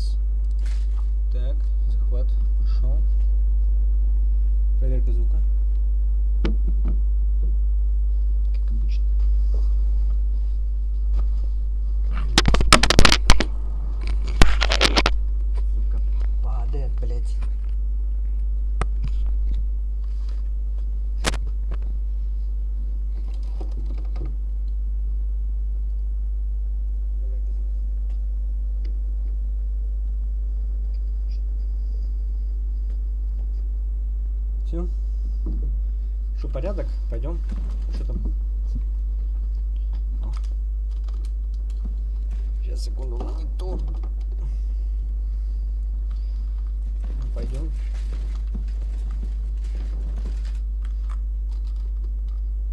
Deliverence. Так, захват пошел. Проверка звука. Как обычно. Сука, падает, блять. Все. Что, порядок? Пойдем. Что там? О. Сейчас, секунду, монитор. Пойдем.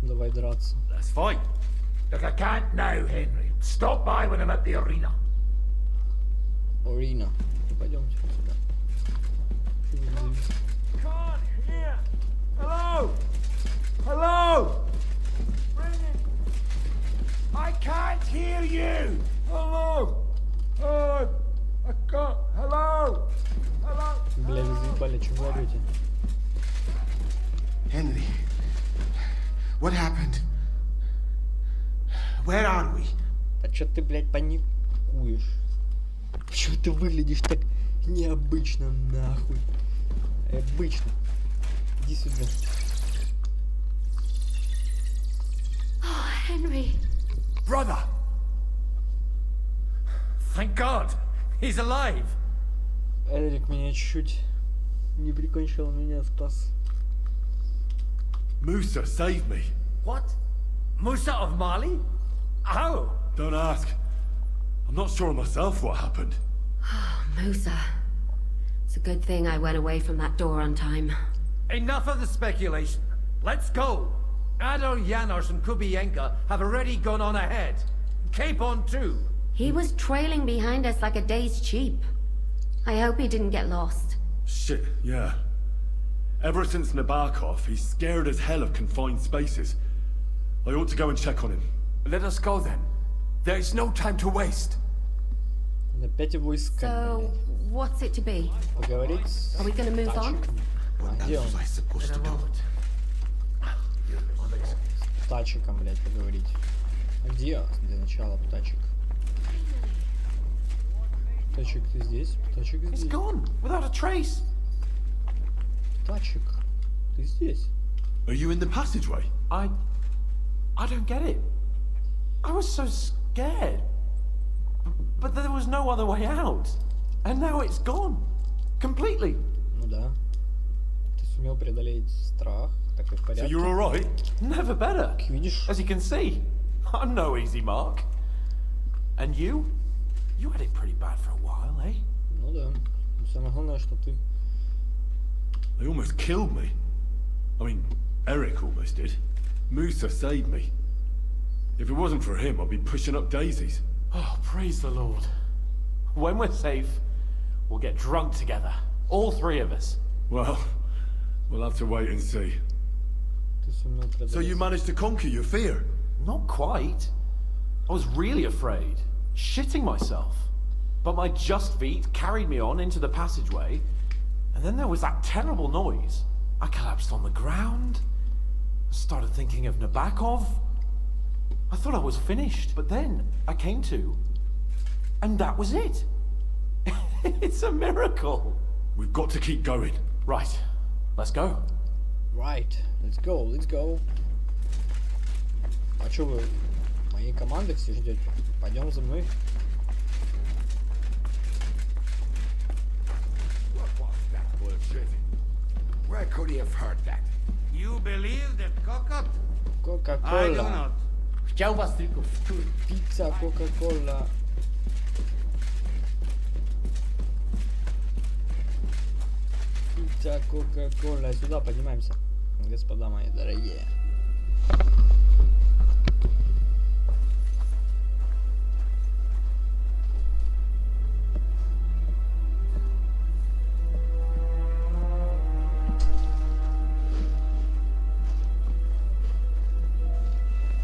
Давай драться. Let's fight. Look, I can't now, Henry. Stop by when I'm at the arena. Арена. Ну, пойдемте сюда. Can't hear. Hello. Hello. I can't hear you. Hello. Oh, I can't. Hello. Hello. Бля, вы заебали, чего вы орете? Henry, what happened? Where are we? А чё ты, блядь, паникуешь? Почему ты выглядишь так необычно, нахуй? Обычно. Иди сюда. Oh, Henry. Brother. Thank God. He's alive. Эрик меня чуть не прикончил, меня спас. Musa saved me. What? Musa of Mali? How? Don't ask. I'm not sure myself what happened. Musa. It's a good thing I went away from that door on time. Enough of the speculation. Let's go. Adol Janos and Kubienka have already gone on ahead. Cape on too. He was trailing behind us like a dazed sheep. I hope he didn't get lost. Shit, yeah. Ever since Nabokov, he's scared as hell of confined spaces. I ought to go and check on him. Let us go then. There is no time to waste. Опять его искать, So, блядь. what's it to be? Поговорить с Are we gonna move on? Тачиком. What А, где else он? was I supposed to do? С Тачиком, блядь, поговорить. А где для начала Птачик? Птачик, ты здесь? Птачик It's здесь. gone without a trace. Птачик, ты здесь? Are you in the passageway? I don't get it. I was so scared. But there was no other way out. And now it's gone. Completely. Ну да. Ты сумел преодолеть страх, так и в So порядке. you're alright? Never better. Как видишь, As you can see, I'm no easy mark. And you? You had it pretty bad for a while, eh? ну да. Но самое главное, что ты... They almost killed me. I mean, Eric almost did. Musa saved me. If it wasn't for him, I'd be pushing up daisies. Oh, praise the Lord. When we're safe, we'll get drunk together. All three of us. Well, we'll have to wait and see. Ты сумел преодолеть... So you managed to conquer your fear? Not quite. I was really afraid. Shitting myself. But my just feet carried me on into the passageway. And then there was that terrible noise. I collapsed on the ground. I started thinking of Nabokov. I thought I was finished, but then I came to. And that was it. It's a miracle. We've got to keep going. Right. Let's go. Right, let's go, let's go. А чё вы моей команды все ждете? Пойдем за мной. What was that bullshit? Where could he have heard that? You believe that cock-up? I do Кока-кола. not. Chciał was tylko wkurzyć. Пицца, кока-кола. Пицца, кока-кола. Сюда поднимаемся, господа мои дорогие.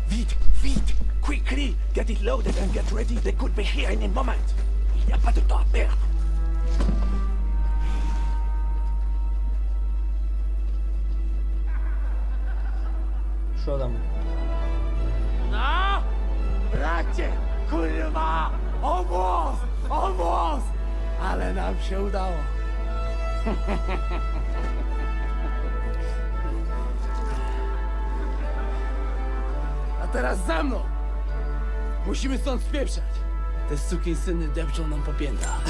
Vite! Quickly! Get it loaded and get ready. They could be here any moment. Il n'y a pas de temps à perdre. Що там? No! Bracie! Kurwa! Almost! Almost! Ale nam się udało. A teraz za mną! Musimy stąd spieprzać. Te sukinsyny depczą nam po piętach.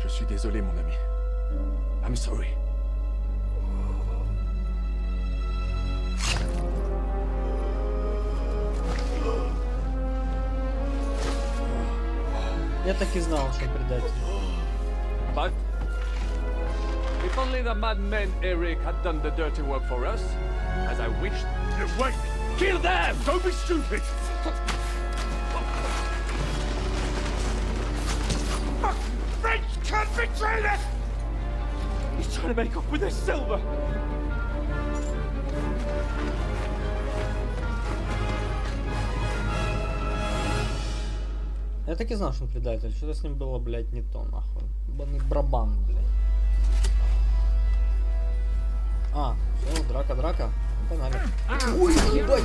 Je suis désolé, mon ami. I'm sorry. Я так и знал, что предатель. But if only the madman Eric had done the dirty work for us, as I wished. Wait! Kill them! Don't be stupid! French can't betray this! He's trying to make off with his silver. Я так и знал, что он предатель. Что-то с ним было, блядь, не то, нахуй. Ебаный барабан, блядь. А, все, драка. Погнали. Ой, ебать!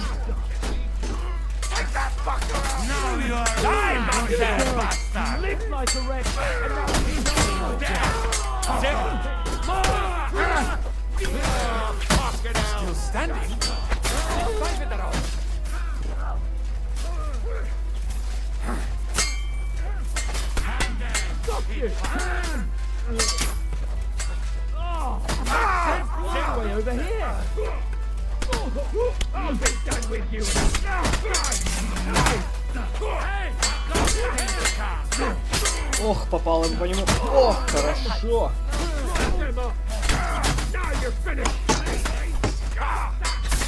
Now you're alive, bastard! Live like a wreck, and now he's Still standing? way over here. I'll be done with you. Ох, попал ему по нему. Ох, хорошо. Now you're finished.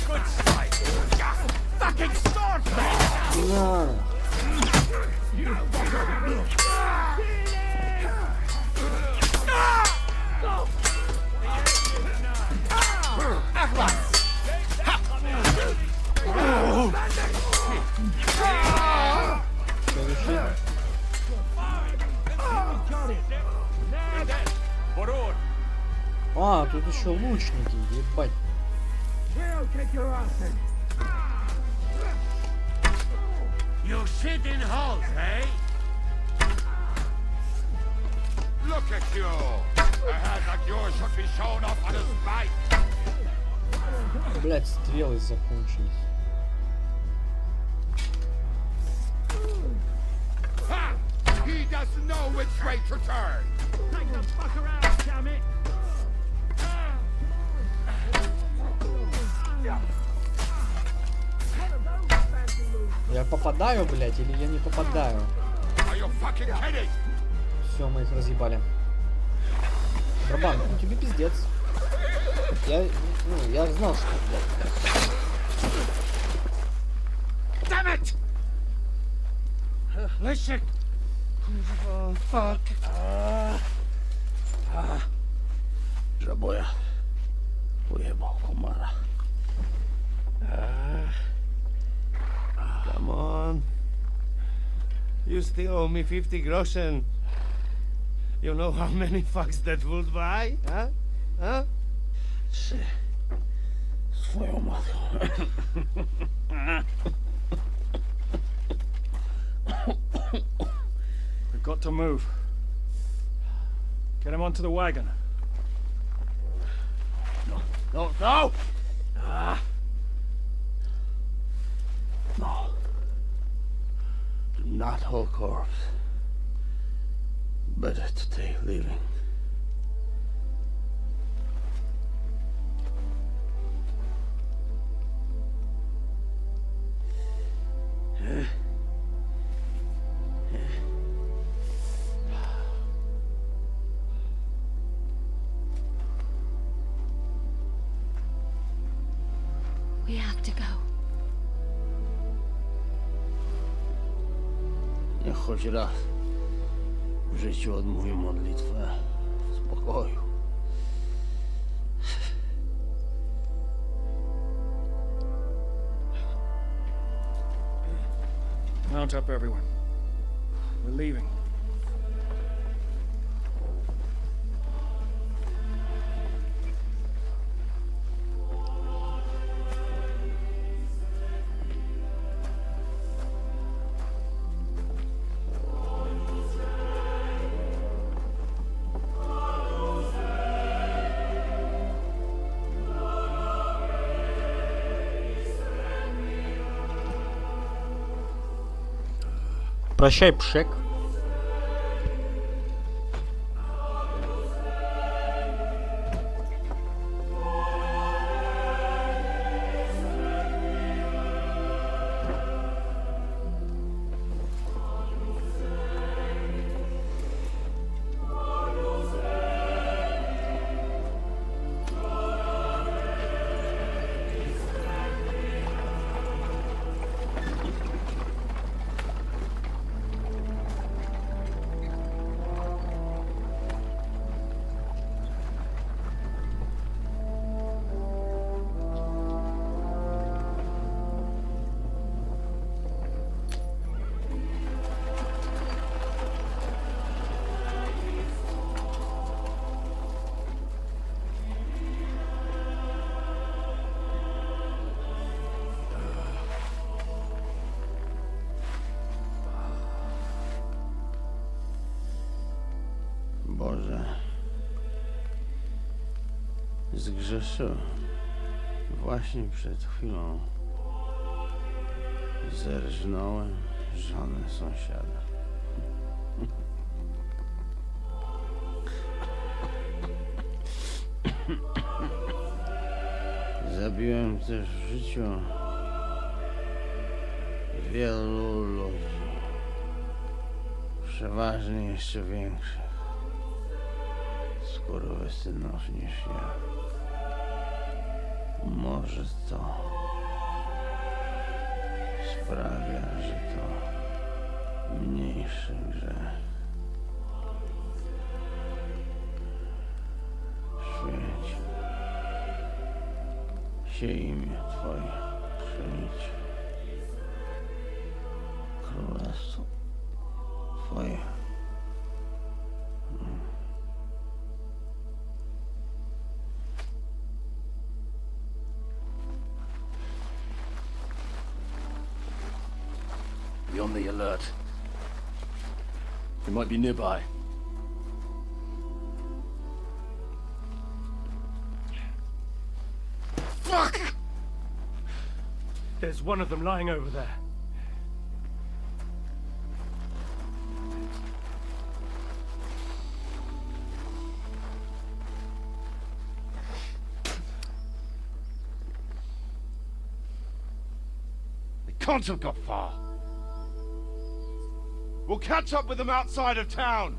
Good sight. Fucking sword. На. А, тут еще лучники, ебать. We'll kick your ass. You shit in holes, eh? Look at you! A head like yours should be shown off on a spike! Блять, стрелы закончились. Ha! He doesn't know which way to turn! Take the fucker out, damn it. Я попадаю, блять, или я не попадаю? Are you fucking kidding? Все, мы их разъебали. Барабан, ну тебе пиздец. Я знал, что, блядь. Damn it! Listen. Oh, fuck. Żaboja pojebał komara. Come on. You still owe me 50 groschen. You know how many fucks that would buy? Huh? Huh? Swoją matką. We've got to move. Get him onto the wagon. No! No. Do not hold corpse. Better to take living. We have to go. Niech choć raz w życiu odmówię modlitwę w spokoju. Mount up, everyone. We're leaving. Прощай, пшек. Boże, zgrzeszyłem. Właśnie przed chwilą zerżnąłem żonę sąsiada. Zabiłem też w życiu wielu ludzi, przeważnie jeszcze większych skurwysynów niż ja. Może to sprawia, że to mniejszy grzech. Świeć się imię Twoje, przyjdź królestwo Twoje. Be on the alert. They might be nearby. Fuck! There's one of them lying over there. They can't have got far. We'll catch up with them outside of town.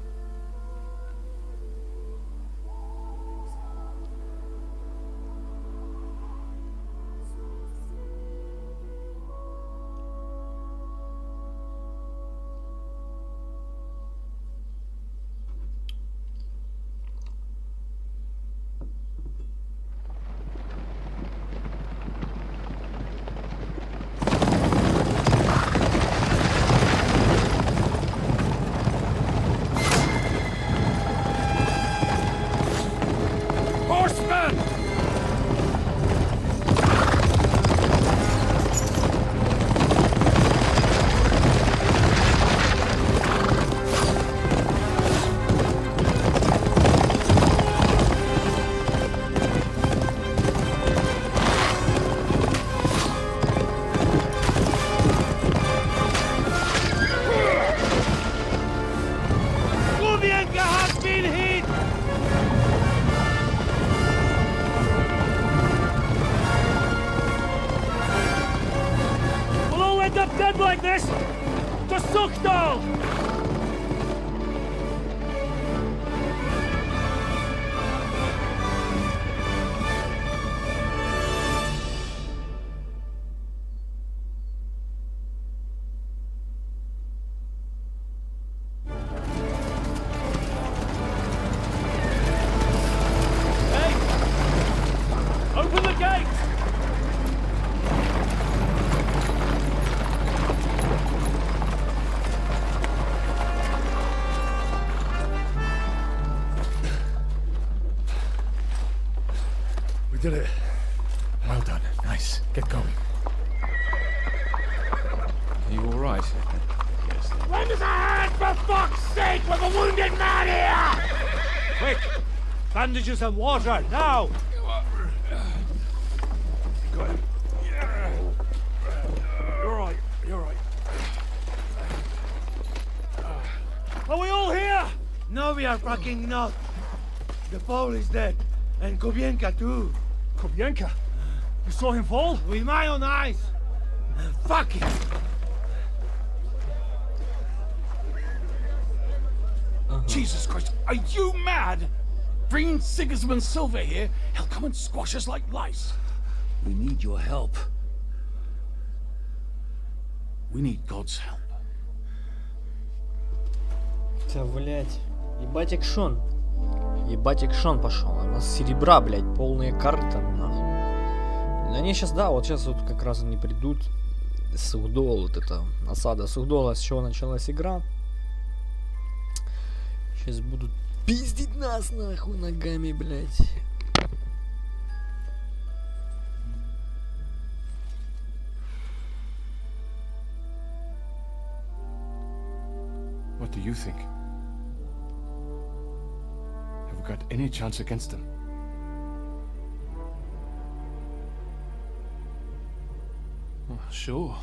Dead like this! To Sukdal! Hey! Open the gate! We did it. Well done. Nice. Get going. Are you all right? Yes. Lend us a hand, for fuck's sake! With a wounded man here! Quick! Bandages and water, now! Go ahead. You're right, you're right. we are fucking not. The Pole is dead. And Kobienka too. Kobienka? You saw him fall? With my own eyes. Fuck it. Jesus Christ, are you mad? Bringing Sigismund Silver here, he'll come and squash us like lice. We need your help. We need God's help. Да, блять. Ебать экшон. Ебать экшон пошел. У нас серебра, блять, полные карты, нахуй. Они сейчас, да, вот сейчас вот как раз они придут. Сухдол, вот это, осада Сухдола, с чего началась игра. Сейчас будут пиздить нас, нахуй, ногами, блять. What do you think? Have we got any chance against them? Well, sure.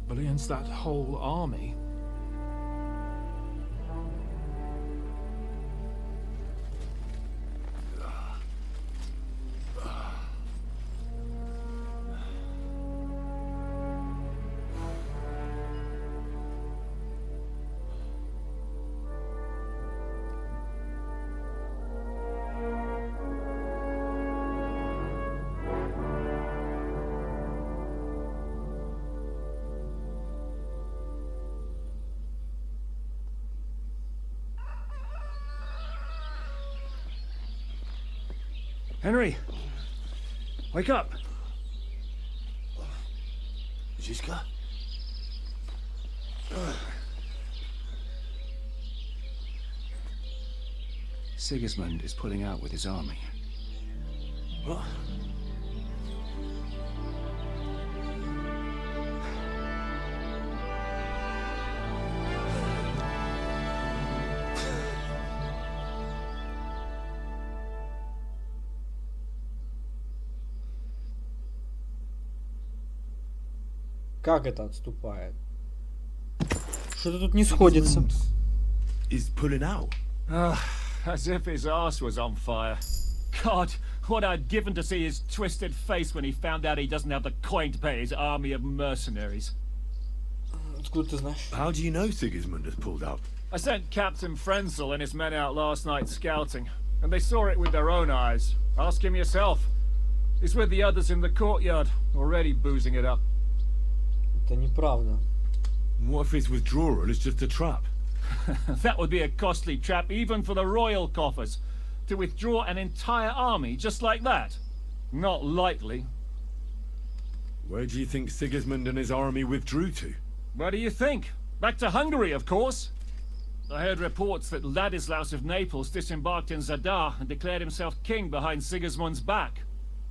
But against that whole army... Henry! Wake up! Ziska? Sigismund is pulling out with his army. What? Как это отступает? Что-то тут не сходится. Is pulling out. As if his arse was on fire. God, what I'd given to see his twisted face when he found out he doesn't have the coin to pay his army of mercenaries. Откуда ты знаешь? How do you know Sigismund has pulled out? I sent Captain Frenzel and his men out last night scouting, and they saw it with their own eyes. Ask him yourself. He's with the others in the courtyard, already boozing it up. Это неправда. What if his withdrawal is just a trap? That would be a costly trap even for the royal coffers. To withdraw an entire army just like that? Not likely. Where do you think Sigismund and his army withdrew to? Where do you think? Back to Hungary, of course. I heard reports that Ladislaus of Naples disembarked in Zadar and declared himself king behind Sigismund's back.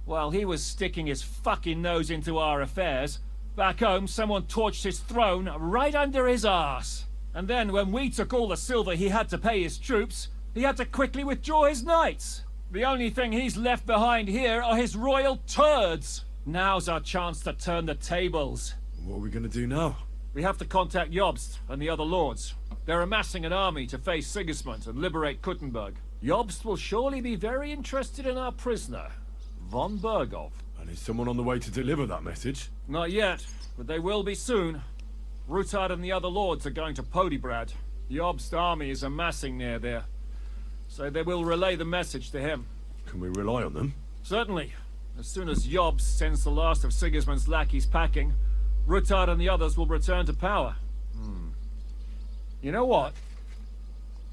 While he was sticking his fucking nose into our affairs, back home someone torched his throne right under his arse. And then when we took all the silver he had to pay his troops, he had to quickly withdraw his knights. The only thing he's left behind here are his royal turds. Now's our chance to turn the tables. What are we gonna do now? We have to contact Jobst and the other lords. They're amassing an army to face Sigismund and liberate Kuttenberg. Jobst will surely be very interested in our prisoner, von Bergov. And is someone on the way to deliver that message? Not yet, but they will be soon. Rutard and the other lords are going to Podebrad. Jobst's army is amassing near there, so they will relay the message to him. Can we rely on them? Certainly. As soon as Jobst sends the last of Sigismund's lackeys packing, Rutard and the others will return to power. You know what?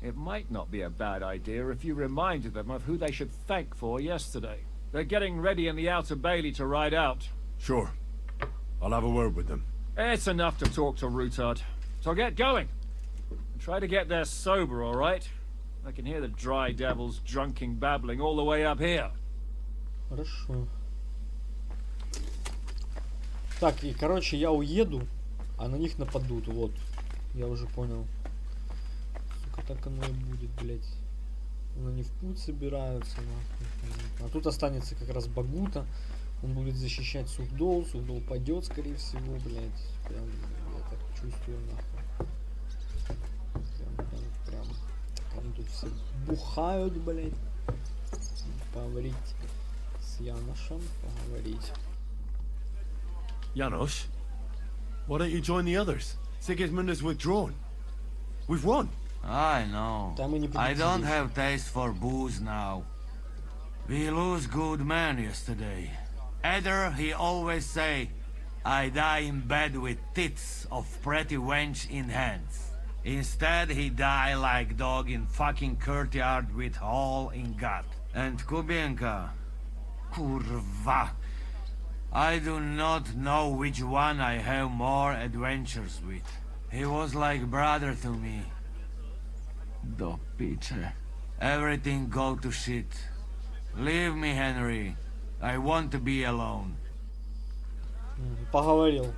It might not be a bad idea if you reminded them of who they should thank for yesterday. They're getting ready in the Outer Bailey to ride out. Sure. I'll have a word with them. It's enough to talk to Rutard. So get going. And try to get there sober, all right? I can hear the dry devils drunking babbling all the way up here. Хорошо. Так, и короче, я уеду, а на них нападут, вот. Я уже понял. Сука, так оно и будет, блять. Они в путь собираются, нахуй. А тут останется как раз Багута. Он будет защищать Сухдол. Сухдол падет, скорее всего, блять. Прям, я так чувствую, нахуй. Прям все бухают, блядь. Поговорить с Яношем, поговорить. Janos, why don't you join the others? Sigismund has withdrawn. We've won. I know. Там и не I don't победили. have taste for booze now. We lose good man yesterday. Either he always say, I die in bed with tits of pretty wench in hands. Instead he die like dog in fucking courtyard with hole in gut. And Kubienka, kurwa. I do not know which one I have more adventures with. He was like brother to me. Do picze. Everything go to shit. Leave me, Henry. I want to be alone. Поговорил.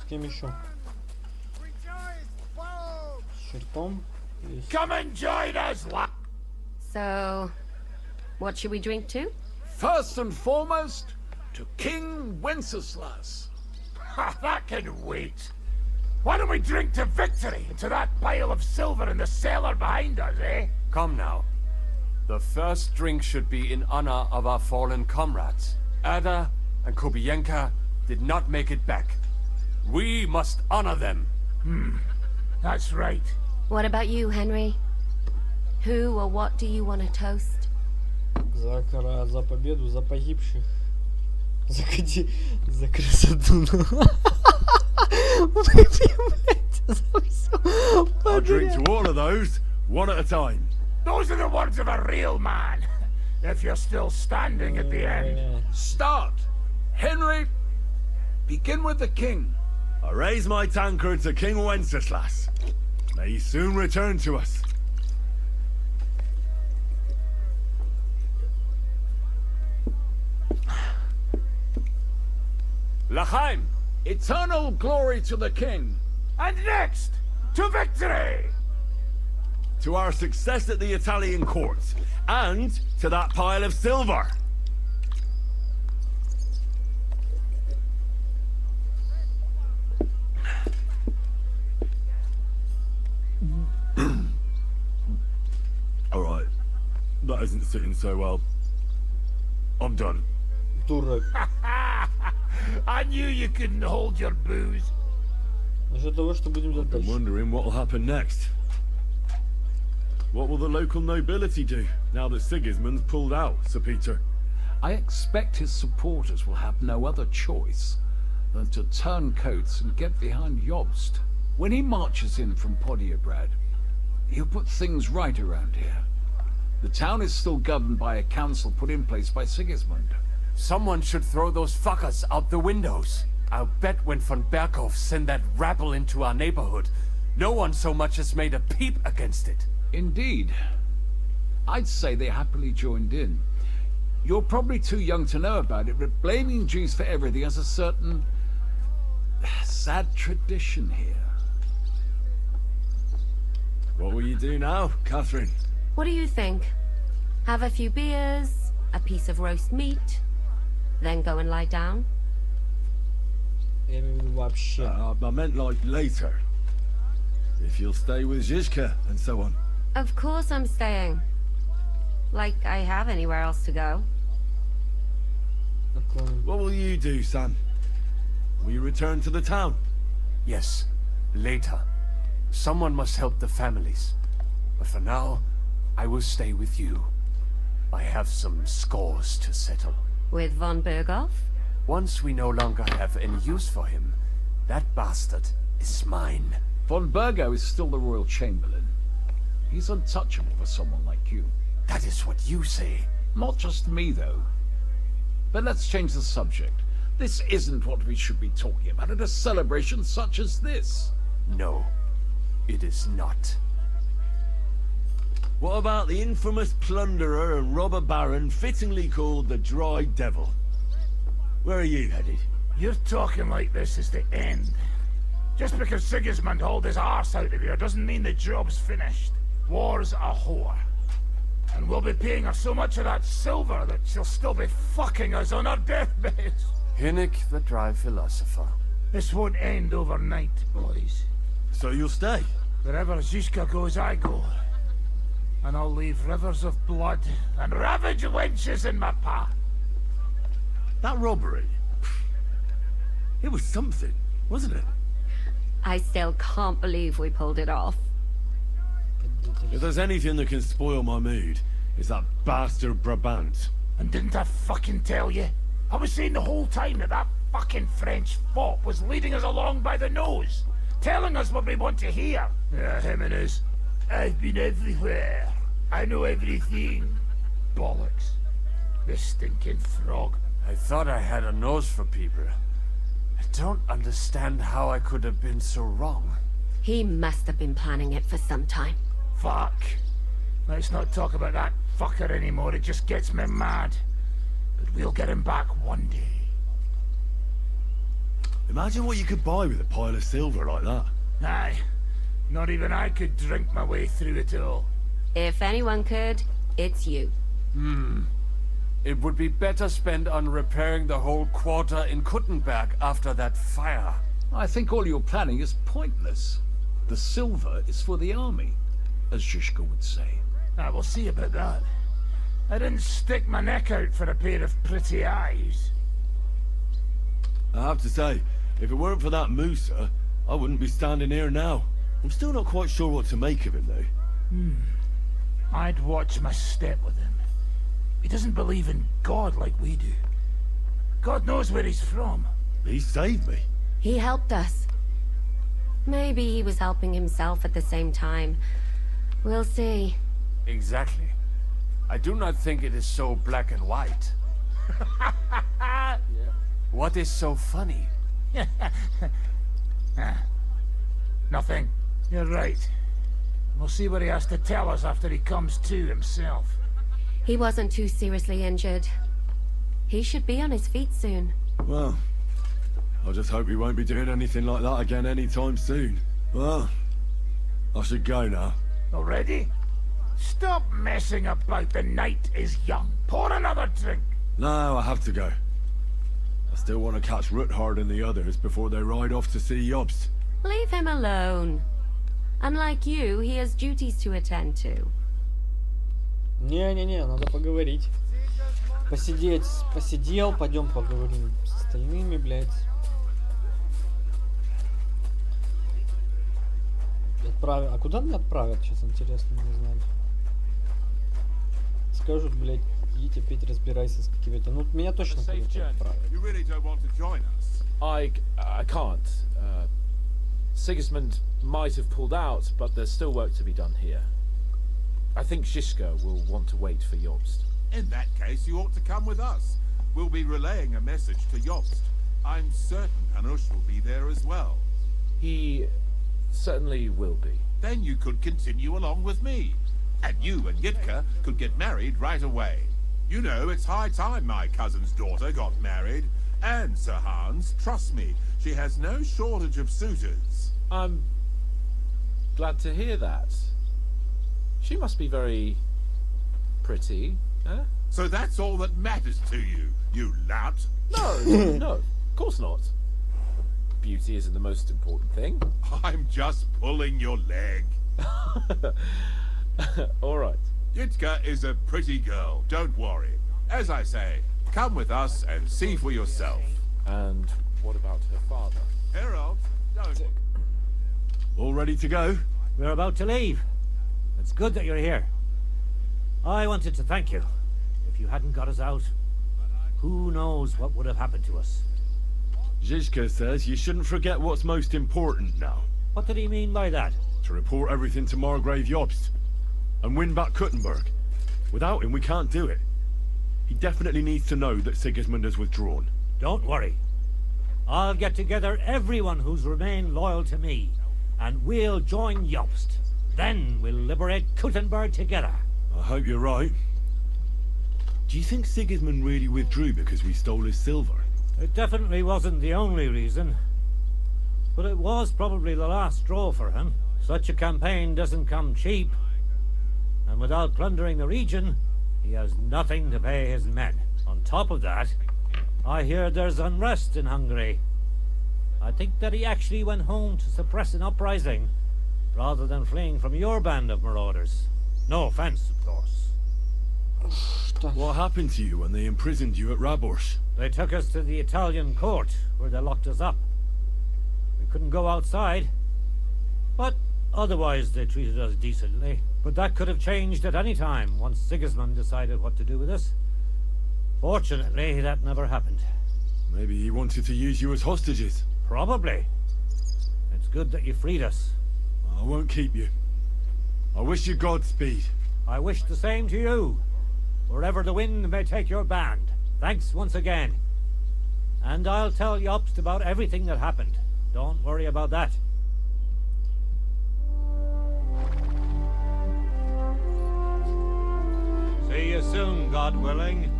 С кем еще? С чертом? И с- Come and join us, lad! So, what should we drink to? First and foremost, to King Wenceslas. Ha, that can wait. Why don't we drink to victory and to that pile of silver in the cellar behind us, eh? Come now. The first drink should be in honor of our fallen comrades. Ada and Kubienka did not make it back. We must honor them. That's right. What about you, Henry? Who or what do you want to toast? За победу, за погибших. За красоту. За все. I'll drink to all of those, one at a time. Those are the words of a real man. If you're still standing at the end. Start! Henry, begin with the king. I raise my tankard to King Wenceslas. May he soon return to us. L'chaim! Eternal glory to the king. And next, to victory! To our success at the Italian court, and to that pile of silver. All right, that isn't sitting so well. I'm done. Дурак. I knew you couldn't hold your booze. Насчет того, что будем делать I'm дальше. wondering what will happen next. What will the local nobility do now that Sigismund's pulled out, Sir Peter? I expect his supporters will have no other choice than to turn coats and get behind Jobst. When he marches in from Podiebrad, he'll put things right around here. The town is still governed by a council put in place by Sigismund. Someone should throw those fuckers out the windows. I'll bet when von Berghoff sent that rabble into our neighborhood, no one so much as made a peep against it. Indeed. I'd say they happily joined in. You're probably too young to know about it, but blaming Jews for everything has a certain sad tradition here. What will you do now, Catherine? What do you think? Have a few beers, a piece of roast meat, then go and lie down? Я имею в виду вообще. I meant like later. If you'll stay with Zizka and so on. Of course I'm staying. Like I have anywhere else to go. Наклон. What will you do, Sam? Will you return to the town? Yes, later. Someone must help the families. But for now, I will stay with you. I have some scores to settle. With von Berghoff? Once we no longer have any use for him, that bastard is mine. Von Burgo is still the royal chamberlain. He's untouchable for someone like you. That is what you say. Not just me, though. But let's change the subject. This isn't what we should be talking about at a celebration such as this. No, it is not. What about the infamous plunderer and robber baron fittingly called the Dry Devil? Where are you headed? You're talking like this is the end. Just because Sigismund hauled his arse out of here doesn't mean the job's finished. War's a whore. And we'll be paying her so much of that silver that she'll still be fucking us on her deathbeds. Hinnick the dry philosopher. This won't end overnight, boys. So you'll stay? Wherever Zizka goes, I go. and I'll leave rivers of blood and ravaged wenches in my path. That robbery, it was something, wasn't it? I still can't believe we pulled it off. If there's anything that can spoil my mood, it's that bastard Brabant. And didn't I fucking tell you? I was saying the whole time that fucking French fop was leading us along by the nose, telling us what we want to hear. Yeah, him and his, I've been everywhere. I know everything. Bollocks. This stinking frog. I thought I had a nose for people. I don't understand how I could have been so wrong. He must have been planning it for some time. Fuck. Let's not talk about that fucker anymore. It just gets me mad. But we'll get him back one day. Imagine what you could buy with a pile of silver like that. Aye. Not even I could drink my way through it all. If anyone could, it's you. It would be better spent on repairing the whole quarter in Kuttenberg after that fire. I think all your planning is pointless. The silver is for the army, as Zizka would say. We'll see about that. I didn't stick my neck out for a pair of pretty eyes. I have to say, if it weren't for that Musa, I wouldn't be standing here now. I'm still not quite sure what to make of him, though. I'd watch my step with him. He doesn't believe in God like we do. God knows where he's from. He saved me. He helped us. Maybe he was helping himself at the same time. We'll see. Exactly. I do not think it is so black and white. What is so funny? Nothing. You're right. We'll see what he has to tell us after he comes to himself. He wasn't too seriously injured. He should be on his feet soon. Well, I just hope he won't be doing anything like that again anytime soon. Well, I should go now. Already? Stop messing about. The night is young. Pour another drink. No, I have to go. I still want to catch Ruthard and the others before they ride off to see Jobst. Leave him alone. Unlike you, he has duties to attend to. Не-не-не, надо поговорить. Посидеть, посидел, пойдем поговорим с остальными, блядь. Отправим. А куда меня отправят, сейчас интересно, не знаю. Скажут, блядь, идите опять разбирайся с какими-то. Ну, меня точно куда-то отправят. You really don't want to join us? I can't. Sigismund might have pulled out, but there's still work to be done here. I think Zizka will want to wait for Jobst. In that case, you ought to come with us. We'll be relaying a message to Jobst. I'm certain Hanush will be there as well. He certainly will be. Then you could continue along with me. And you and Yitka could get married right away. You know, it's high time my cousin's daughter got married. And Sir Hans, trust me, she has no shortage of suitors. I'm glad to hear that. She must be very pretty, eh? So that's all that matters to you, you lout? No, no, of course not. Beauty isn't the most important thing. I'm just pulling your leg. All right. Yitka is a pretty girl, don't worry. As I say, come with us and see for yourself. And what about her father? Harold, don't... All ready to go? We're about to leave. It's good that you're here. I wanted to thank you. If you hadn't got us out, who knows what would have happened to us. Zizka says you shouldn't forget what's most important now. What did he mean by that? To report everything to Margrave Jobst. And win back Kuttenberg. Without him, we can't do it. He definitely needs to know that Sigismund has withdrawn. Don't worry. I'll get together everyone who's remained loyal to me, and we'll join Jobst. Then we'll liberate Kuttenberg together. I hope you're right. Do you think Sigismund really withdrew because we stole his silver? It definitely wasn't the only reason. But it was probably the last straw for him. Such a campaign doesn't come cheap. And without plundering the region, he has nothing to pay his men. On top of that, I hear there's unrest in Hungary. I think that he actually went home to suppress an uprising, rather than fleeing from your band of marauders. No offense, of course. What happened to you when they imprisoned you at Rabors? They took us to the Italian court, where they locked us up. We couldn't go outside. But otherwise they treated us decently. But that could have changed at any time, once Sigismund decided what to do with us. Fortunately, that never happened. Maybe he wanted to use you as hostages. Probably. It's good that you freed us. I won't keep you. I wish you Godspeed. I wish the same to you. Wherever the wind may take your band. Thanks once again. And I'll tell Jobst about everything that happened. Don't worry about that. See you soon, God willing.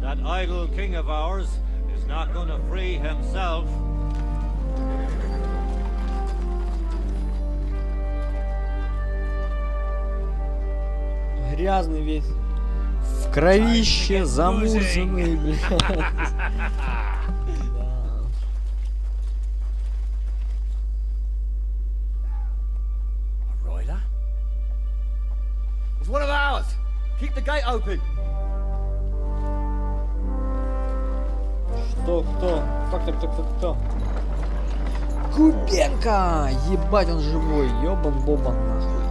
That idle king of ours is not gonna free himself. Грязный весь. В кровище, замурзанный, блядь. Да. A rider? It's one of ours. Keep the gate open. Что, кто? Кто? Кубенко! Ебать, он живой. Ёбан-бобан, нахуй.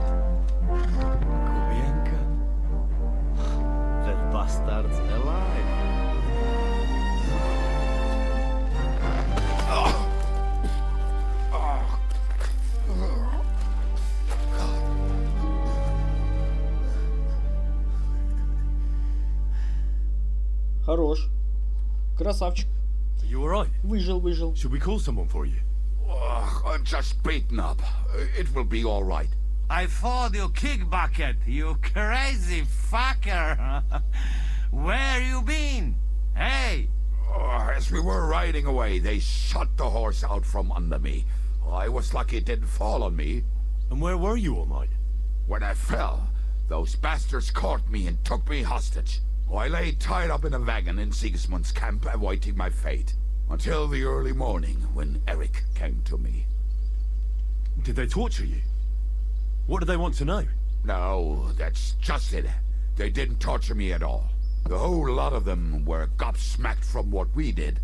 Kubienka? That bastard's alive. Хорош. Красавчик. You alright? Выжил. Should we call someone for you? I'm just beaten up. It will be all right. I fought you kick bucket, you crazy fucker. Where you been? Hey! As we were riding away, they shot the horse out from under me. I was lucky it didn't fall on me. And where were you all night? When I fell, those bastards caught me and took me hostage. I lay tied up in a wagon in Sigismund's camp, awaiting my fate. Until the early morning, when Eric came to me. Did they torture you? What do they want to know? No, that's just it. They didn't torture me at all. The whole lot of them were gobsmacked from what we did.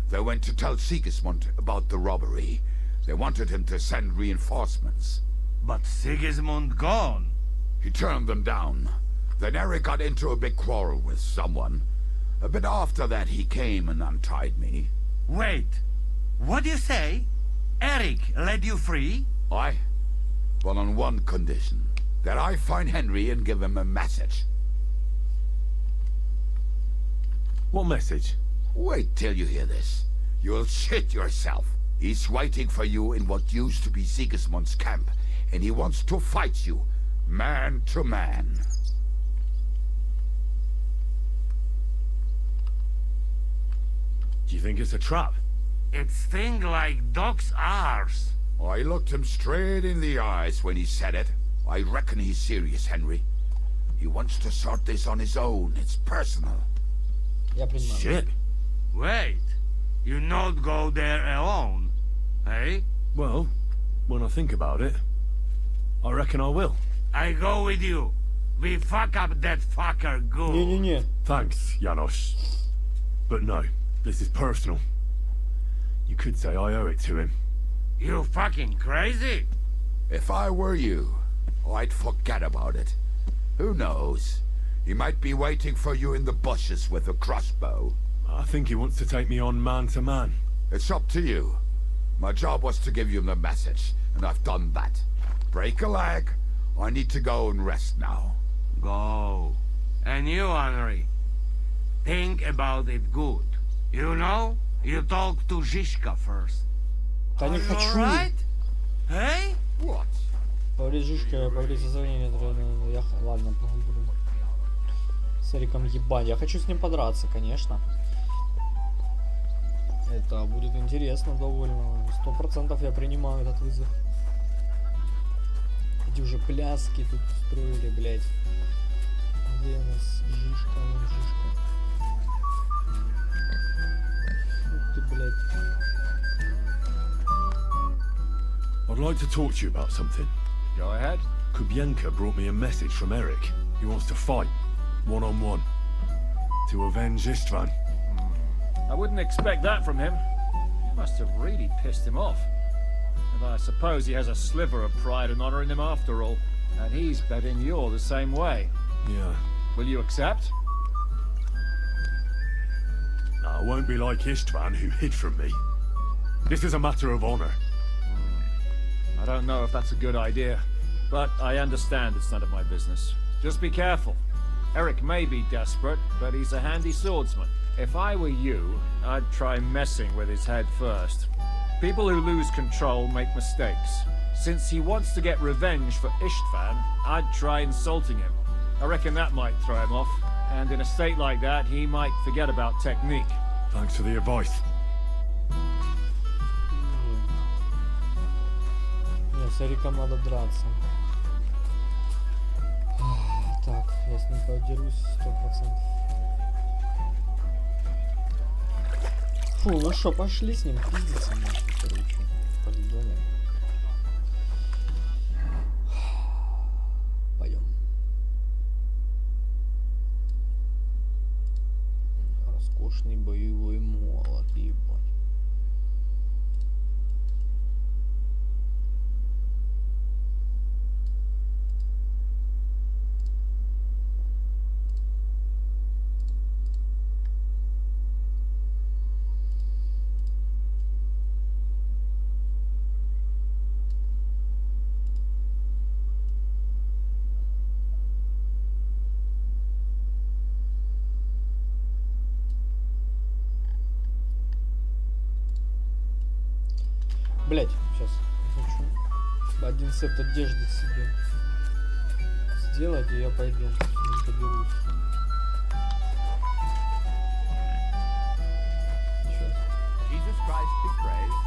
They went to tell Sigismund about the robbery. They wanted him to send reinforcements. But Sigismund gone. He turned them down. Then Eric got into a big quarrel with someone. A bit after that, he came and untied me. Wait, what do you say? Eric let you free? Aye, but on one condition. That I find Henry and give him a message. What message? Wait till you hear this. You'll shit yourself. He's waiting for you in what used to be Sigismund's camp, and he wants to fight you, man to man. Do you think it's a trap? It's thing like dog's arse. I looked him straight in the eyes when he said it. I reckon he's serious, Henry. He wants to sort this on his own. It's personal. Я понимаю. Shit. Wait, you not go there alone, hey? Well, when I think about it, I reckon I will. I go with you. We fuck up that fucker good. Не-не-не. Thanks, Janos. But no, this is personal. You could say I owe it to him. You fucking crazy? If I were you, I'd forget about it. Who knows? He might be waiting for you in the bushes with a crossbow. I think he wants to take me on man to man. It's up to you. My job was to give you the message, and I've done that. Break a leg. I need to go and rest now. Go. And you, Henry, think about it good. You know, you talk to Zizka first. Да не хочу. Right? Hey? What? Повредить Жишка, повредить созвонение. Ладно, буду с Эриком ебать. Я хочу с ним подраться, конечно. Это будет интересно довольно. 100% я принимаю этот вызов. Эти уже пляски тут строили, блядь. Где у нас Жишка? Вон Жишка. Фу ты, блядь. I'd like to talk to you about something. Go ahead. Kubienka brought me a message from Eric. He wants to fight, one-on-one, to avenge Istvan. I wouldn't expect that from him. You must have really pissed him off. And I suppose he has a sliver of pride and honor in him after all. And he's betting you're the same way. Yeah. Will you accept? No, I won't be like Istvan, who hid from me. This is a matter of honor. I don't know if that's a good idea, but I understand it's none of my business. Just be careful. Eric may be desperate, but he's a handy swordsman. If I were you, I'd try messing with his head first. People who lose control make mistakes. Since he wants to get revenge for Istvan, I'd try insulting him. I reckon that might throw him off, and in a state like that, he might forget about technique. Thanks for the advice. Нет, с Эриком надо драться. Так, я с ним подерусь 100%. Фу, ну шо, пошли с ним пиздиться, нахуй, короче. По-любому. Пойдем. Роскошный боевой молот, ебать. Блять, сейчас хочу один сет одежды себе сделать, и я пойду с ним подерусь. Сейчас. Jesus Christ be praised.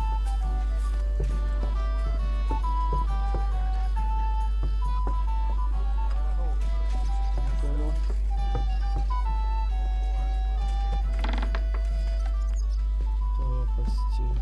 Понял. Твоя постель.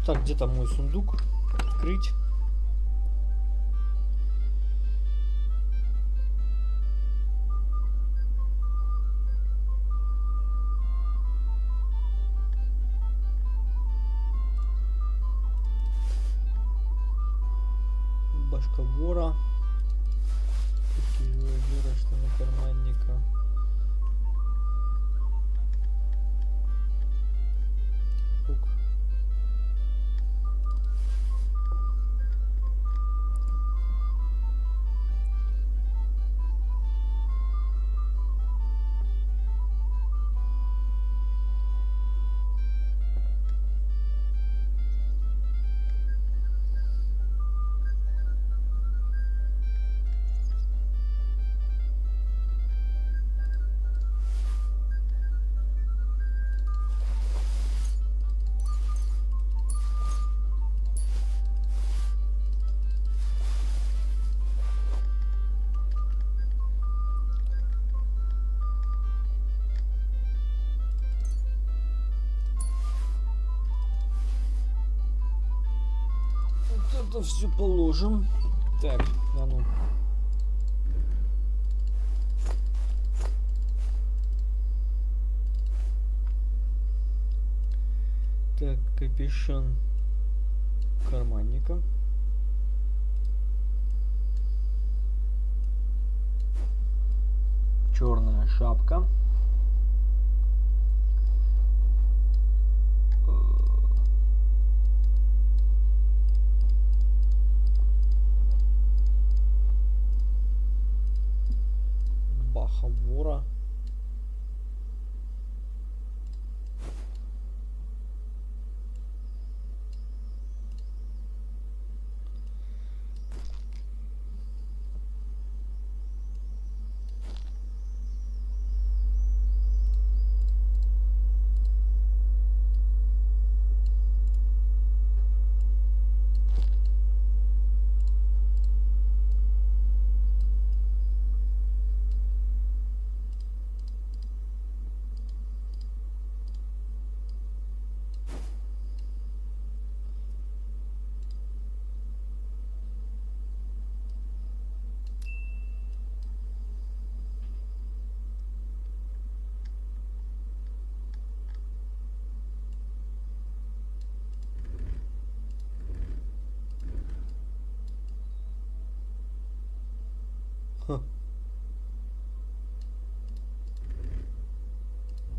Так, где там мой сундук? Открыть. Башка вора. Тяжелая дыра, штаны карманника. Хук. Вот это все положим. Так, а ну. Так, капюшон карманника. Черная шапка. Баха вора.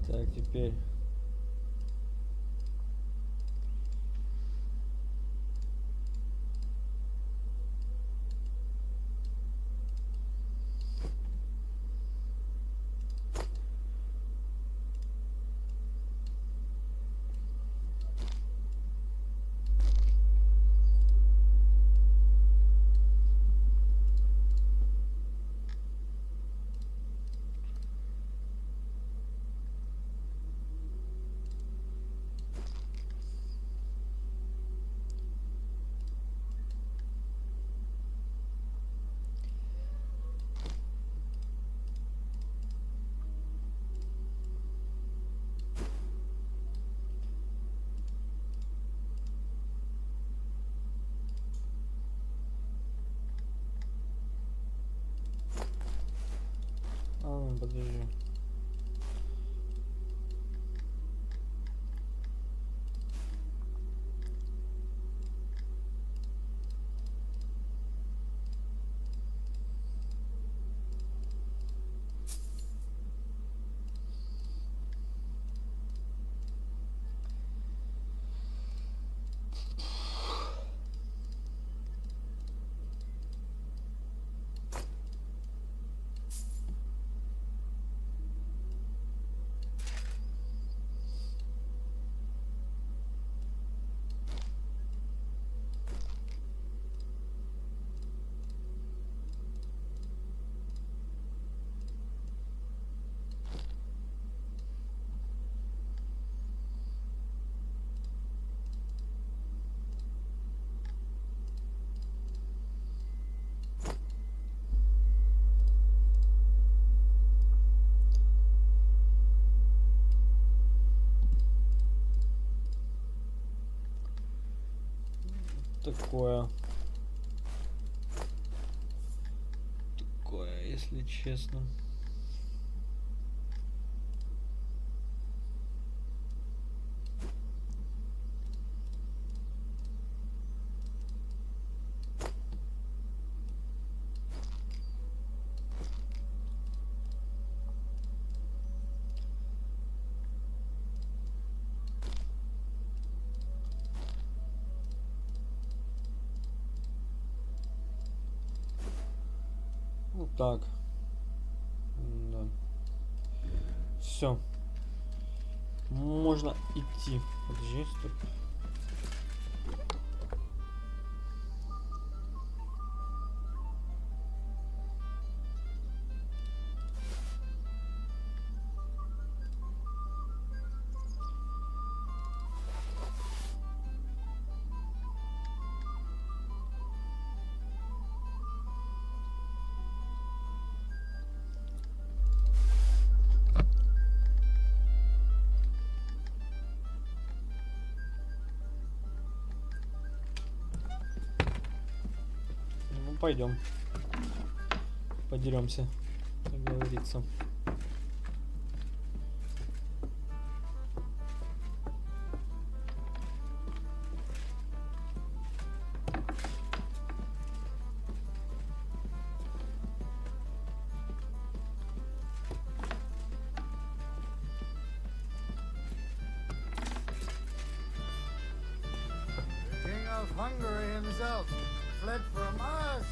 Так, теперь. Подожди. Такое, если честно. Вот так. Да. Все. Можно идти. Подожди, стоп. Ну, пойдем. Подеремся, как говорится. King of Hungary himself fled from us.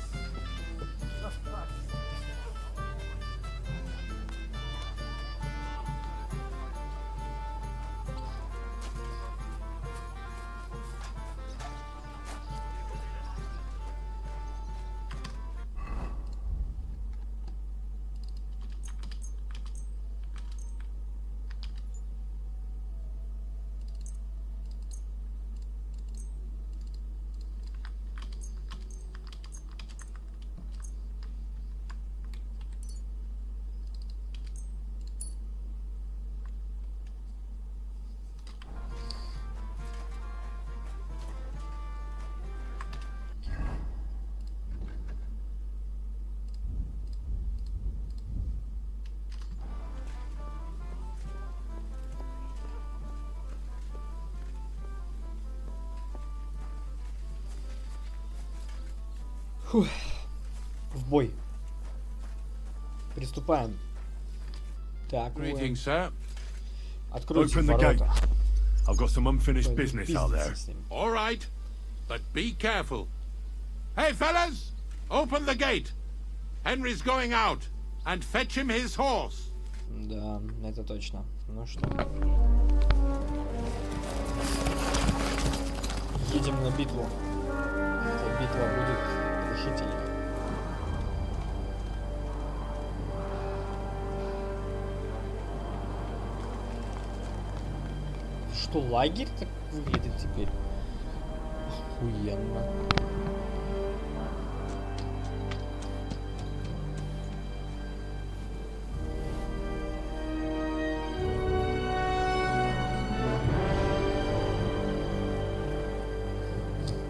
Фух. В бой. Приступаем. Так, Greetings, sir. откройте Open the gate. ворота. I've got some unfinished Ой, business out there. пиздец с ним. All right, but be careful. Hey, fellas, open the gate. Henry's going out, and fetch him his horse. Да, это точно. Ну что? Едем на битву. Эта битва будет решительной. Что, лагерь так выглядит теперь? Охуенно.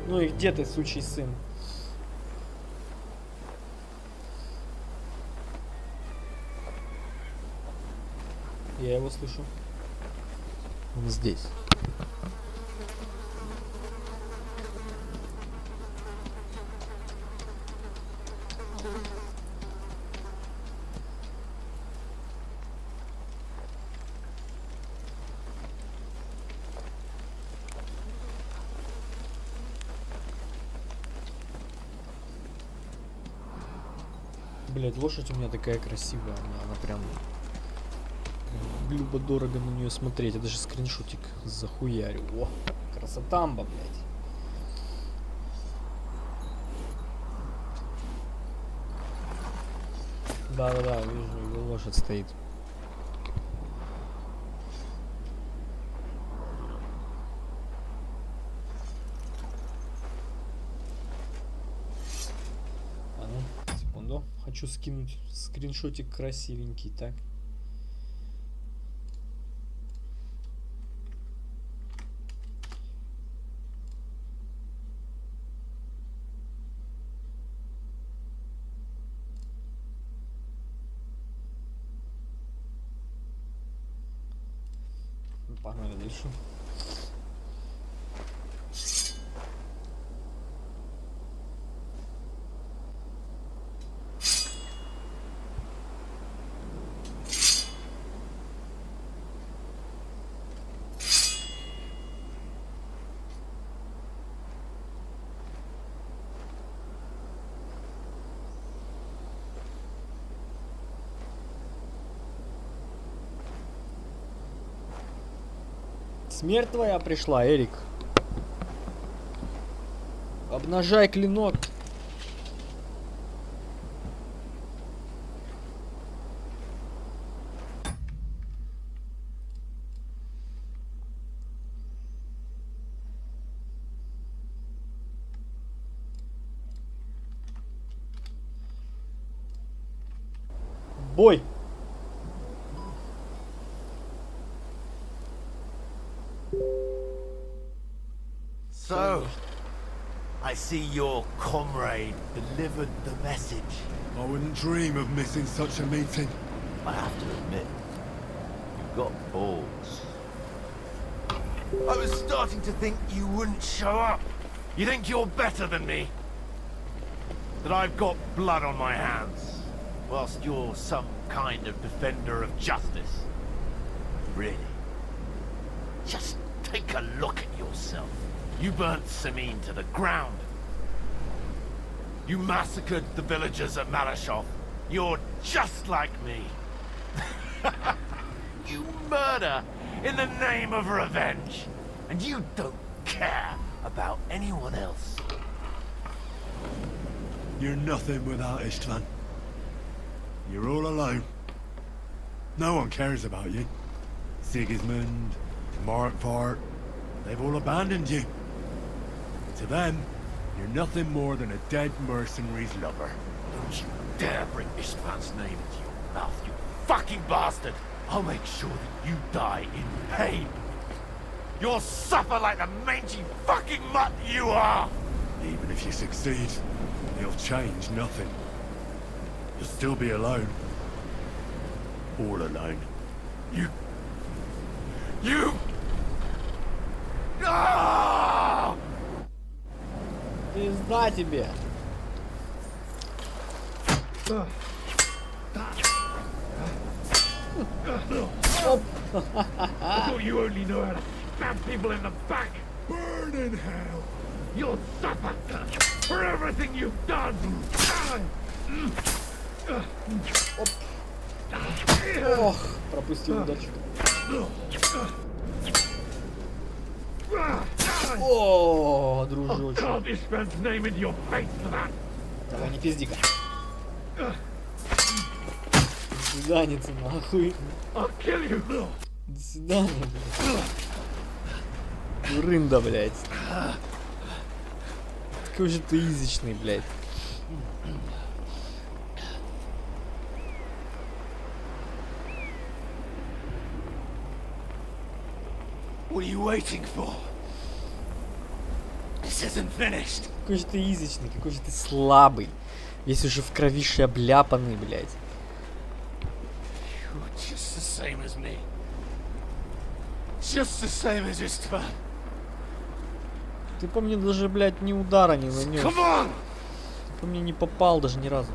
Ну и где ты, сучий сын? Я его слышу. Он здесь. Блять, лошадь у меня такая красивая, она прям любо-дорого на нее смотреть. Я даже скриншотик захуярю. О, красотамба, блять. Да-да-да, вижу, его лошадь стоит. А ну, секунду. Хочу скинуть скриншотик красивенький, так. Погнали дальше. Смерть твоя пришла, Эрик. Обнажай клинок. Бой. So, I see your comrade delivered the message. I wouldn't dream of missing such a meeting. I have to admit, you've got balls. I was starting to think you wouldn't show up. You think you're better than me? That I've got blood on my hands, whilst you're some kind of defender of justice. Really? Just take a look at yourself. You burnt Samine to the ground. You massacred the villagers at Malashov. You're just like me. You murder in the name of revenge. And you don't care about anyone else. You're nothing without Istvan. You're all alone. No one cares about you. Sigismund, Markvart, they've all abandoned you. To them, you're nothing more than a dead mercenary's lover. Don't you dare bring Istvan's name into your mouth, you fucking bastard! I'll make sure that you die in pain. You'll suffer like the mangy fucking mutt you are! Even if you succeed, you'll change nothing. You'll still be alone. All alone. You... Ah! Пизда тебе. I thought you only know how to stab people in the back. Burn in hell. You'll suffer for everything you've done. Ох, пропустил удачу. О, дружочек. Carve his friend's name into your face for that. Давай, не пизди-ка. До свидания, нахуй. I'll kill you. До свидания, блядь. Рында, блядь. Какой же ты язычный, блядь. What are you waiting for? This isn't finished. Какой же ты язычный, какой же ты слабый. Весь уже в кровише обляпанный, блядь. You're just the same as me. Just the same as Istvan. Ты по мне даже, блядь, ни удара не нанес. Come on! Ты по мне не попал даже ни разу.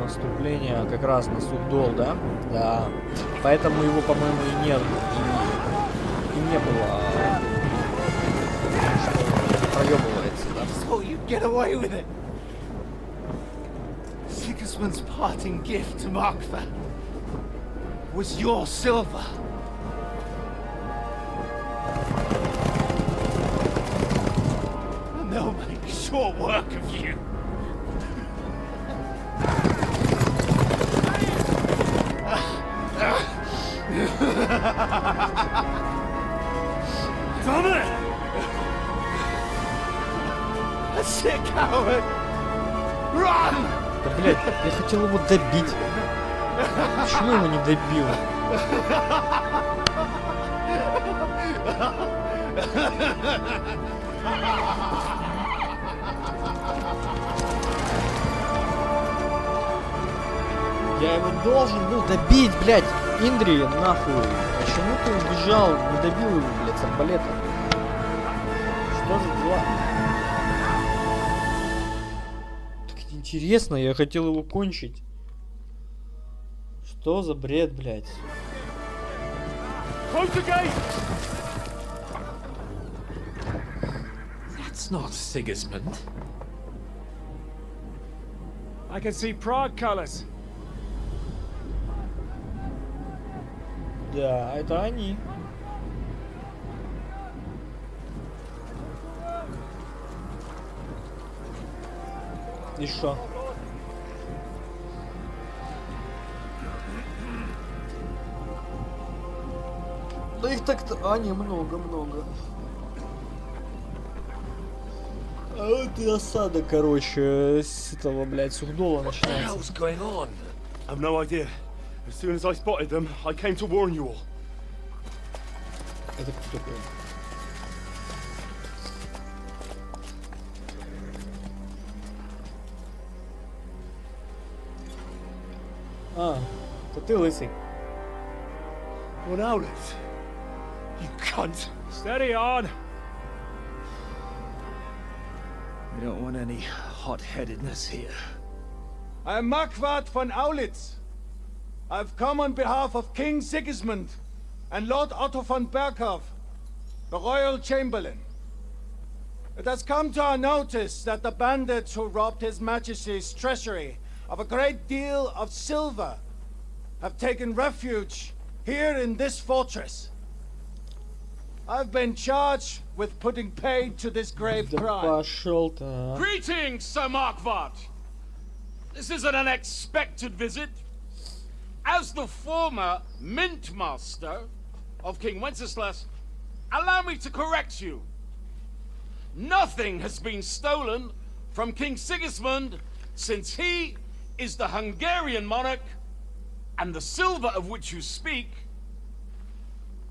Наступление как раз на Сухдол, да? Да. Поэтому его, по-моему, и нет. И не было. Что проебывается, да? So you get away with it. Sigismund's parting gift to Markva was your silver. And they'll make short work of you. Damn it! That's it, coward! Run! Да, блядь, я хотел его добить. Почему его не добил? Я его должен был добить, блядь. Индри, нахуй. Почему ты убежал? Не добил его, блядь, с арбалета. Что за дела? Так интересно, я хотел его кончить. Что за бред, блядь? That's not Sigismund. I can see Prague colors. Да, это они. И шо? Да их так-то... А, не, много. А вот и осада, короче, с этого, блядь, Сухдола начинается. What's going on? I've no idea. As soon as I spotted them, I came to warn you all. Это кто такой? А, это ты, лысый. What Owlets? You cunt. Steady on. We don't want any hot-headedness here. I am Markvart von Aulitz. I've come on behalf of King Sigismund and Lord Otto von Berghoff, the Royal Chamberlain. It has come to our notice that the bandits who robbed His Majesty's treasury of a great deal of silver have taken refuge here in this fortress. I've been charged with putting paid to this grave Да crime. пошел-то. Greetings, Sir Markvart. This is an unexpected visit. As the former Mint Master of King Wenceslas, allow me to correct you. Nothing has been stolen from King Sigismund since he is the Hungarian monarch, and the silver of which you speak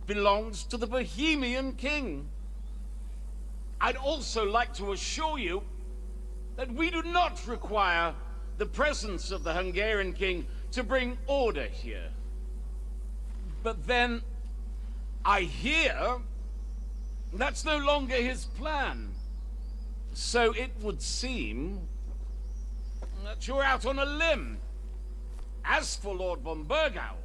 belongs to the Bohemian king. I'd also like to assure you that we do not require the presence of the Hungarian king to bring order here. But then I hear That's no longer his plan. So it would seem that you're out on a limb. As for Lord von Burgau,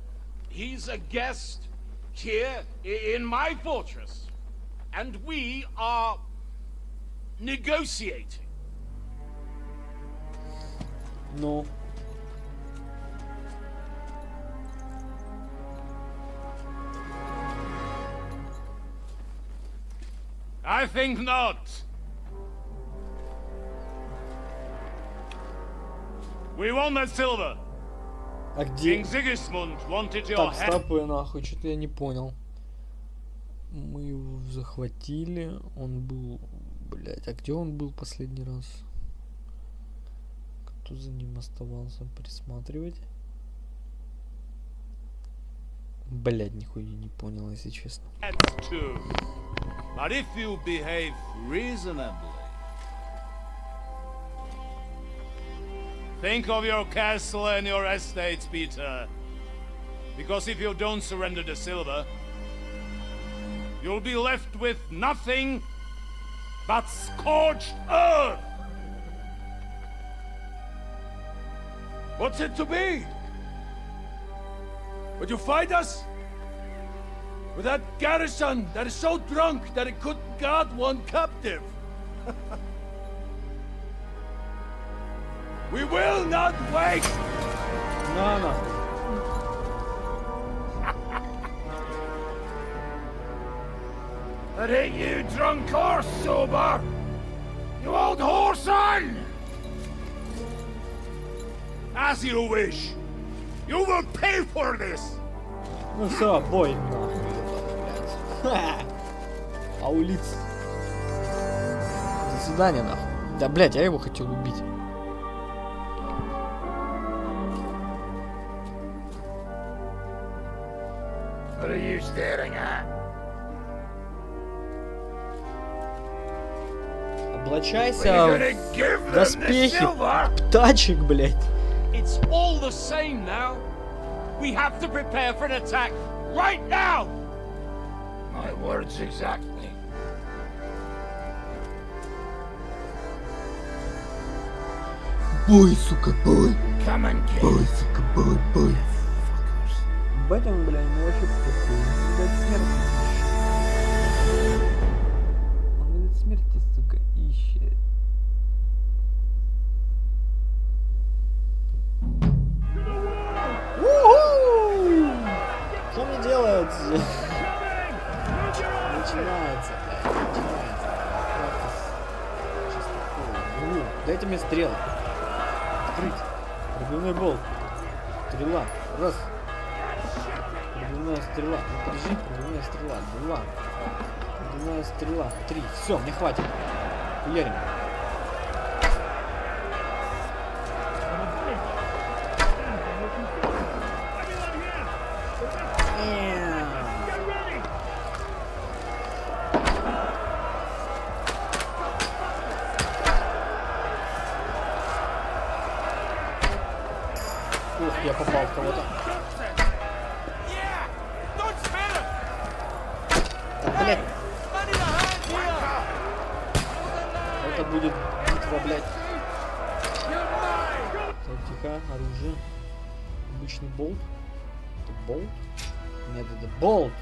he's a guest here in my fortress, and we are negotiating. No. I think not. We want that silver. А где? King Sigismund wanted your Так, head. стопы нахуй, что-то я не понял. Мы его захватили, он был... Блять, а где он был последний раз? Кто за ним оставался присматривать? Блять, нихуя не понял, если честно. That's true. But if you behave reasonably, think of your castle and your estates, Peter. Because if you don't surrender the silver, you'll be left with nothing but scorched earth. What's it to be? Would you fight us? With that garrison that is so drunk that it couldn't guard one captive? We will not wait! На, нахуй. That ain't you drunk or sober, you old whoreson! As you wish. You will pay for this. Ну все, бой нахуй, блядь. Аулиц. До свидания, нахуй. Да, блядь, я его хотел убить. What are you staring at? Облачайся в доспехи, птачек, блядь. It's all the same now. We have to prepare for an attack right now. My words exactly. Бой, сука, бой. Come and kill. Бой, сука, бой, бой. Батин, бля, ему вообще похуй. Он видать смерти ищет. Он видать смерти, сука, ищет. У-ху! Что мне делать? Начинается, блядь, начинается. Сейчас такое. Дайте мне стрелы. Открыть. Пробивной болт. Стрела. Раз. Пробивная стрела. Ну подожди, пробивная стрела. 2. Пробивная стрела. 3. Все, мне хватит. Хуярим. Ух, я попал в кого-то. Да, блядь. Это будет битва, блядь. Так, тихо, оружие. Обычный болт. Это болт? Нет, это болт.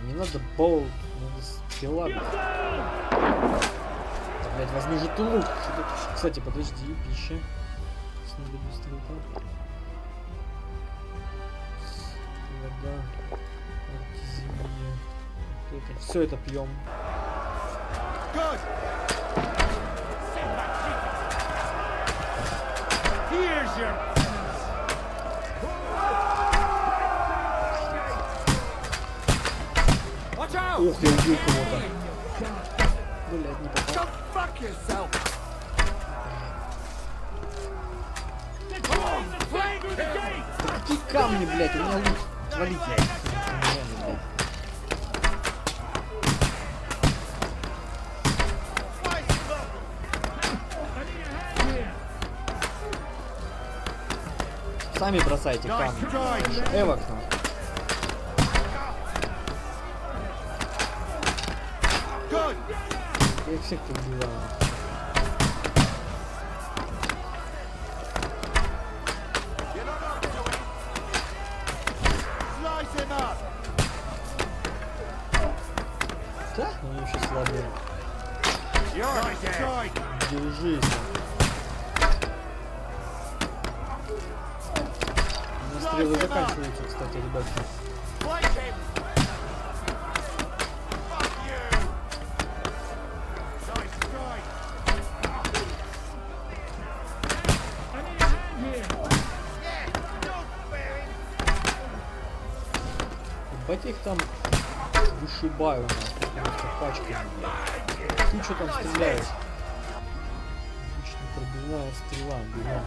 Не надо болт, надо стрела, блядь. Да, блядь, возьми же ты лук. Кстати, подожди, пища. Надо быстрее там. Вода, артезия. Вот это. Все это пьем. Ух, я убил кого-то. Блядь, не попал. Какие камни, блядь, у меня лук. Валите, блядь. Сами бросайте камни. Эвак, нахуй. Я их всех убиваю. Да? Они вообще слабые. Держись. У меня стрелы заканчиваются, кстати, ребятки. Ебать их там вышибаю, просто пачками. Ты что там стреляешь? Отлично пробивная стрела, берем.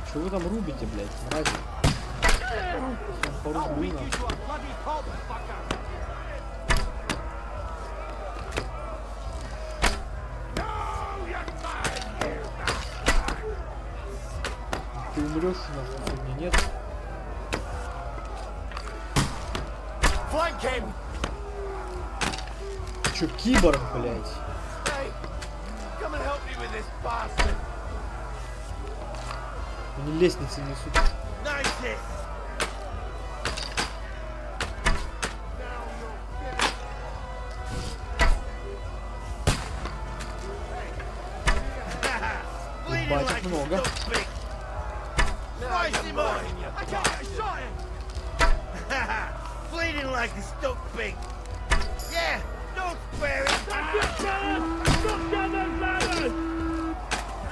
Что вы там рубите, блядь, мрази? Порублю нам. Ты умрешь у нас сегодня, нет? Чё, киборг, блядь? Они лестницы несут. Ебать, их много. Bleeding like a stuck pig. Yeah, don't spare it.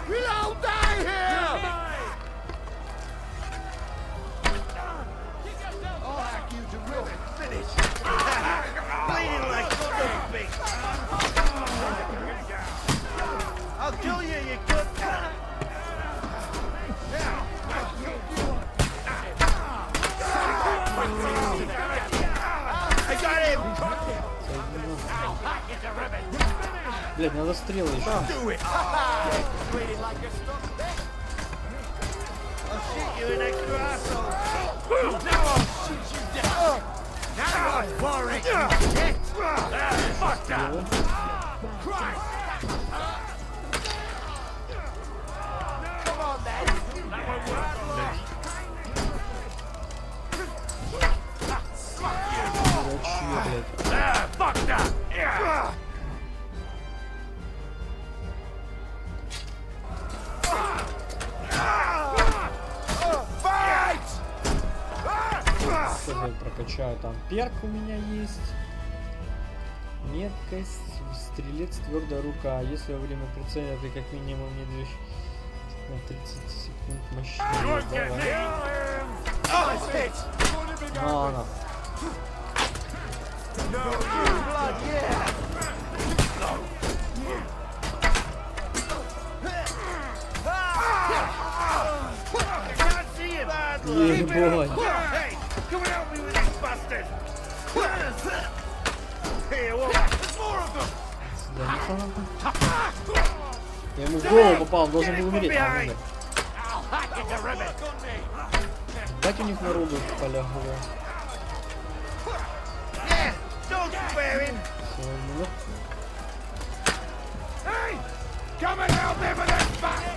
We'll all die here. I'll hack you to ruin. Finish. Bleeding like a stuck pig. I'll kill you, you good. Блядь, надо стрелы еще. Прокачаю, там перк у меня есть, меткость, стрелец, твердая рука. Если во время прицеливания ты как минимум не движешь на 30 секунд мощнее. Давай. На. Ебать. Come and help me with these bastards! Here, what? There's more of them! Я ему в голову попал, он должен был умереть. Дать у них народу полягало. Come and help me with this bastard!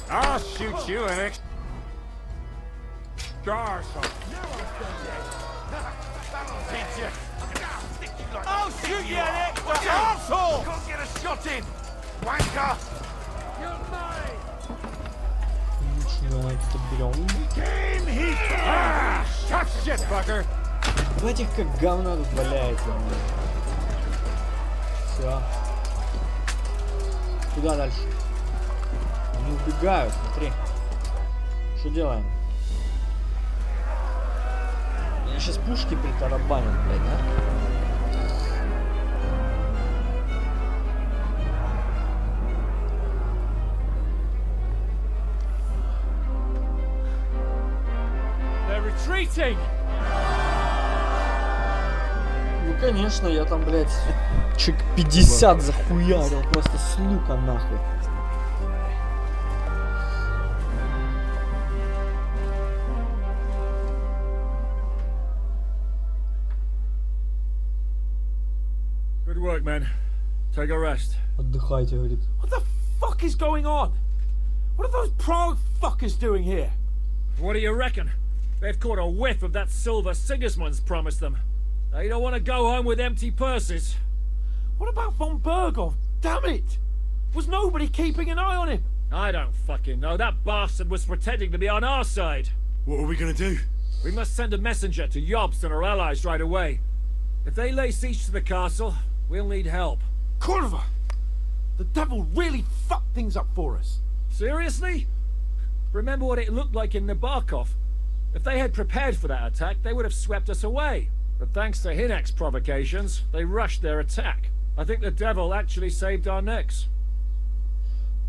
I'll shoot you an extra or something. I'll shoot you an extra asshole! Go get a shot in, wanker! You're mine! Game heat! Ah, shut shit, fucker! Ебать их как говна тут валяется. Все. Куда дальше? Они убегают, смотри. Что делаем? Меня сейчас пушки притарабанят, блядь, да? They're retreating. Ну конечно, я там, блядь, чек 50 захуярил, просто с лука нахуй. Good work, men. Take a rest. Отдыхайте, говорит. What the fuck is going on? What are those Prague fuckers doing here? What do you reckon? They've caught a whiff of that silver Sigismund's promised them. They don't want to go home with empty purses. What about von Berghoff? Damn it! Was nobody keeping an eye on him? I don't fucking know. That bastard was pretending to be on our side. What are we gonna do? We must send a messenger to Jobst and our allies right away. If they lay siege to the castle, we'll need help. Kurva! The devil really fucked things up for us. Seriously? Remember what it looked like in Nabokov. If they had prepared for that attack, they would have swept us away. But thanks to Hinek's provocations, they rushed their attack. I think the devil actually saved our necks.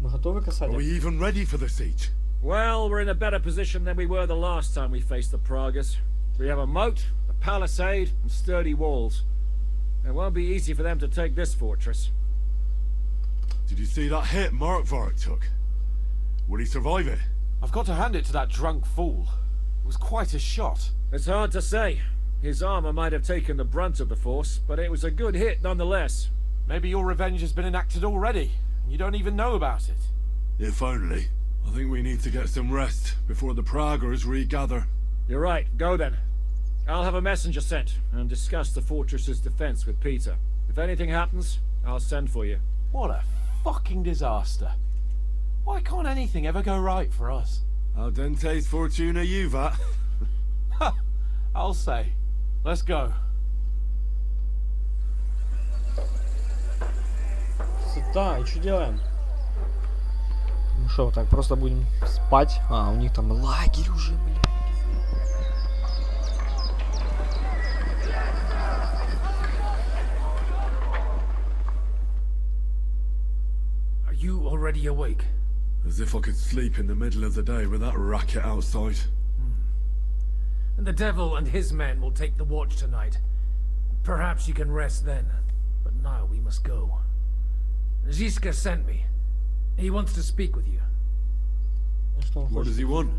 Мы готовы к Are осаде? we even ready for the siege? Well, we're in a better position than we were the last time we faced the Pragas. We have a moat, a palisade, and sturdy walls. It won't be easy for them to take this fortress. Did you see that hit Markvark took? Will he survive it? I've got to hand it to that drunk fool. It was quite a shot. It's hard to say. His armor might have taken the brunt of the force, but it was a good hit nonetheless. Maybe your revenge has been enacted already, and you don't even know about it. If only. I think we need to get some rest before the Praggers regather. You're right. Go then. I'll have a messenger sent and discuss the fortress's defense with Peter. If anything happens, I'll send for you. What a fucking disaster. Why can't anything ever go right for us? Al dente's fortuna juvat. Ha! I'll say. Let's go. Да, и что делаем? Ну что, так просто будем спать? А, у них там лагерь уже, блядь. Are you already awake? As if I could sleep in the middle of the day with that racket outside. And the devil and his men will take the watch tonight. Perhaps you can rest then. But now we must go. Ziska sent me. He wants to speak with you. What does he want?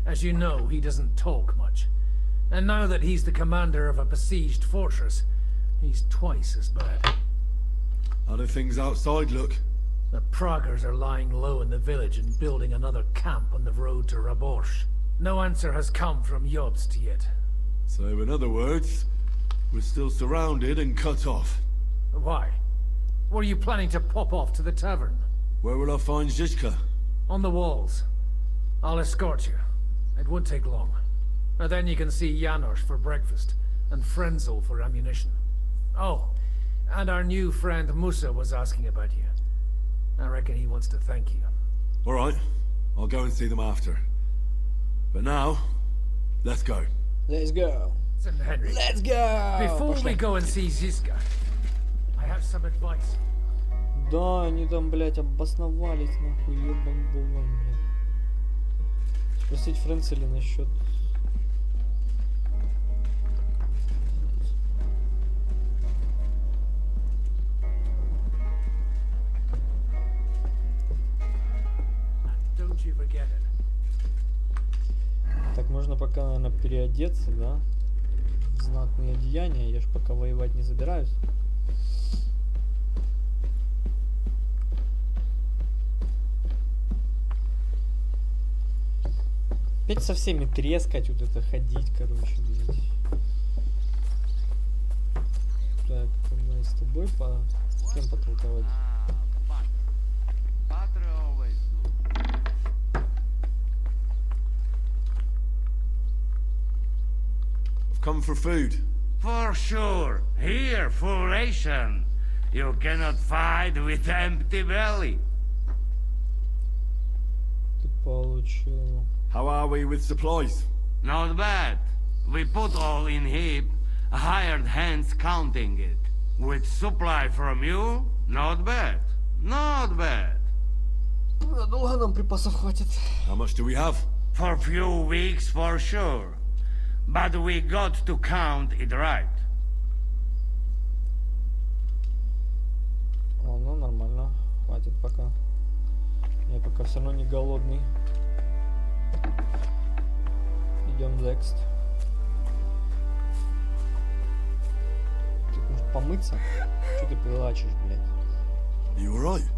As you know, he doesn't talk much. And now that he's the commander of a besieged fortress, he's twice as bad. How do things outside look? The Praggers are lying low in the village and building another camp on the road to Raborsh. No answer has come from Jobst yet. So in other words, we're still surrounded and cut off. Why? Were you planning to pop off to the tavern? Where will I find Zizka? On the walls. I'll escort you. It won't take long. And then you can see Janos for breakfast, and Frenzel for ammunition. Oh, and our new friend Musa was asking about you. I reckon he wants to thank you. All right, I'll go and see them after. But now, let's go. Let's go. St. Henry. Let's go! Before Пошли. we go and see Ziska, I have some advice. Да, они там, блядь, обосновались, нахуй, ебан булан, блядь. Спросить Френцеля насчет... Don't you forget it. Так, можно пока, наверное, переодеться, да? В знатные одеяния, я ж пока воевать не забираюсь. Опять со всеми трескать, вот это ходить, короче, блядь. Так, давай с тобой с кем потолковать? I've come for food. For sure. Here, for ration. You cannot fight with empty belly. Ты получил. How are we with supplies? Not bad. We put all in heap, hired hands counting it. With supply from you, not bad. Not bad. Надолго нам припасов хватит. How much do we have? For few weeks for sure. But we got to count it right. Ладно, нормально. Хватит пока. Я пока все равно не голодный. Идем next. Так, может, помыться? Что ты плачешь, блядь? You alright?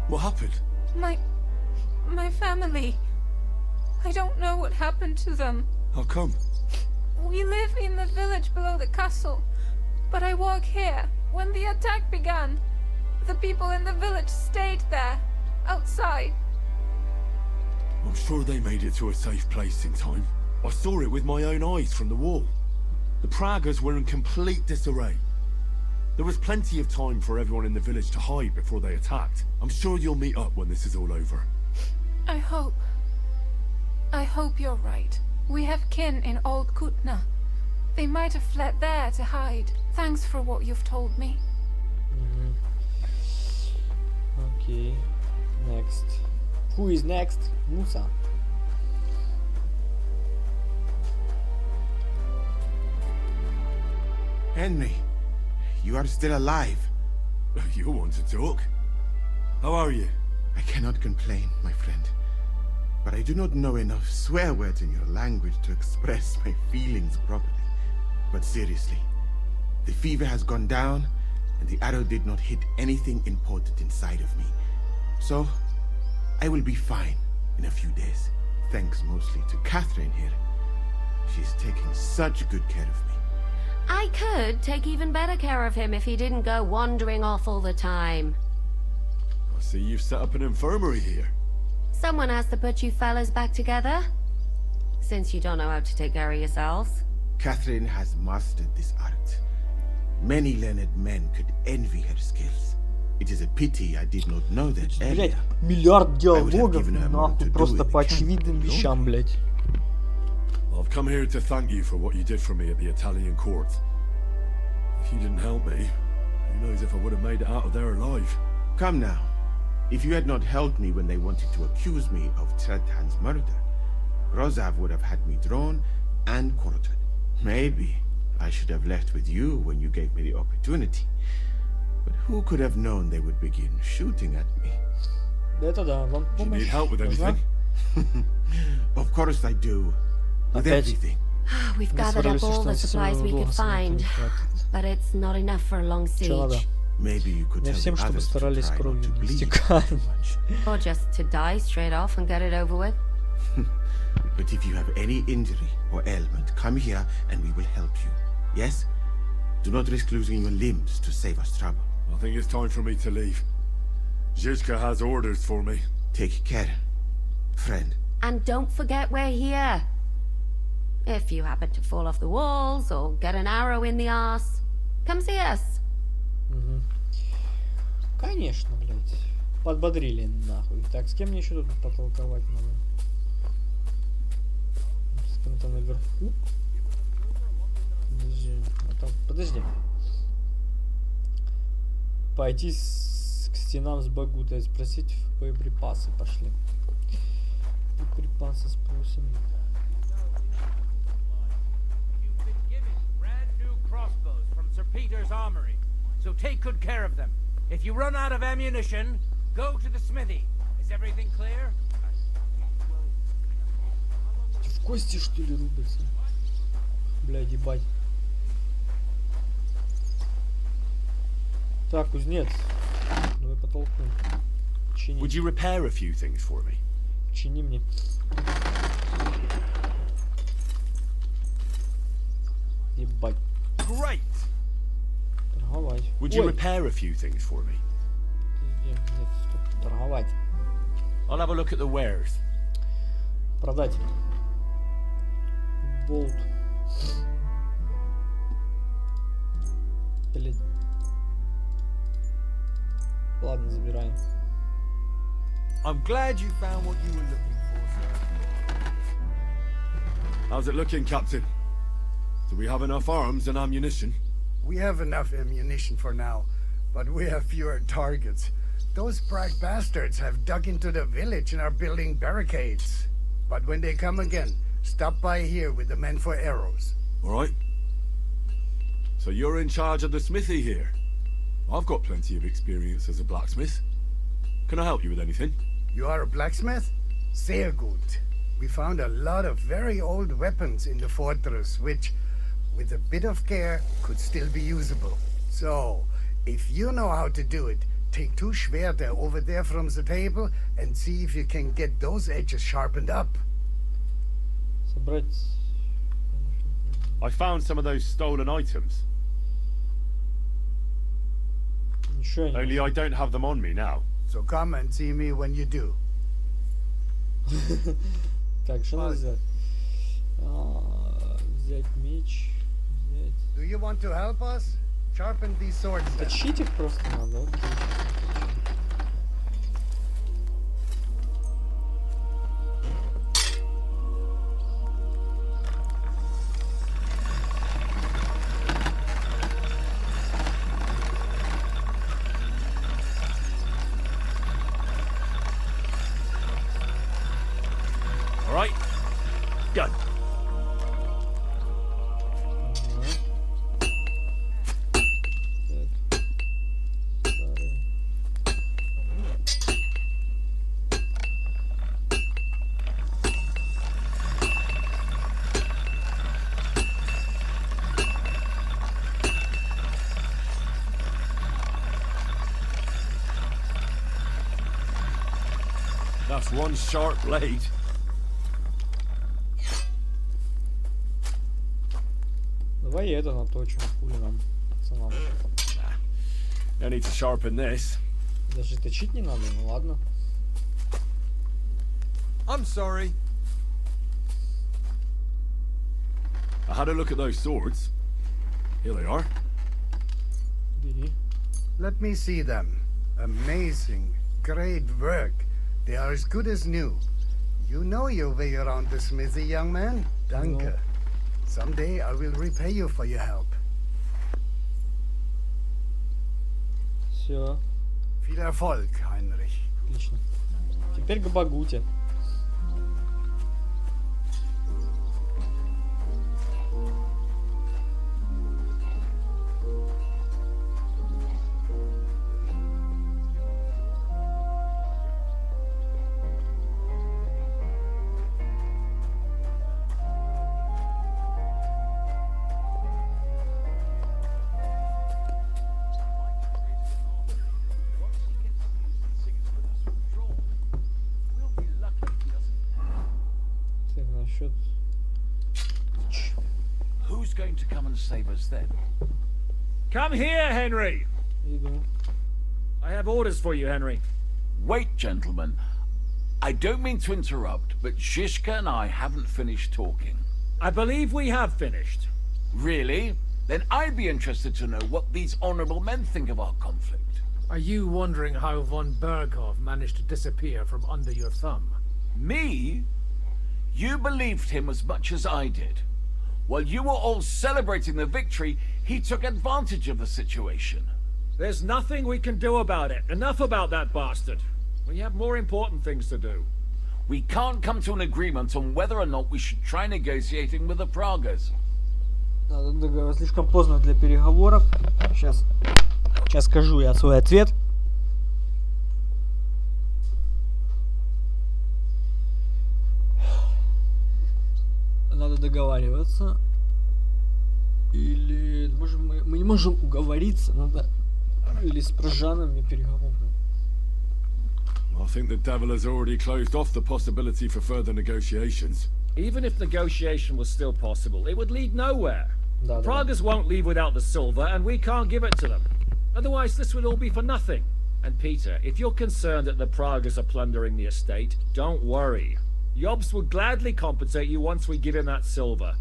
What happened? My family. I don't know what happened to them. How come? We live in the village below the castle, but I work here. When the attack began, the people in the village stayed there, outside. I'm sure they made it to a safe place in time. I saw it with my own eyes from the wall. The Pragas were in complete disarray. There was plenty of time for everyone in the village to hide before they attacked. I'm sure you'll meet up when this is all over. I hope you're right. We have kin in Old Kutna. They might have fled there to hide. Thanks for what you've told me. Okay. Next. Who is next? Musa. Henry, you are still alive. You want to talk? How are you? I cannot complain, my friend. But I do not know enough swear words in your language to express my feelings properly. But seriously, the fever has gone down, and the arrow did not hit anything important inside of me. So, I will be fine in a few days. Thanks mostly to Catherine here. She's taking such good care of me. I could take even better care of him if he didn't go wandering off all the time. I see you've set up an infirmary here. Someone has to put you fellas back together. Since you don't know how to take care of yourselves. Catherine has mastered this art. Many learned men could envy her skills. It is a pity I did not know that earlier. Блять, миллиард диалогов, нахуй, просто по очевидным вещам, блять. I've come here to thank you for what you did for me at the Italian court. If you didn't help me, who knows if I would have made it out of there alive. Come now. If you had not helped me when they wanted to accuse me of Tretan's murder, Rosav would have had me drawn and quartered. Maybe I should have left with you when you gave me the opportunity. But who could have known they would begin shooting at me? Это да, вам Do you need help with anything? Of course I do. With everything. We've gathered up all the supplies we could find, but it's not enough for a long siege. Maybe you could Не tell всем, the чтобы others to старались try кровью not to не bleed истекать. too much. Or just to die straight off and get it over with. But if you have any injury or ailment, come here and we will help you. Yes? Do not risk losing your limbs to save us trouble. I think it's time for me to leave. Zizka has orders for me. Take care, friend. And don't forget we're here. If you happen to fall off the walls or get an arrow in the arse, come see us. Конечно, блять. Подбодрили нахуй. Так, с кем мне еще тут потолковать надо? С кем-то наверху? Подожди. Подожди. Пойти к стенам с Багутой, спросить боеприпасы. Пошли. Боеприпасы спросим. You've been given brand new crossbows from Sir Peter's armory, so take good care of them. If you run out of ammunition, go to the smithy. Is everything clear? В кости что ли рубятся? Блядь, ебать. Так, кузнец. Давай потолкнем. Чини. Would you repair a few things for me? Чини мне. Ебать. Great. Торговать. Would you Ой. repair a few things for me? Нет, стоп. Торговать. I'll have a look at the wares. Продать. Болт. Блин. Ладно, забираем. I'm glad you found what you were looking for, sir. How's it looking, Captain? Do we have enough arms and ammunition? We have enough ammunition for now, but we have fewer targets. Those Prague bastards have dug into the village and are building barricades. But when they come again, stop by here with the men for arrows. All right. So you're in charge of the smithy here? I've got plenty of experience as a blacksmith. Can I help you with anything? You are a blacksmith? Sehr gut. We found a lot of very old weapons in the fortress, which, with a bit of care, could still be usable. So, if you know how to do it, take 2 Schwerter over there from the table and see if you can get those edges sharpened up. Собрать. I found some of those stolen items. Ничего не. Only I don't have them on me now. So come and see me when you do. Так, что надо взять? Взять меч. Взять. Do you want to help us? Sharpen these swords. Точить их просто надо, окей. All right, go. That's one sharp blade. Давай я это наточу, хули нам, пацанам. No need to sharpen this. Даже точить не надо, ну ладно. I'm sorry. I had a look at those swords. Here they are. Бери. Let me see them. Amazing. Great work. They are as good as new. You know your way around the smithy, young man. Danke. No. Someday I will repay you for your help. Все, Viel Erfolg, Heinrich. отлично. Теперь к Багуте. Так, насчет... Who's going to come and save us then? Come here, Henry! Иду. I have orders for you, Henry. Wait, gentlemen. I don't mean to interrupt, but Shishka and I haven't finished talking. I believe we have finished. Really? Then I'd be interested to know what these honorable men think of our conflict. Are you wondering how von Berghoff managed to disappear from under your thumb? Me? You believed him as much as I did. While you were all celebrating the victory, he took advantage of the situation. There's nothing we can do about it. Enough about that bastard. We have more important things to do. We can't come to an agreement on whether or not we should try negotiating with the Pragas. Надо договориться. Слишком поздно для переговоров. Сейчас скажу я свой ответ. Надо договариваться. Или мы не можем уговориться. Надо или с прожанами переговоры. I think the devil has already closed off the possibility for further negotiations. Even if negotiation was still possible, it would lead nowhere. Да, The да. Pragas won't leave without the silver, and we can't give it to them. Otherwise, this would all be for nothing. And Peter, if you're concerned that the Pragas are plundering the estate, don't worry. Jobst will gladly compensate you once we give him that silver.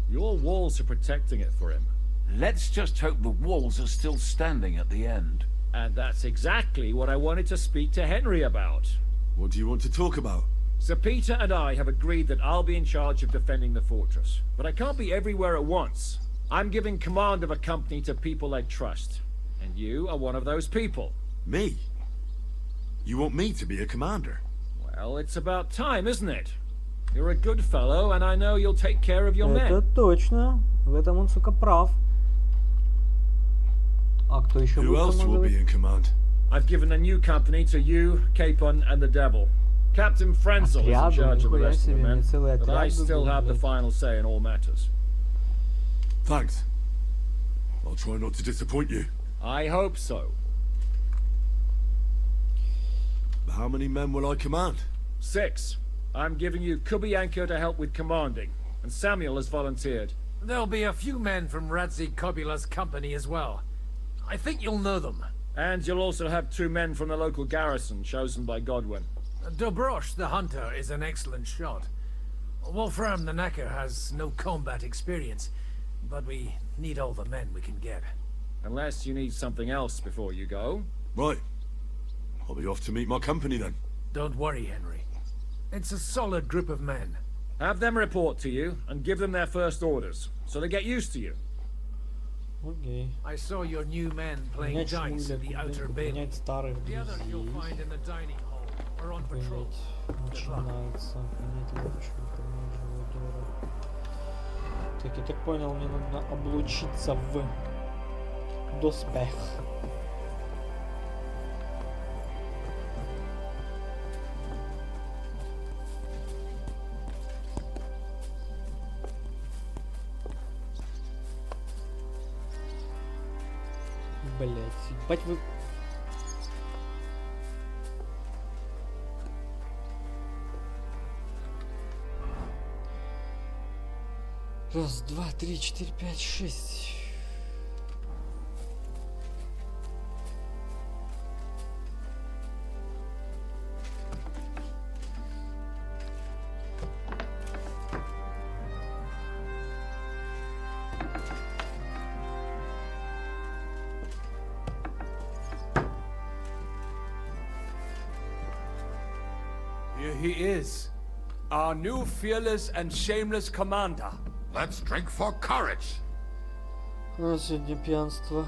Your walls are protecting it for him. Let's just hope the walls are still standing at the end. And that's exactly what I wanted to speak to Henry about. What do you want to talk about? Sir Peter and I have agreed that I'll be in charge of defending the fortress. But I can't be everywhere at once. I'm giving command of a company to people I trust. And you are one of those people. Me? You want me to be a commander? Well, it's about time, isn't it? You're a good fellow, and I know you'll take care of your Это men. точно. В этом он, сука, прав. А кто еще Who будет else will be командовать? in command? I've given a new company to you, Capon, and the Devil. Captain Frenzel is in Отряду, charge of the нихуя rest of the себе, men, мне целый but I отряд still был, have the блядь. final say in all matters. Thanks. I'll try not to disappoint you. I hope so. How many men will I command? 6. I'm giving you Kubianka to help with commanding, and Samuel has volunteered. There'll be a few men from Radzi Kobula's company as well. I think you'll know them. And you'll also have 2 men from the local garrison, chosen by Godwin. Dobrosh, the hunter, is an excellent shot. Wolfram the Knacker has no combat experience, but we need all the men we can get. Unless you need something else before you go. Right. I'll be off to meet my company then. Don't worry, Henry. It's a solid group of men. Have them report to you, and give them their first orders, so they get used to you. Окей. I saw your new men playing Менять dice in the шмуля, outer bay. менять старых The others you'll друзей. find in the dining hall or on patrol. Начинается. Менять лучше, Живодора. Так, я так понял, мне надо облучиться в доспех. Блять, ебать вы... Раз, два, три, четыре, пять, шесть. Here he is, our new fearless and shameless commander. Let's drink for courage. Сегодня пьянство.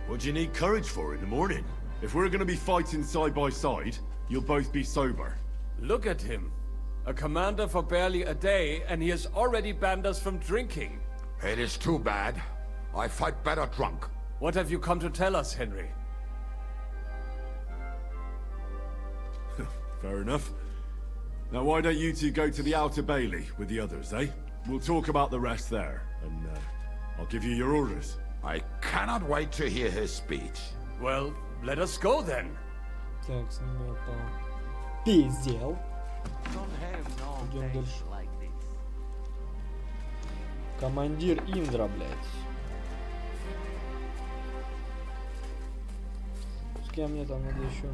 What do you need courage for in the morning? If we're gonna be fighting side by side, you'll both be sober. Look at him. A commander for barely a day, and he has already banned us from drinking. It is too bad. I fight better drunk. What have you come to tell us, Henry? Fair enough. Now why don't you two go to the outer bailey with the others, eh? We'll talk about the rest there, and I'll give you your orders. I cannot wait to hear his speech. Well, let us go then. Так, это... Пиздел. Идем дальше. Командир Индра, блядь. С кем мне там надо еще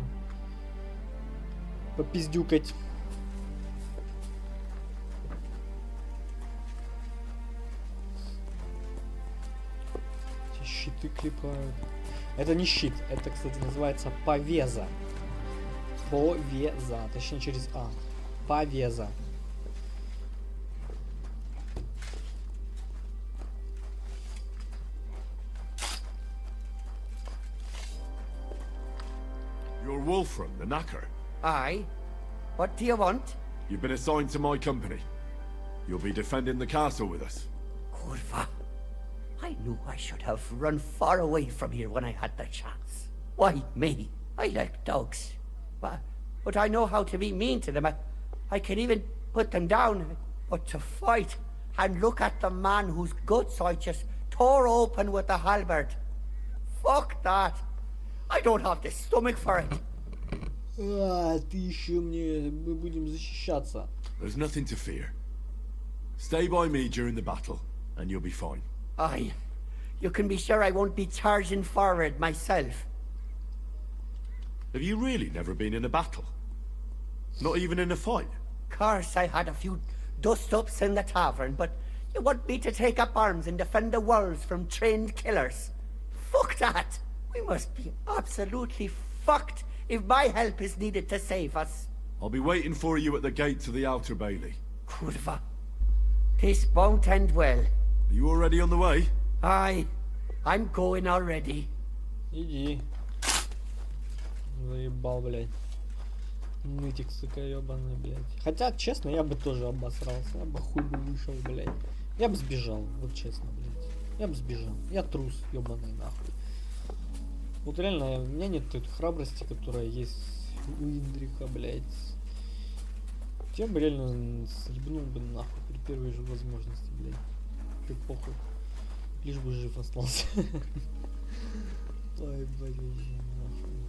попиздюкать? Эти щиты клепают. Это не щит, это, кстати, называется повеза. Повеза, точнее через А. Повеза. You're Wolfram, the Knacker. Aye. What do you want? You've been assigned to my company. You'll be defending the castle with us. Kurva. I knew I should have run far away from here when I had the chance. Why me? I like dogs. But I know how to be mean to them. I can even put them down. But to fight and look at the man whose guts I just tore open with the halberd. Fuck that. I don't have the stomach for it. А, ты еще мне... Мы будем защищаться. There's nothing to fear. Stay by me during the battle, and you'll be fine. Aye. You can be sure I won't be charging forward myself. Have you really never been in a battle? Not even in a fight? Course I had a few dust-ups in the tavern, but you want me to take up arms and defend the walls from trained killers? Fuck that! We must be absolutely fucked if my help is needed to save us. I'll be waiting for you at the gate to the outer bailey. Kurva. This won't end well. Are you already on the way? Aye. I'm going already. Иди. Заебал, блядь. Нытик, сука, ебаный, блядь. Хотя, честно, я бы тоже обосрался. Я бы хуй бы вышел, блядь. Я бы сбежал, вот честно, блядь. Я бы сбежал. Я трус, ебаный, нахуй. Вот реально, у меня нет той храбрости, которая есть у Индриха, блядь. Я бы реально съебнул бы нахуй при первой же возможности, блядь. Ты похуй. Лишь бы жив остался. Ой, блядь, нахуй.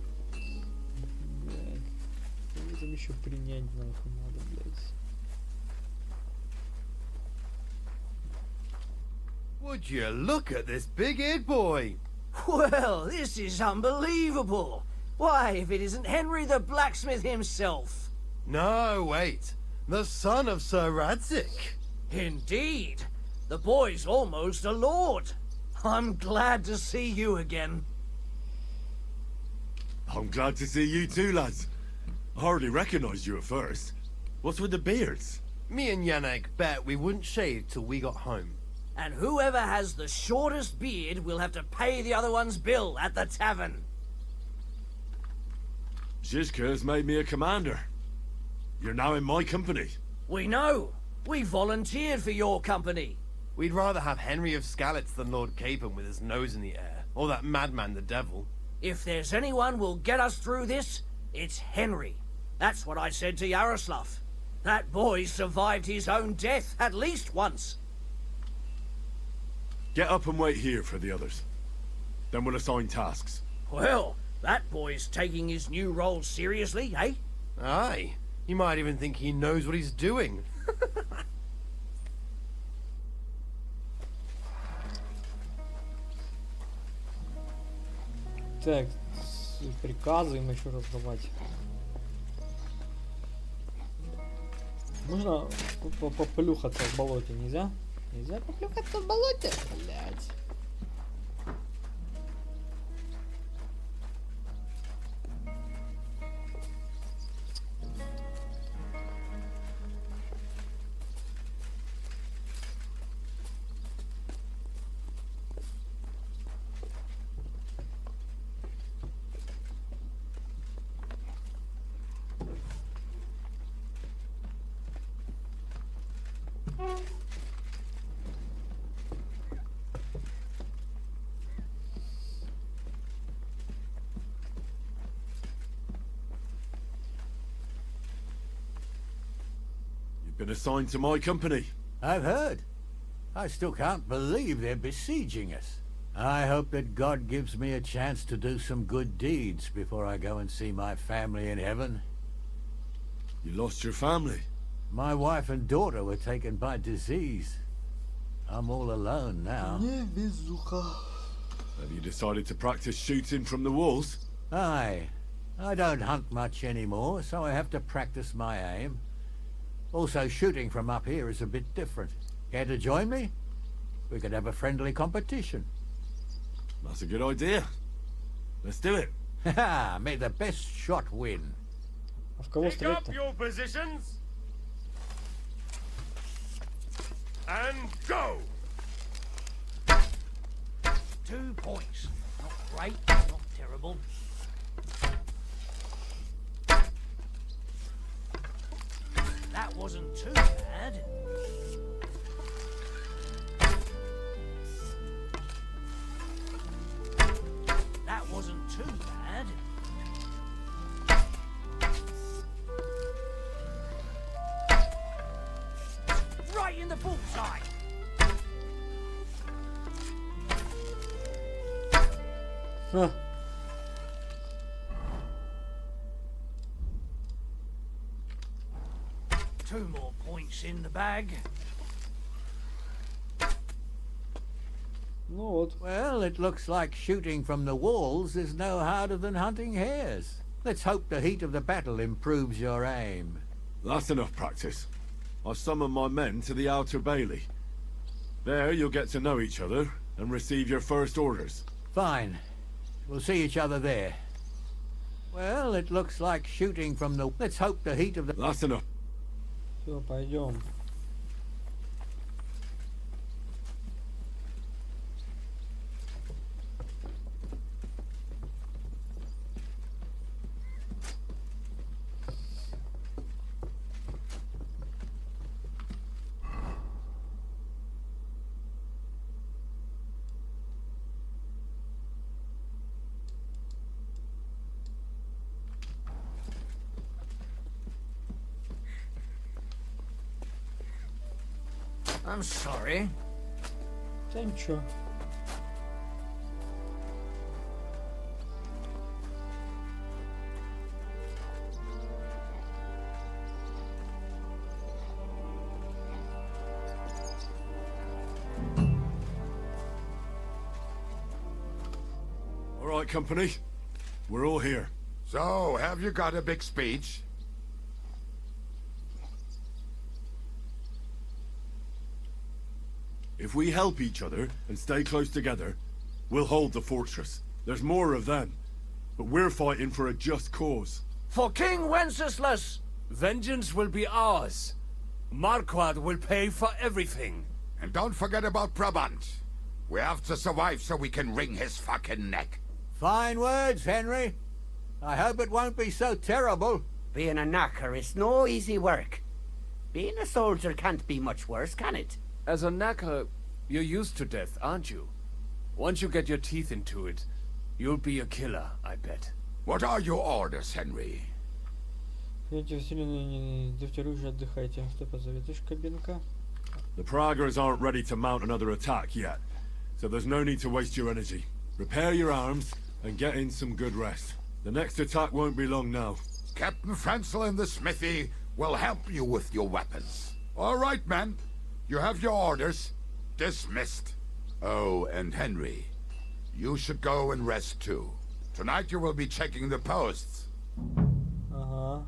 Блядь. Кого там еще принять нахуй надо, блядь. Would you look at this big-eared boy? Well, this is unbelievable. Why, if it isn't Henry the blacksmith himself. No, wait. The son of Sir Radzik. Indeed. The boy's almost a lord. I'm glad to see you again. I'm glad to see you too, lads. I hardly recognized you at first. What's with the beards? Me and Yannick bet we wouldn't shave till we got home. And whoever has the shortest beard will have to pay the other one's bill at the tavern. Zizka has made me a commander. You're now in my company. We know. We volunteered for your company. We'd rather have Henry of Skalitz than Lord Capon with his nose in the air, or that madman the devil. If there's anyone will get us through this, it's Henry. That's what I said to Yaroslav. That boy survived his own death at least once. Get up and wait here for the others. Then we'll assign tasks. Well, that boy's taking his new role seriously, eh? Aye. You might even think he knows what he's doing. Так, приказы им еще раздавать. Можно поплюхаться в болоте, нельзя? Нельзя поплюхаться в болоте? Блять. Been assigned to my company. I've heard. I still can't believe they're besieging us. I hope that God gives me a chance to do some good deeds before I go and see my family in heaven. You lost your family? My wife and daughter were taken by disease. I'm all alone now. Have you decided to practice shooting from the walls? Aye. I don't hunt much anymore, so I have to practice my aim. Also, shooting from up here is a bit different. Care to join me? We could have a friendly competition. That's a good idea. Let's do it. Haha, may the best shot win. Take up your positions. And go! 2 points. Not great, not terrible. That wasn't too bad. That wasn't too bad. Right in the bullseye. Huh. Two more points in the bag. Well, it looks like shooting from the walls is no harder than hunting hares. Let's hope the heat of the battle improves your aim. That's enough practice. I've summoned my men to the outer bailey. There you'll get to know each other and receive your first orders. Fine. We'll see each other there. Well, it looks like shooting from the... Let's hope the heat of the... That's enough. Все, пойдем. I'm sorry. Да ничего. right, company. We're all here. So, have you got a big speech? If we help each other and stay close together, we'll hold the fortress. There's more of them, but we're fighting for a just cause. For King Wenceslas, vengeance will be ours. Marquard will pay for everything. And don't forget about Brabant. We have to survive so we can wring his fucking neck. Fine words, Henry. I hope it won't be so terrible. Being a knacker is no easy work. Being a soldier can't be much worse, can it? As a knacker, you're used to death, aren't you? Once you get your teeth into it, you'll be a killer, I bet. What are your orders, Henry? The Praggers aren't ready to mount another attack yet, so there's no need to waste your energy. Repair your arms and get in some good rest. The next attack won't be long now. Captain Francel in the smithy will help you with your weapons. All right, men. You have your orders. Dismissed. Oh, and Henry, you should go and rest too. Tonight you will be checking the posts. Ага.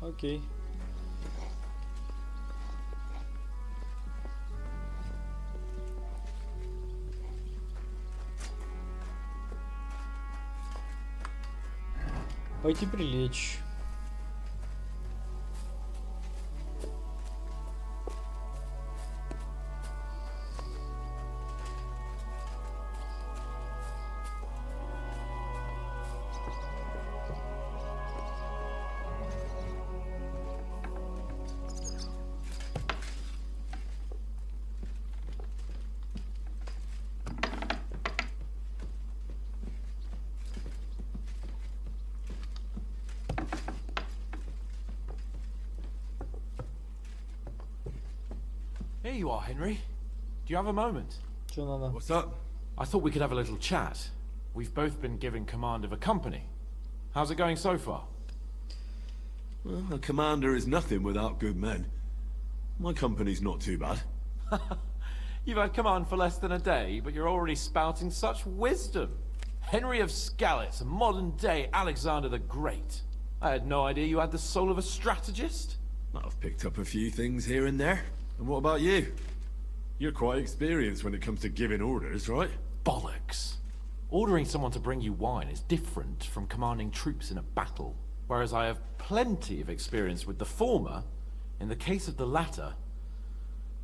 Окей. Пойти прилечь. Here you are, Henry. Do you have a moment? What's up? I thought we could have a little chat. We've both been given command of a company. How's it going so far? Well, a commander is nothing without good men. My company's not too bad. You've had command for less than a day, but you're already spouting such wisdom. Henry of Skalitz, a modern-day Alexander the Great. I had no idea you had the soul of a strategist. I've picked up a few things here and there. And what about you? You're quite experienced when it comes to giving orders, right? Bollocks. Ordering someone to bring you wine is different from commanding troops in a battle. Whereas I have plenty of experience with the former, in the case of the latter,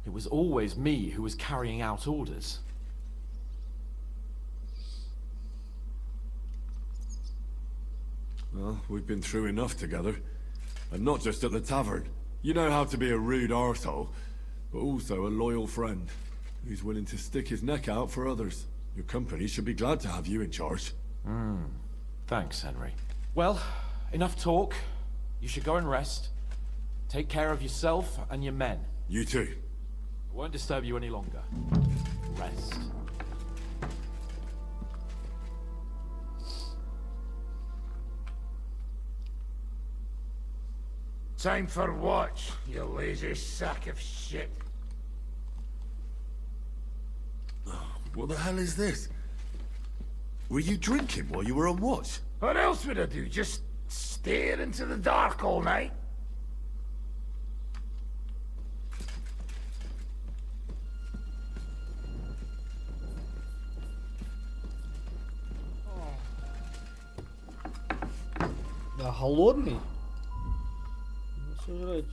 it was always me who was carrying out orders. Well, we've been through enough together. And not just at the tavern. You know how to be a rude arsehole, but also a loyal friend who's willing to stick his neck out for others. Your company should be glad to have you in charge. Thanks, Henry. Well, enough talk. You should go and rest. Take care of yourself and your men. You too. I won't disturb you any longer. Rest. Time for watch, you lazy sack of shit. What the hell is this? Were you drinking while you were on watch? What else would I do? Just stare into the dark all night? Да, голодный? Сожрать.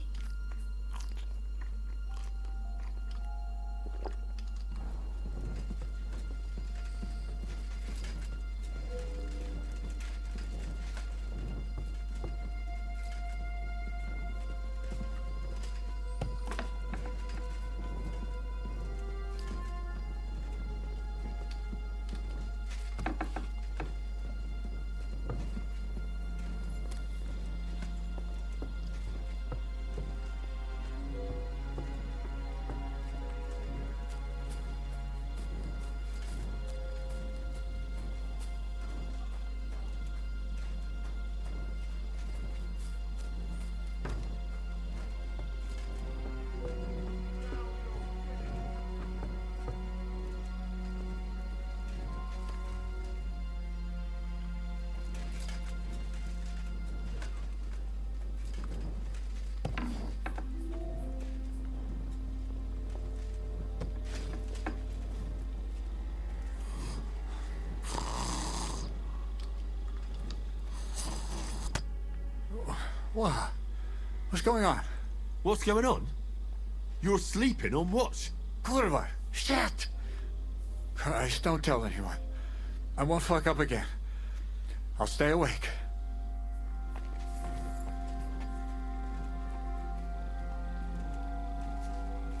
What? What's going on? What's going on? You're sleeping on watch. Kurva! Shit! Christ, don't tell anyone. I won't fuck up again. I'll stay awake.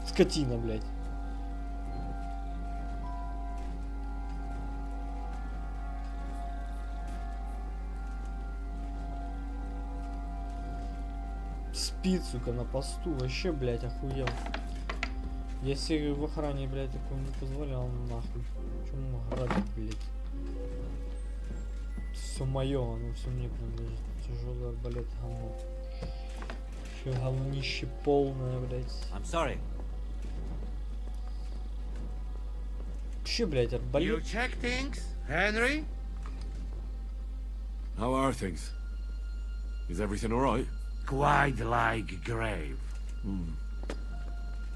Скотина, блядь. Спит, сука, на посту. Вообще, блядь, охуел. Я себе в охране, блядь, такого не позволял, нахуй. Чему грабить, блядь? Все мое, оно все мне принадлежит. Тяжелый арбалет, говно. Все говнище полное, блядь. I'm sorry. Вообще, блядь, арбалет. You check things, Henry? How are things? Is everything alright? Quite like grave.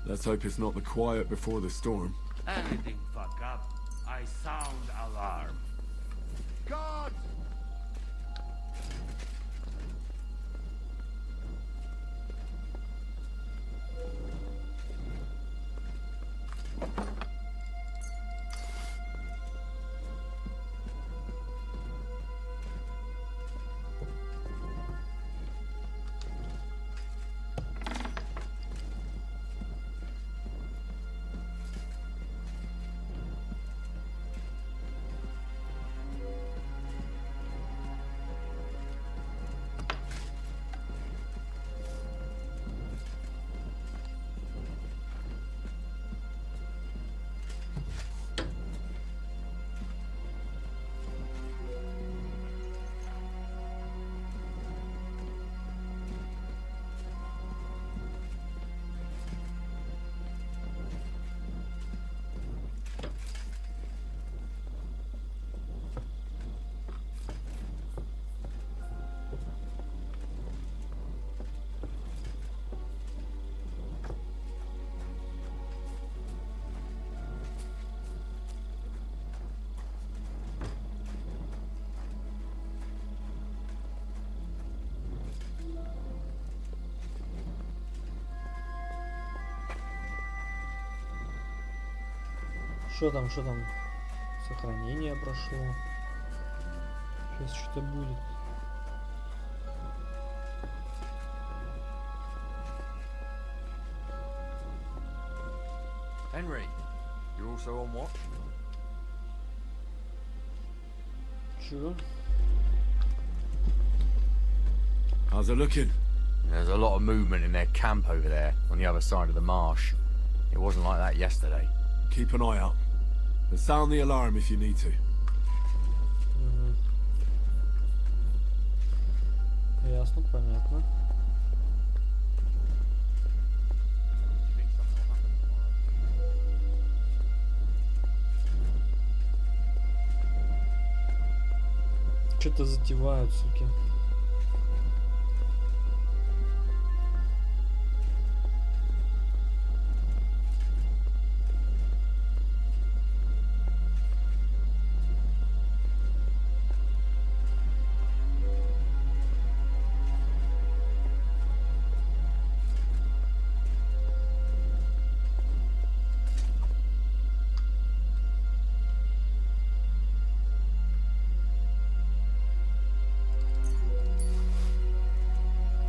Let's hope it's not the quiet before the storm. Anything fuck up, I sound alarm. God! Что там? Сохранение прошло. Сейчас что-то будет. Henry, you're also on watch? Чего? How's it looking? There's a lot of movement in their camp over there, on the other side of the marsh. It wasn't like that yesterday. Keep an eye out. And sound the alarm if you need to. Ясно, понятно. Что-то затевают, суки.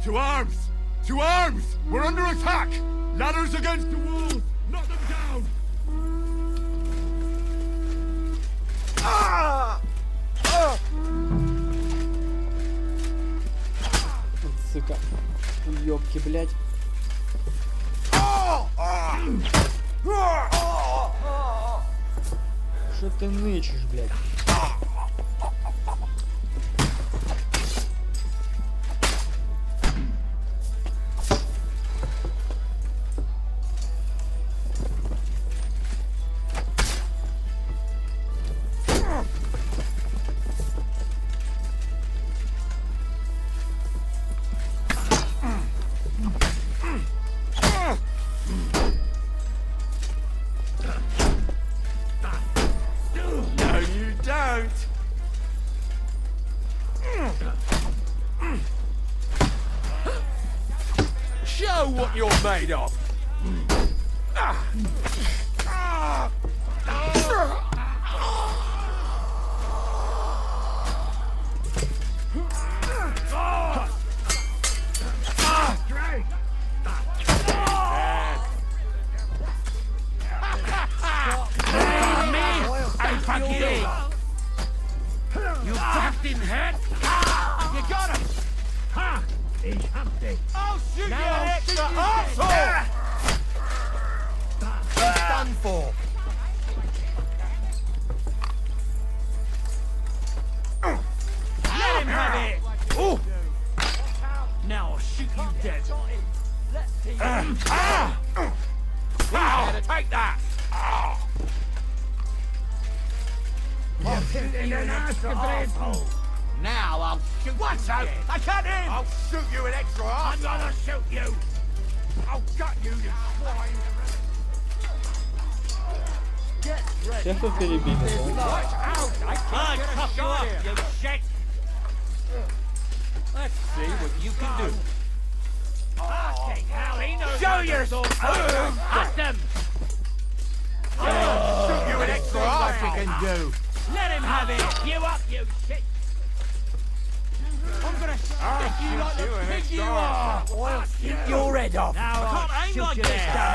To arms! To arms! We're under attack! Ladders against the walls! Knock them down! Сука. Уёбки, блядь. Что ты нычешь, блядь? know what you're made of. You fucked in head! You got him! Ha! He's empty. I'll shoot you, an extra arsehole! He's done for. Let him have it! Oh! Now I'll shoot you dead. Take that! Now I'll shoot What's you. Out? I can't aim! I'll shoot you an extra arse. I'm gonna shoot you! I'll gut you, you swine! Get ready! Всех вы перебили, да? Watch out! I can't get a shot, you shit! Let's see what you can do. Fucking hell, he knows show yourself! At them! Shoot you an extra arse you can do! Let him have it! You up, you shit! I'm gonna stick you like the pig you are! I'll shoot your head off! Now I'll shoot like you this, damn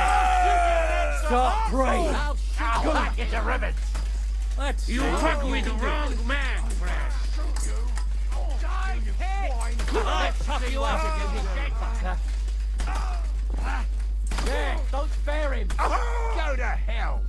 it! Stop praying! I'll shoot back into ribbons! Let's You fuck with the wrong man, Fred! I'll tuck you up, you shit fucker! Yeah, don't spare him! Go to hell!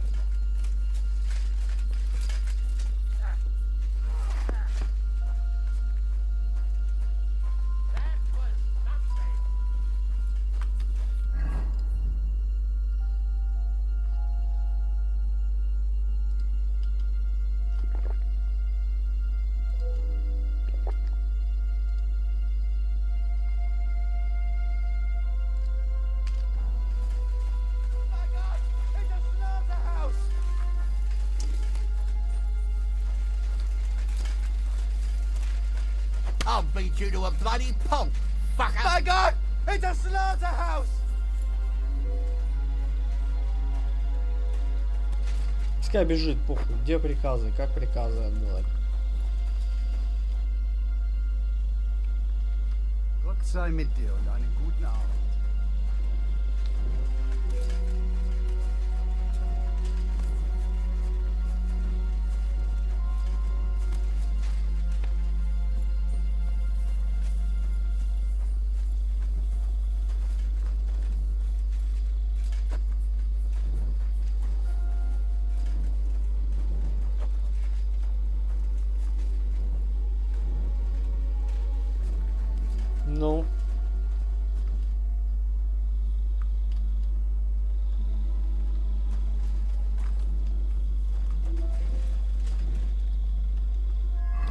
I'll beat you to a bloody pulp, fucker! My God! It's a slaughterhouse! Пускай бежит, похуй. Где приказы? Как приказы отдавать? Gott sei mit dir und einen guten Abend. Ну.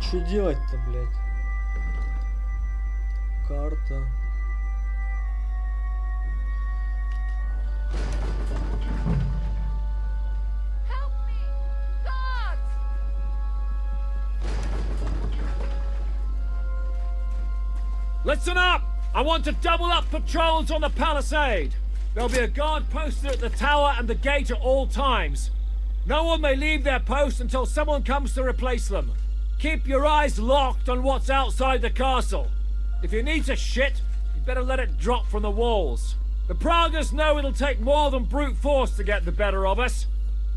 Что делать-то, блядь? Карта. Listen up! I want to double up patrols on the palisade. There'll be a guard posted at the tower and the gate at all times. No one may leave their post until someone comes to replace them. Keep your eyes locked on what's outside the castle. If you need to shit, you better let it drop from the walls. The Pragas know it'll take more than brute force to get the better of us.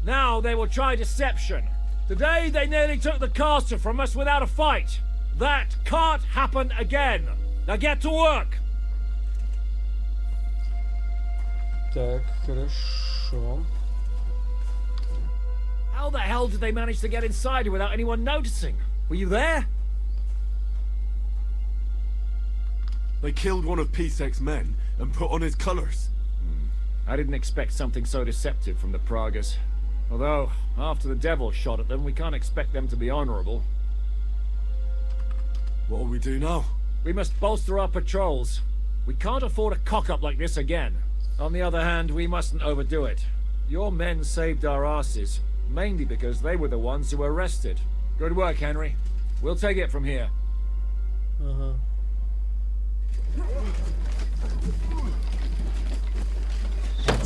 Now they will try deception. Today they nearly took the castle from us without a fight. That can't happen again. Now get to work! Так, хорошо. How the hell did they manage to get inside without anyone noticing? Were you there? They killed one of Pisek's men and put on his colours. I didn't expect something so deceptive from the Pragas. Although, after the devil shot at them, we can't expect them to be honourable. What'll we do now? We must bolster our patrols. We can't afford a cock-up like this again. On the other hand, we mustn't overdo it. Your men saved our asses, mainly because they were the ones who were arrested. Good work, Henry. We'll take it from here.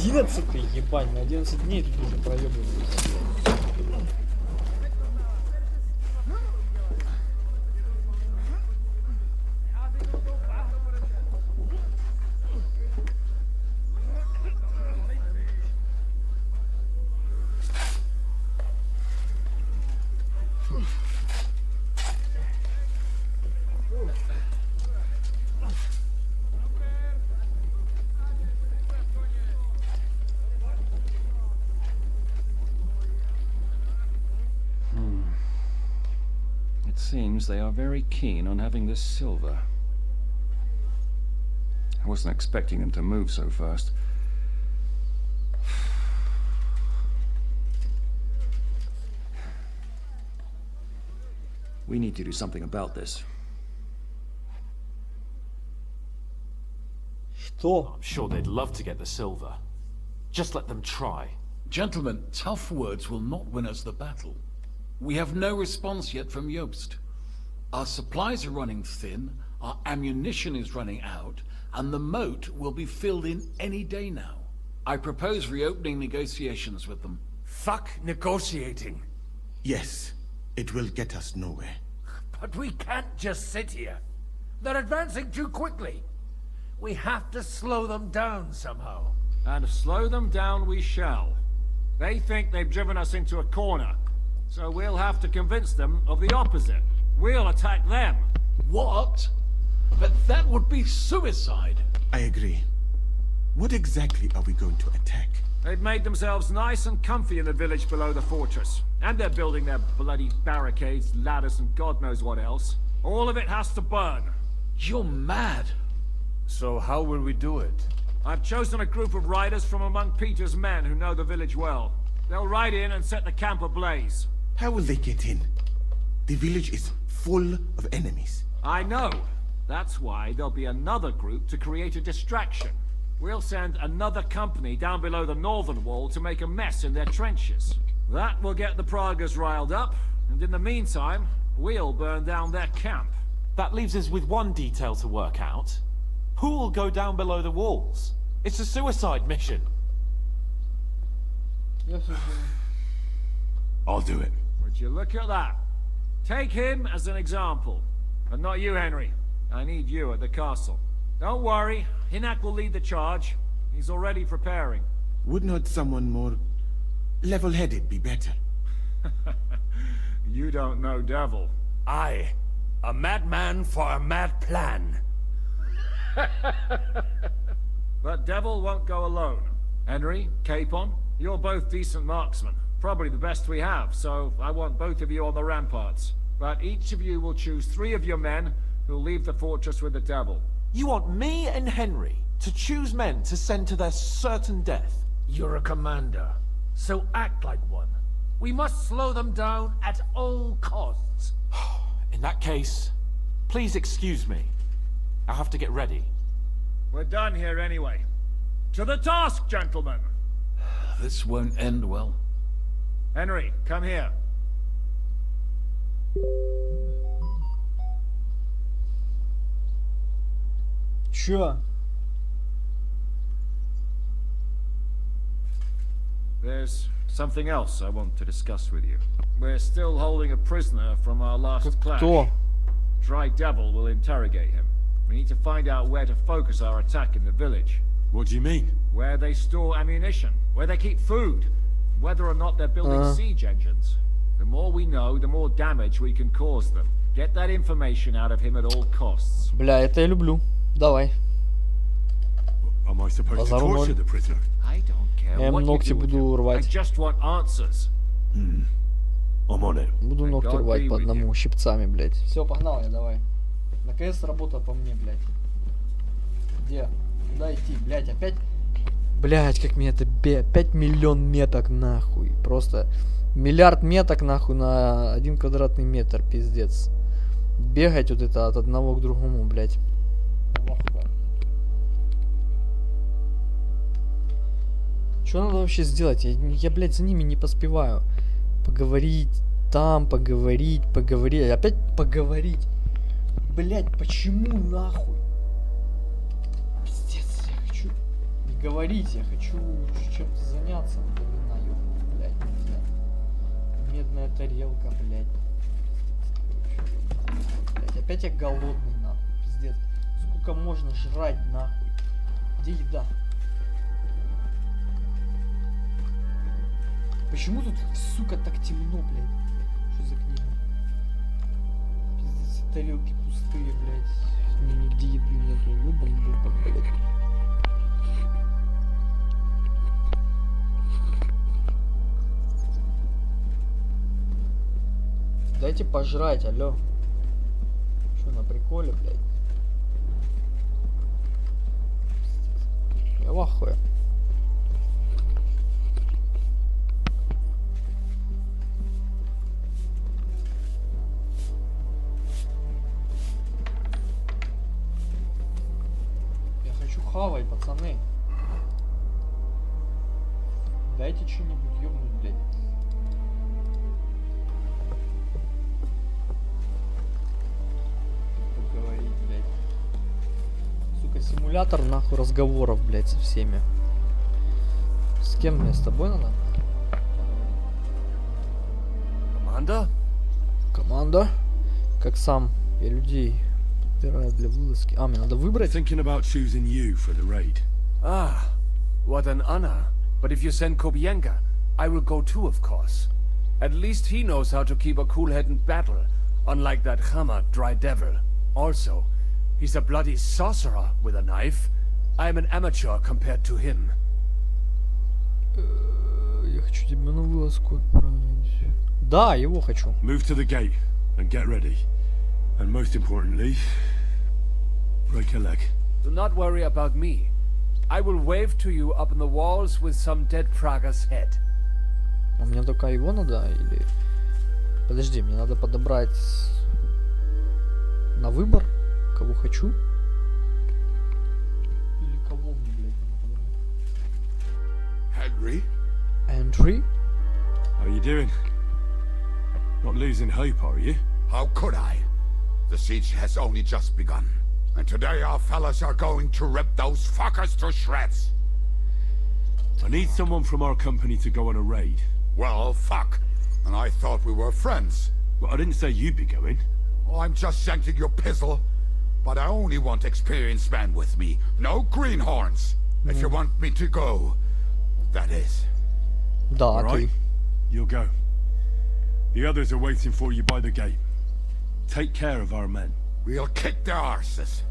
11-й, ебать, на 11 дней тут уже проебываются, блядь. It seems they are very keen on having this silver. I wasn't expecting them to move so fast. We need to do something about this. I'm sure they'd love to get the silver. Just let them try. Gentlemen, tough words will not win us the battle. We have no response yet from Jobst. Our supplies are running thin, our ammunition is running out, and the moat will be filled in any day now. I propose reopening negotiations with them. Fuck negotiating. Yes, it will get us nowhere. But we can't just sit here. They're advancing too quickly. We have to slow them down somehow. And slow them down we shall. They think they've driven us into a corner, so we'll have to convince them of the opposite. We'll attack them. What? But that would be suicide. I agree. What exactly are we going to attack? They've made themselves nice and comfy in the village below the fortress. And they're building their bloody barricades, ladders, and God knows what else. All of it has to burn. You're mad. So how will we do it? I've chosen a group of riders from among Peter's men who know the village well. They'll ride in and set the camp ablaze. How will they get in? The village is full of enemies. I know. That's why there'll be another group to create a distraction. We'll send another company down below the northern wall to make a mess in their trenches. That will get the Pragas riled up, and in the meantime, we'll burn down their camp. That leaves us with one detail to work out. Who'll go down below the walls? It's a suicide mission. I'll do it. Would you look at that? Take him as an example. But not you, Henry. I need you at the castle. Don't worry, Hinak will lead the charge. He's already preparing. Would not someone more level-headed be better? You don't know Devil. Aye. A madman for a mad plan. But Devil won't go alone. Henry, Capon, you're both decent marksmen. Probably the best we have, so I want both of you on the ramparts. But each of you will choose 3 of your men who'll leave the fortress with the Devil. You want me and Henry to choose men to send to their certain death? You're a commander, so act like one. We must slow them down at all costs. In that case, please excuse me. I'll have to get ready. We're done here anyway. To the task, gentlemen! This won't end well. Henry, come here. Чё? There's something else I want to discuss with you. We're still holding a prisoner from our last clash. Кто? Dry Devil will interrogate him. We need to find out where to focus our attack in the village. What do you mean? Where they store ammunition, where they keep food, whether or not they're building siege engines. The more we know, the more damage we can cause them. Get that information out of him at all costs. Бля, это я люблю. Давай. Am I supposed to Базару torture ноль. the prisoner? I don't care Я им what you ногти do with him. буду I рвать. just want answers. I'm on it. Буду ногти God рвать be по with одному щипцами, блядь. Все, погнал я, давай. Наконец работа по мне, блядь. Где? Куда идти, блядь, опять? Блядь, как меня это 5 миллион меток нахуй. Просто миллиард меток нахуй на 1 квадратный метр, пиздец. Бегать вот это от одного к другому, блядь. Что надо вообще сделать? Я, блядь, за ними не поспеваю. Поговорить, там поговорить, поговорить. Опять поговорить. Блядь, почему нахуй? Пиздец, я хочу поговорить, я хочу чем-то заняться. Блин, блядь, нельзя. Медная тарелка, блядь. Блядь, опять я голодный, нахуй, пиздец. Сколько можно жрать, нахуй? Где еда? Почему тут, сука, так темно, блядь? Что за книга? Пиздец, тарелки пустые, блядь. Нигде еды нету. Ёбан-бубан, блядь. Дайте пожрать, алло. Что, на приколе, блядь? Я в ахуе. Я хочу хавать, пацаны. Дайте что-нибудь ёбнуть, блядь. Поговорить, блядь. Сука, симулятор нахуй разговоров, блядь, со всеми. С кем мне? С тобой надо? Команда? Команда? Как сам. Я людей подбираю для вылазки. А, мне надо выбрать? Thinking about choosing you for the raid. Ah, what an honor. But if you send Kobienga, I will go too, of course. At least he knows how to keep a cool head in battle, unlike that Hammer dry devil. Also, he's a bloody sorcerer with a knife. I am an amateur compared to him. Я хочу тебя на вылазку отправить. Да, его хочу. Move to the gate and get ready. And most importantly, break a leg. Do not worry about me. I will wave to you up on the walls with some dead Praga's head. А мне только его надо или... Подожди, мне надо подобрать на выбор, кого хочу. Или кого мне, блядь, надо подобрать. Henry? Entry? How you doing? Not losing hope, are you? How could I? The siege has only just begun. And today our fellas are going to rip those fuckers to shreds. I need someone from our company to go on a raid. Well, fuck. And I thought we were friends. Well, I didn't say you'd be going. Oh, I'm just scenting your pizzle. But I only want experienced men with me. No greenhorns. If you want me to go, that is. Да, All right, you'll go. The others are waiting for you by the gate. Take care of our men. We'll kick their arses.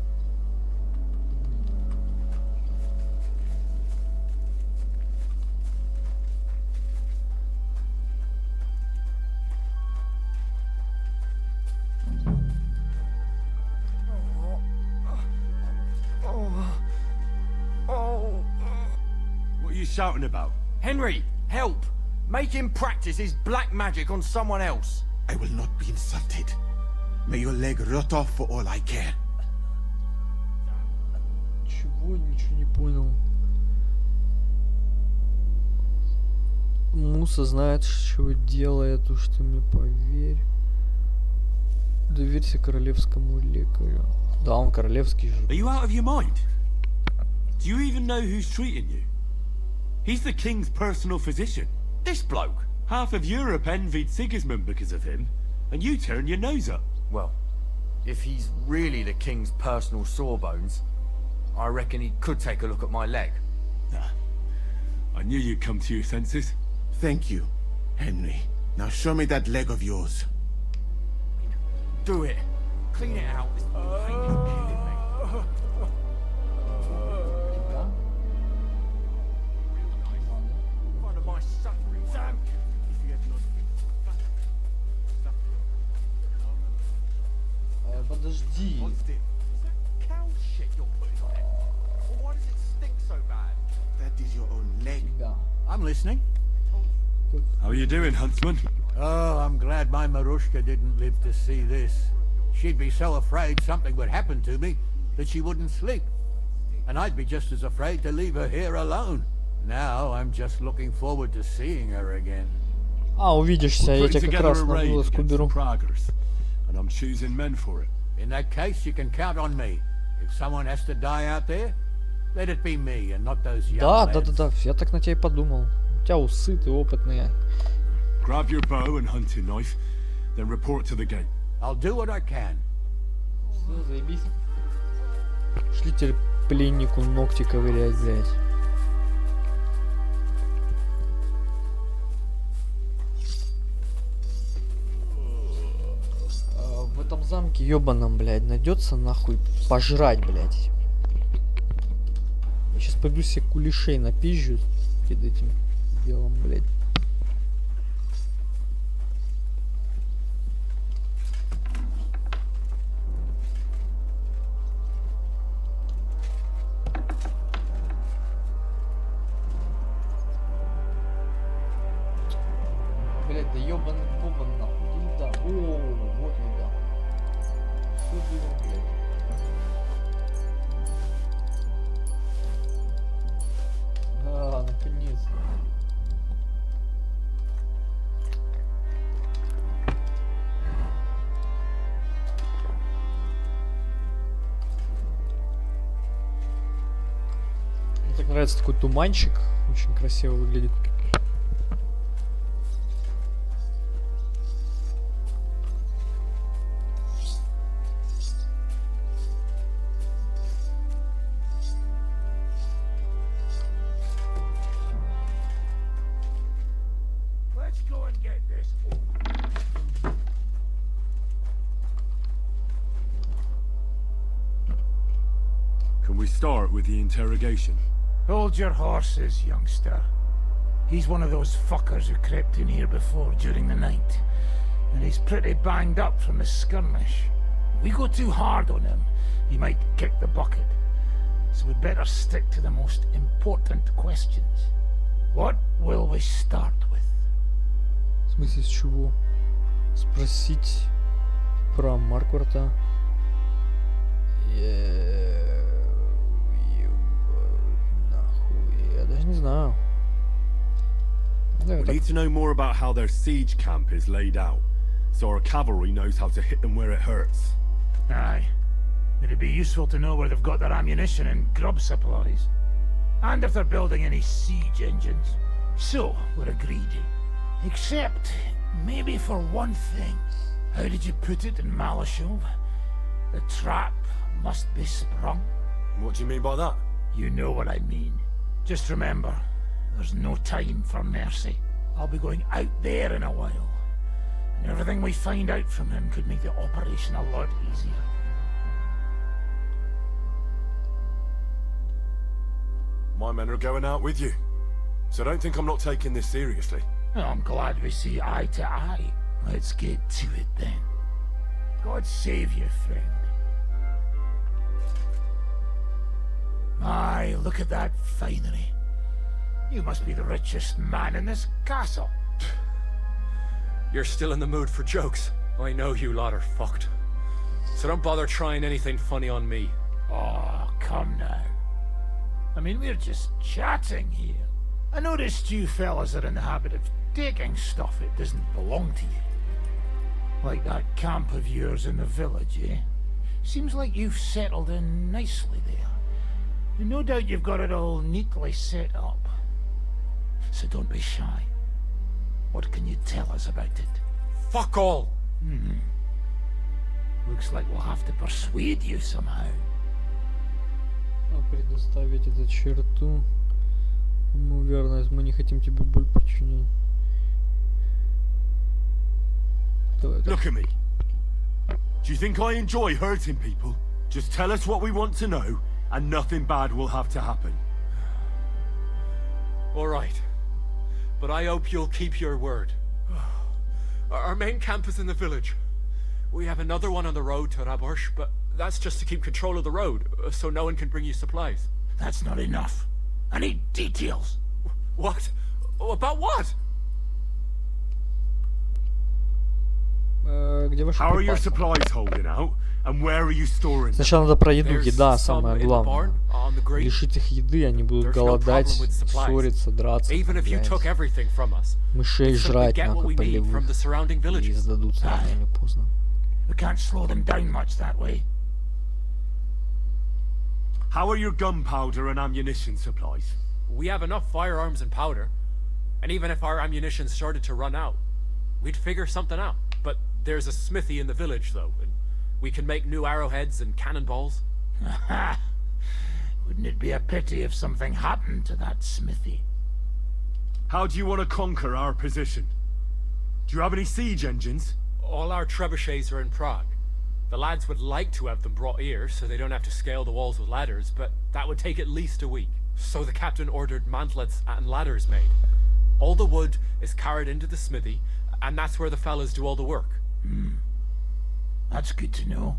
What are you shouting about? Henry, help! Make him practice his black magic on someone else. I will not be insulted. May your leg rot off for all I care. Чего? Ничего не понял. Муса знает, что делает, уж ты мне поверь. Доверься королевскому лекарю. Да, он королевский же. Are you out of your mind? Do you even know who's treating you? He's the king's personal physician. This bloke? Half of Europe envied Sigismund because of him, and you turn your nose up. Well, if he's really the king's personal sawbones, I reckon he could take a look at my leg. I knew you'd come to your senses. Thank you, Henry. Now show me that leg of yours. Do it. Clean it out. This pain is killing me. One of my suffering. Damn. Подожди. Cow shit you're putting on it. Well, why does it stink so bad? That is your own leg. I'm listening. How are you doing, Huntsman? Oh, I'm glad my Marushka didn't live to see this. She'd be so afraid something would happen to me that she wouldn't sleep. And I'd be just as afraid to leave her here alone. Now I'm just looking forward to seeing her again. А, увидишься, я тебя как раз на вылазку беру. And I'm choosing men for it. In that case, you can count on me. If someone has to die out there, Let it be me and not those young Да, lads. да, я так на тебя и подумал. У тебя усы, ты опытный. Grab your bow and hunting knife, then report to the gate. I'll do what I can. Все, заебись. Шли теперь пленнику ногти ковырять, блядь. В этом замке ёбаном, блядь, найдется нахуй пожрать, блядь. Я сейчас пойду себе кулешей напизжу перед этим делом, блядь. Блядь, да ёбаный бобан нахуй, иди да. О, вот еда. Что было, блядь? А, наконец-то. Мне так нравится такой туманчик, очень красиво выглядит. Let's go and get this. Can we start with the interrogation? Hold your horses, youngster. He's one of those fuckers who crept in here before during the night. And he's pretty banged up from the skirmish. If we go too hard on him, he might kick the bucket. So we'd better stick to the most important questions. What will we start with? В смысле, с чего? Спросить про Маркварта. Нахуй, я даже не знаю. We need to know more about how their siege camp is laid out, so our cavalry knows how to hit them where it hurts. Aye. It'd be useful to know where they've got their ammunition and grub supplies. And if they're building any siege engines. So, we're agreed. Except, maybe for one thing. How did you put it in Malashov? The trap must be sprung. What do you mean by that? You know what I mean. Just remember, there's no time for mercy. I'll be going out there in a while. And everything we find out from him could make the operation a lot easier. My men are going out with you, so don't think I'm not taking this seriously. Well, I'm glad we see eye to eye. Let's get to it then. God save you, friend. Aye, look at that finery. You must be the richest man in this castle. You're still in the mood for jokes. I know you lot are fucked. So don't bother trying anything funny on me. Oh, come now. I mean, we're just chatting here. I noticed you fellas are in the habit of taking stuff that doesn't belong to you. Like that camp of yours in the village, eh? Seems like you've settled in nicely there. And no doubt you've got it all neatly set up. So don't be shy. What can you tell us about it? Fuck all! Looks like we'll have to persuade you somehow. Предоставить эту черту. Ну, верность, мы не хотим тебе боль причинять. Look at me. Do you think I enjoy hurting people? Just tell us what we want to know, and nothing bad will have to happen. All right. But I hope you'll keep your word. Our main camp is in the village. We have another one on the road to Raborsh, but that's just to keep control of the road, so no one can bring you supplies. That's not enough. I need details. What? About what? How are your supplies holding out, and where are you storing them? Сначала надо про еду, еда самое главное. Лишить их еды, они будут голодать, ссориться, драться, мышей жрать нахуй полевых и сдадутся рано или поздно. We can't slow them down much that way. How are your gunpowder and ammunition supplies? We have enough firearms and powder. And even if our ammunition started to run out, we'd figure something out. But there's a smithy in the village, though, and we can make new arrowheads and cannonballs. Wouldn't it be a pity if something happened to that smithy? How do you want to conquer our position? Do you have any siege engines? All our trebuchets are in Prague. The lads would like to have them brought here so they don't have to scale the walls with ladders, but that would take at least a week. So the captain ordered mantlets and ladders made. All the wood is carried into the smithy, and that's where the fellas do all the work. That's good to know.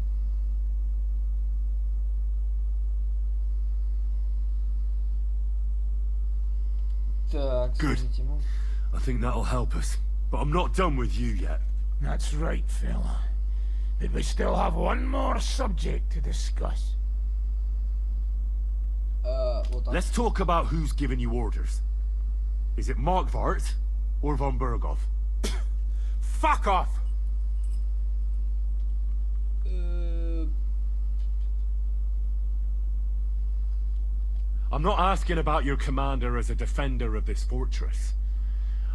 Good. I think that'll help us. But I'm not done with you yet. That's right, fella. But we still have one more subject to discuss. Let's talk about who's giving you orders. Is it Markvart or von Berghoff? Fuck off! I'm not asking about your commander as a defender of this fortress.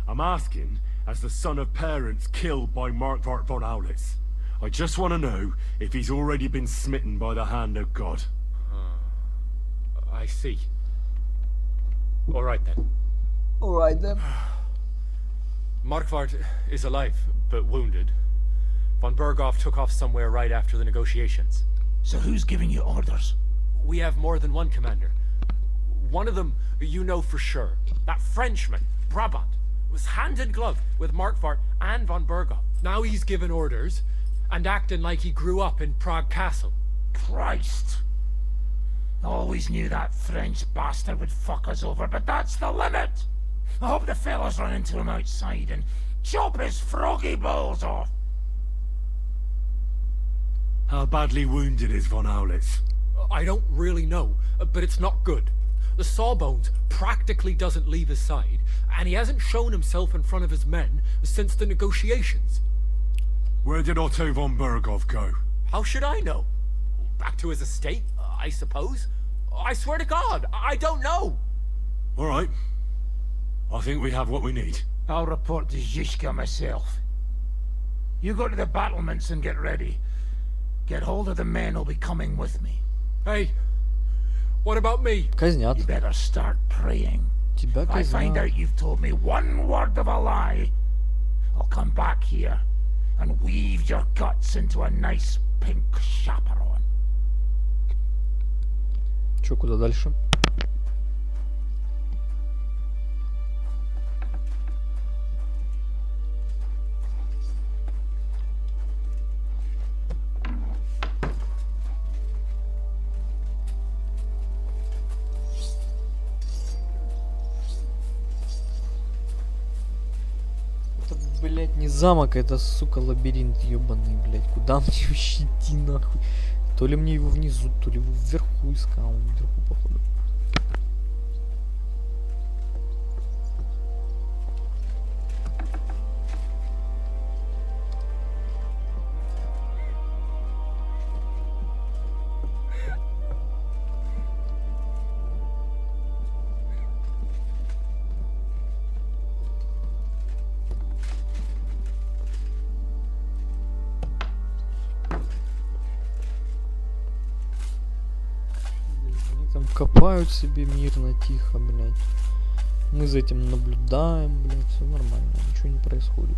I'm asking as the son of parents killed by Markvart von Aulitz. I just want to know if he's already been smitten by the hand of God. I see. Alright then. Alright then. Markvart is alive, but wounded. Von Berghoff took off somewhere right after the negotiations. So who's giving you orders? We have more than one commander. One of them you know for sure. That Frenchman, Brabant, was hand in glove with Markvart and von Berghoff. Now he's given orders and acting like he grew up in Prague Castle. Christ! Always knew that French bastard would fuck us over, but that's the limit! I hope the fellas run into him outside and chop his froggy balls off! How badly wounded is von Aulitz? I don't really know, but it's not good. The sawbones practically doesn't leave his side, and he hasn't shown himself in front of his men since the negotiations. Where did Otto von Berghoff go? How should I know? Back to his estate, I suppose? I swear to God, I don't know! Alright. I think we have what we need. I'll report to Zizka myself. You go to the battlements and get ready. Get hold of the men who'll be coming with me. Hey, what about me? Казнят. You better start praying. Тебя If I find казнят. out you've told me one word of a lie, I'll come back here and weave your guts into a nice pink chaperon. Чё, куда дальше? Блять, не замок, это, сука, лабиринт ебаный, блять. Куда мне вообще идти, нахуй? То ли мне его внизу, то ли его вверху искал. Вверху, походу. Там копают себе мирно, тихо, блядь. Мы за этим наблюдаем, блядь, все нормально, ничего не происходит.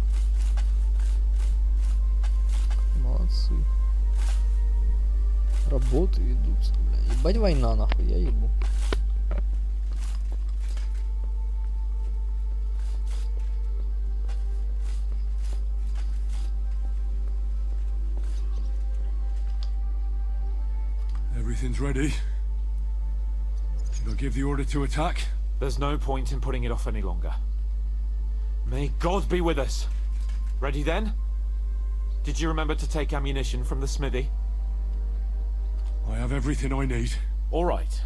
Молодцы. Работы ведутся, блядь. Ебать война, нахуй, я ебу. Everything's ready. Should I give the order to attack? There's no point in putting it off any longer. May God be with us. Ready then? Did you remember to take ammunition from the smithy? I have everything I need. All right.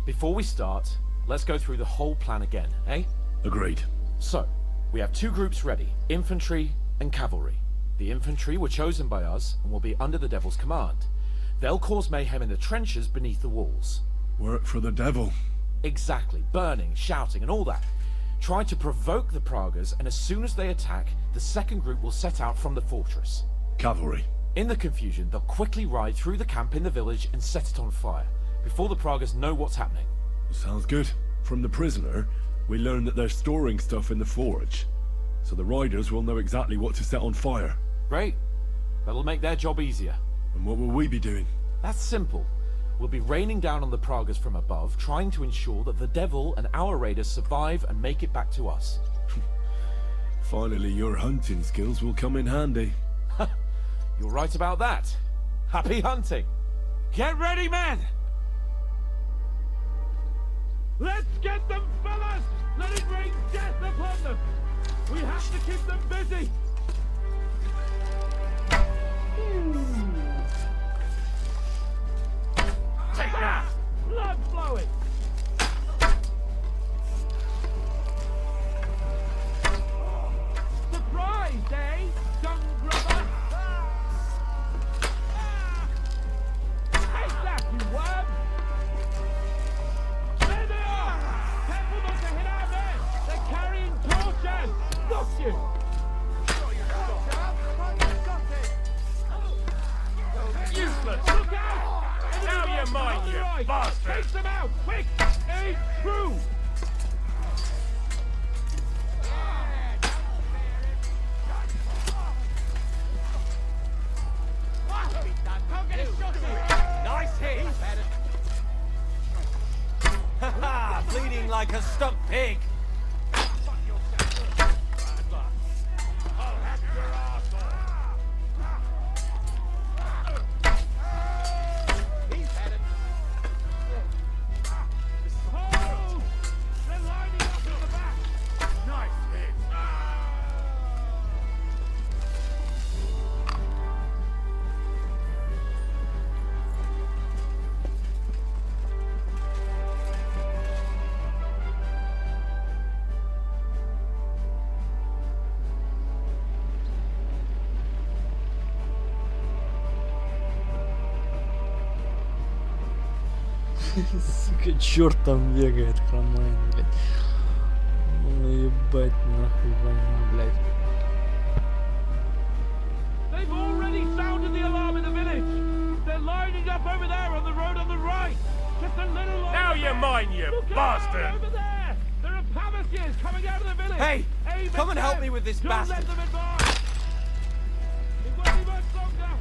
Before we start, let's go through the whole plan again, eh? Agreed. So, we have two groups ready, infantry and cavalry. The infantry were chosen by us and will be under the Devil's command. They'll cause mayhem in the trenches beneath the walls. Work for the devil. Exactly. Burning, shouting, and all that. Try to provoke the Pragas, and as soon as they attack, the second group will set out from the fortress. Cavalry. In the confusion, they'll quickly ride through the camp in the village and set it on fire, before the Pragas know what's happening. Sounds good. From the prisoner, we learned that they're storing stuff in the forge, so the riders will know exactly what to set on fire. Great. That'll make their job easier. And what will we be doing? That's simple. We'll be raining down on the Pragas from above, trying to ensure that the devil and our raiders survive and make it back to us. Finally, your hunting skills will come in handy. You're right about that. Happy hunting! Get ready, men! Let's get them, fellas! Let it rain death upon them! We have to keep them busy! Take that! Blood flowing! Surprised, eh? Dung grubber! Take that, you worm! There they are! Careful not to hit our men! They're carrying torches! Look you! Useless! Look out! Now you mind, you bastard! Take them out, quick! Aim true! Nice hit! Ha bleeding like a stuck pig! Сука, черт там бегает, хромает, блядь. Ну ебать нахуй война, блядь. They've already sounded the alarm in the village. They're lining up over there on the road on the right. Just a little longer. Now you mind, you Look bastard! out, over there. There are Pavasiers coming out of the village. Hey, Aim come at and help them. me with this Don't bastard. let them advance. It won't be much longer.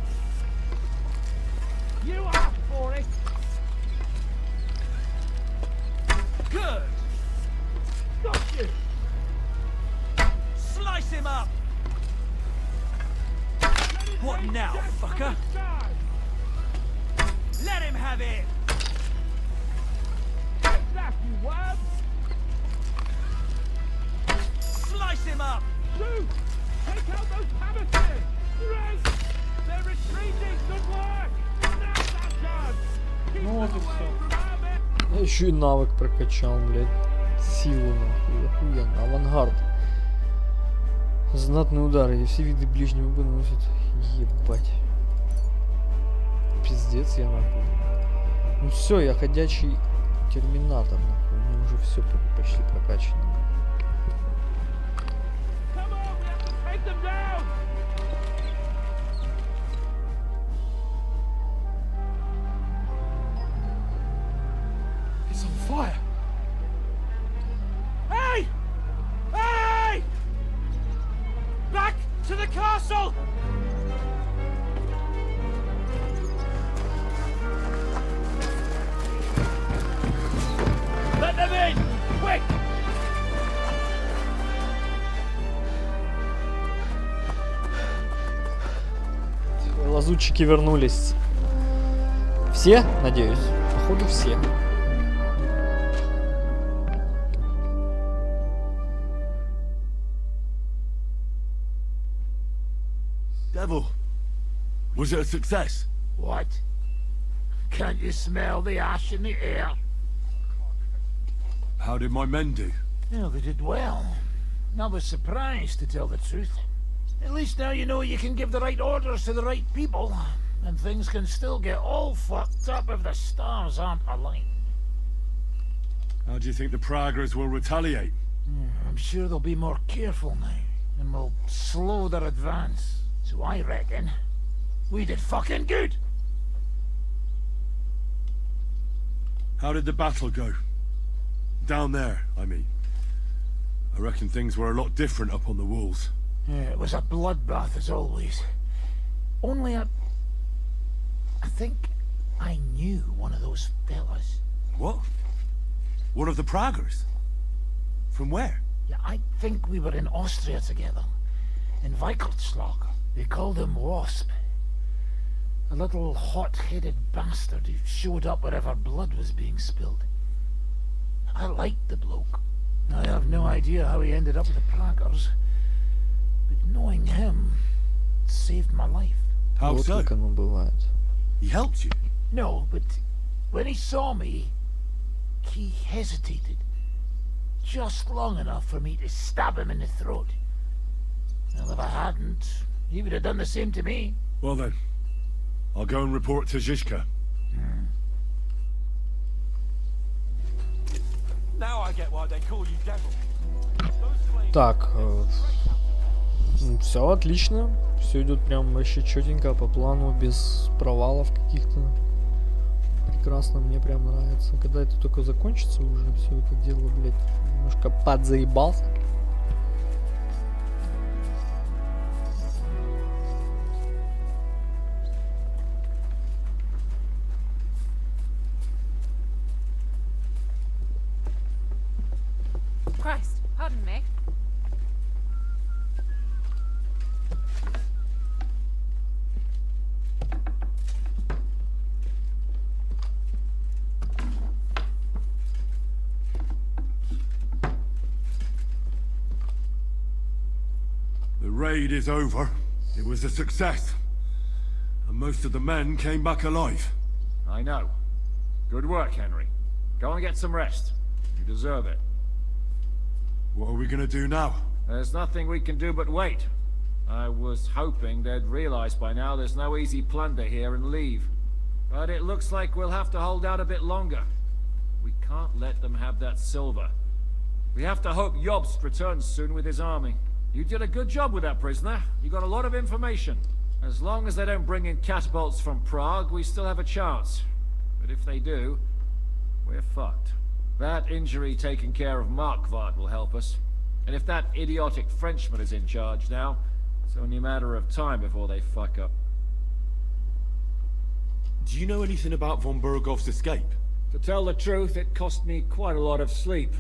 You asked for it. Good! Got you. Slice him up! What now, fucker? Let him have it! Take that, you worm. Slice him up! Shoot! Take out those Pavasiers. Great! They're retreating. Good work. Now's our chance. Keep Ну вот и them away все. from our men. Я еще и навык прокачал, блядь. Силу нахуй, охуенно. Авангард. Знатный удар, и все виды ближнего боя наносят. Ебать. Пиздец я нахуй. Ну все, я ходячий терминатор нахуй. У меня уже все почти прокачано. Come on, we have to take them down. It's on fire! Hey! Hey! Back to the castle! Let them in! Quick! Лазутчики вернулись. Все, надеюсь? Походу все. Devil, was it a success? What? Can't you smell the ash in the air? How did my men do? Well, they did well. I was surprised, to tell the truth. At least now you know you can give the right orders to the right people, and things can still get all fucked up if the stars aren't aligned. How do you think the Praggers will retaliate? I'm sure they'll be more careful now, and will slow their advance. So I reckon we did fucking good. How did the battle go? Down there, I mean. I reckon things were a lot different up on the walls. Yeah, it was a bloodbath as always. Only I think I knew one of those fellas. What? One of the Praggers? From where? Yeah, I think we were in Austria together. In Weikeltslag. They called him Wasp. A little hot-headed bastard who showed up wherever blood was being spilled. I liked the bloke. I have no idea how he ended up with the Praggers. But knowing him saved my life. How Вот so? как оно бывает. He helped you? No, but when he saw me, he hesitated. Just long enough for me to stab him in the throat. Well, if I hadn't, he would have done the same to me. Well then, I'll go and report to Zizka. Now I get why they call you devil. Так, все отлично. Все идет прям вообще четенько по плану, без провалов каких-то. Прекрасно, мне прям нравится. Когда это только закончится уже, все это дело, блядь, немножко подзаебался. Christ, pardon me. The raid is over. It was a success. And most of the men came back alive. I know. Good work, Henry. Go and get some rest. You deserve it. What are we gonna do now? There's nothing we can do but wait. I was hoping they'd realize by now there's no easy plunder here and leave. But it looks like we'll have to hold out a bit longer. We can't let them have that silver. We have to hope Jobst returns soon with his army. You did a good job with that prisoner. You got a lot of information. As long as they don't bring in catapults from Prague, we still have a chance. But if they do, we're fucked. That injury taken care of Markvart will help us. And if that idiotic Frenchman is in charge now, it's only a matter of time before they fuck up. Do you know anything about von Bergov's escape? To tell the truth, it cost me quite a lot of sleep.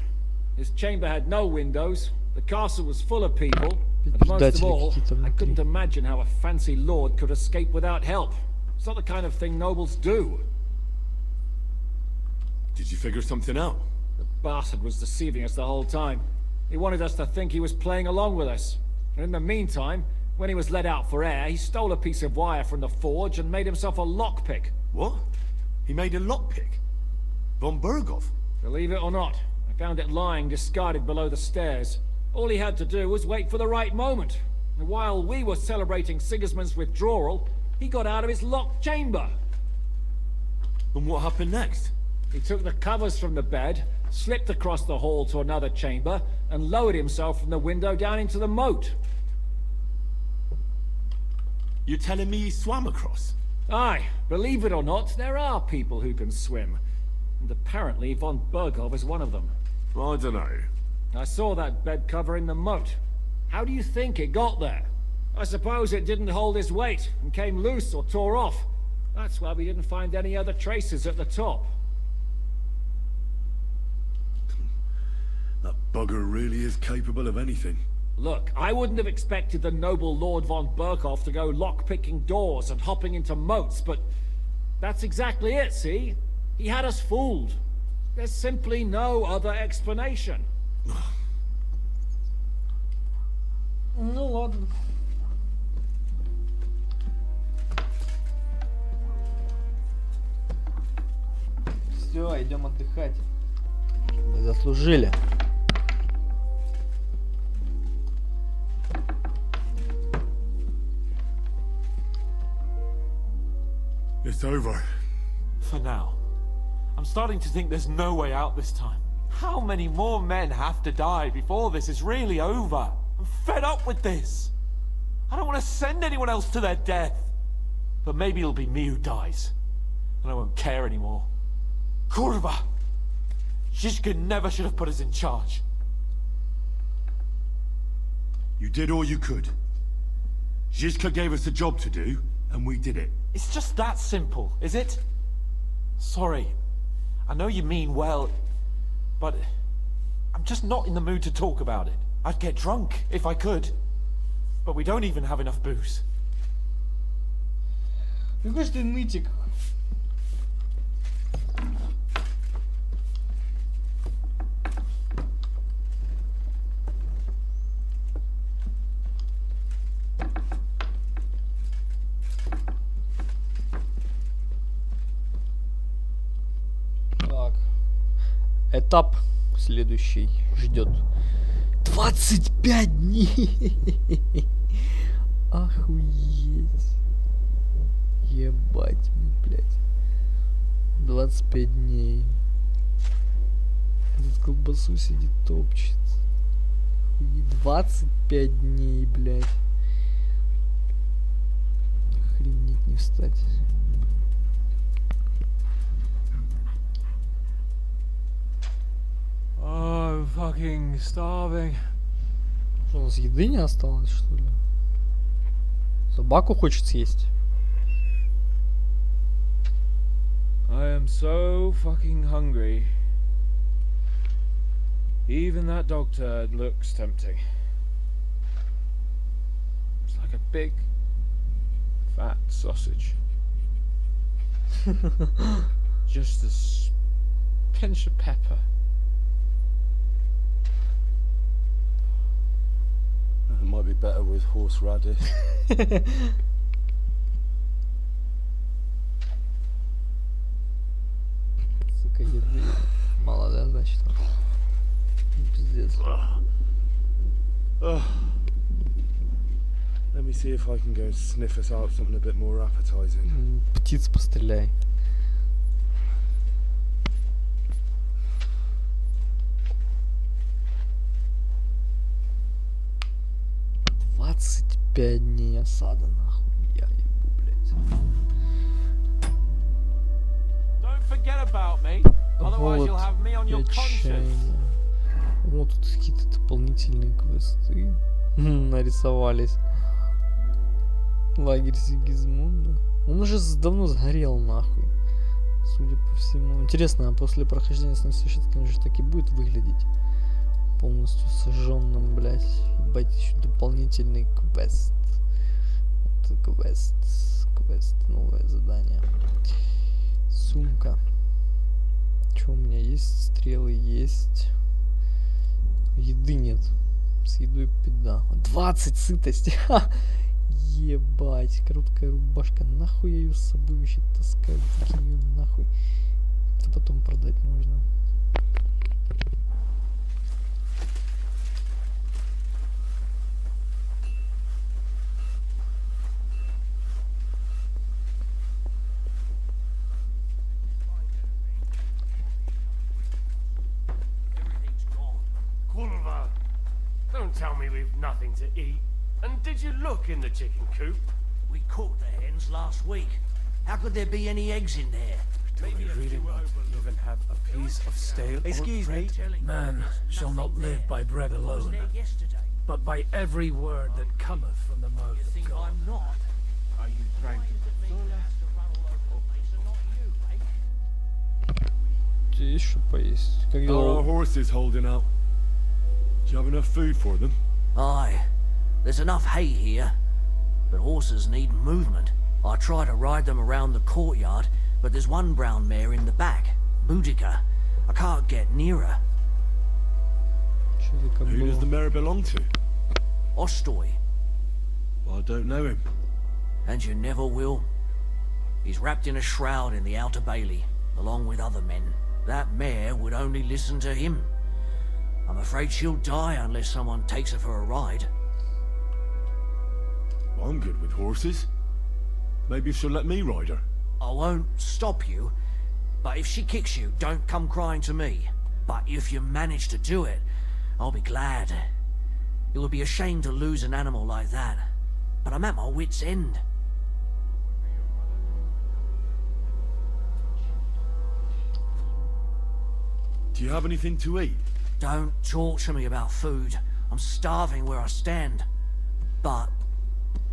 His chamber had no windows, the castle was full of people, and most of all, I couldn't imagine how a fancy lord could escape without help. It's not the kind of thing nobles do. Did you figure something out? The bastard was deceiving us the whole time. He wanted us to think he was playing along with us. And in the meantime, when he was let out for air, he stole a piece of wire from the forge and made himself a lockpick. What? He made a lockpick? Von Bergov? Believe it or not, I found it lying discarded below the stairs. All he had to do was wait for the right moment. And while we were celebrating Sigismund's withdrawal, he got out of his locked chamber. And what happened next? He took the covers from the bed, slipped across the hall to another chamber, and lowered himself from the window down into the moat. You're telling me he swam across? Aye, believe it or not, there are people who can swim. And apparently von Bergov is one of them. I don't know. I saw that bed cover in the moat. How do you think it got there? I suppose it didn't hold his weight and came loose or tore off. That's why we didn't find any other traces at the top. That bugger really is capable of anything. Look, I wouldn't have expected the noble Lord von Berkhoff to go lock-picking doors and hopping into moats, but that's exactly it, see? He had us fooled. There's simply no other explanation. Ну ладно. Все, идем отдыхать. Мы заслужили. It's over. For now. I'm starting to think there's no way out this time. How many more men have to die before this is really over? I'm fed up with this. I don't want to send anyone else to their death. But maybe it'll be me who dies. And I won't care anymore. Kurva! Zizka never should have put us in charge. You did all you could. Zizka gave us a job to do, and we did it. It's just that simple, is it? Sorry. I know you mean well, but I'm just not in the mood to talk about it. I'd get drunk if I could. But we don't even have enough booze. Какой ж ты нытик. Так. Этап следующий ждет. 25 дней! Охуеть. Ебать, блядь. 25 дней. Этот колбасу сидит, топчет. 25 дней, блядь. Охренеть, не встать. Oh, I'm fucking starving. Что, у нас еды не осталось, что ли? Собаку хочет съесть. I am so fucking hungry. Even that dog turd looks tempting. It's like a big, fat sausage. Just a pinch of pepper. It might be better with horseradish. Сука, еды мало, да, значит? Пиздец. Let me see if I can go and sniff us out something a bit more appetizing. Птиц постреляй. «25 дней осада, нахуй, я ебу, блядь». Don't forget about me, otherwise you'll have me on your conscience. Вот тут какие-то дополнительные квесты нарисовались. Лагерь Сигизмунда. Он уже давно сгорел, нахуй. Судя по всему. Интересно, а после прохождения сносящего, конечно, так и будет выглядеть. Полностью сожженным, блядь. Ебать, еще дополнительный квест. Вот квест, новое задание. Сумка. Что у меня есть? Стрелы есть. Еды нет. С едой беда. 20 сытости. Ха! Ебать, короткая рубашка. Нахуй я ее с собой вообще таскаю? Выкинь ее нахуй. Это потом продать можно. Kurva, don't tell me we've nothing to eat. And did you look in the chicken coop? We cooked the hens last week. How could there be any eggs in there? Do we really not even have a piece of stale Excuse me. Man shall not live by bread alone, but by every word that cometh from the mouth of God. Are you trying to Есть что поесть? Как How are our horses holding out? Do you have enough food for them? Aye. There's enough hay here, but horses need movement. I try to ride them around the courtyard, but there's one brown mare in the back, Boudica. I can't get near her. Who does the mare belong to? Ostoy. I don't know him. And you never will. He's wrapped in a shroud in the outer bailey, along with other men. That mare would only listen to him. I'm afraid she'll die unless someone takes her for a ride. Well, I'm good with horses. Maybe she'll let me ride her. I won't stop you, but if she kicks you, don't come crying to me. But if you manage to do it, I'll be glad. It would be a shame to lose an animal like that. But I'm at my wit's end. Do you have anything to eat? Don't talk to me about food. I'm starving where I stand. But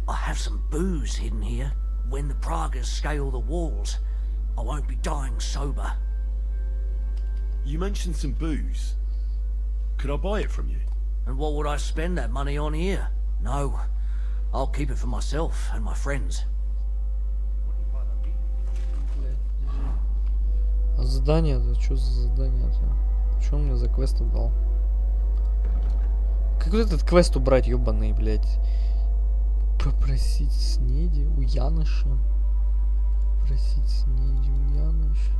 I have some booze hidden here. When the Pragas scale the walls, I won't be dying sober. You mentioned some booze. Could I buy it from you? And what would I spend that money on here? No, I'll keep it for myself and my friends. А задание-то? Что за задание-то? Что он мне за квест дал? Как вот этот квест убрать, ёбаный, блядь? Попросить снеди у Яноша. Просить снеди у Яноша.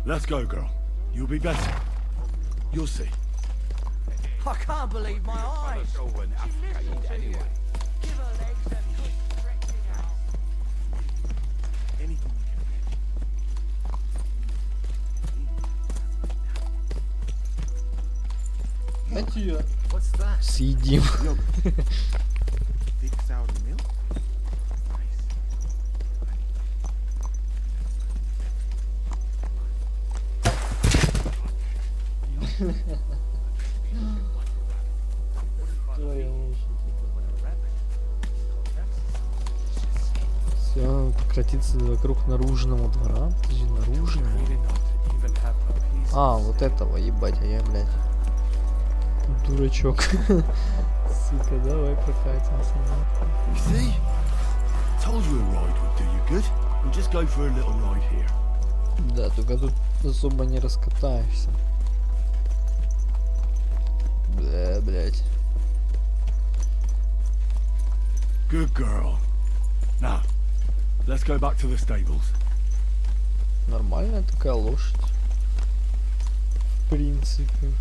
Let's go, girl. You'll be better. You'll see. I can't believe my eyes. She listened to you. Give her legs a good stretching out. Anything What's that? Съедим. Thick sour milk? Все крутится вокруг наружного двора. Подожди, наружного. А, вот этого, ебать, а я, блядь, дурачок. Сука, давай прокатимся. You see? Told you a ride would do you good. We'll just go for a little ride here. Да, только тут особо не раскатаешься. Бля, блядь. Good girl. Now, let's go back to the stables. Нормальная такая лошадь. В принципе.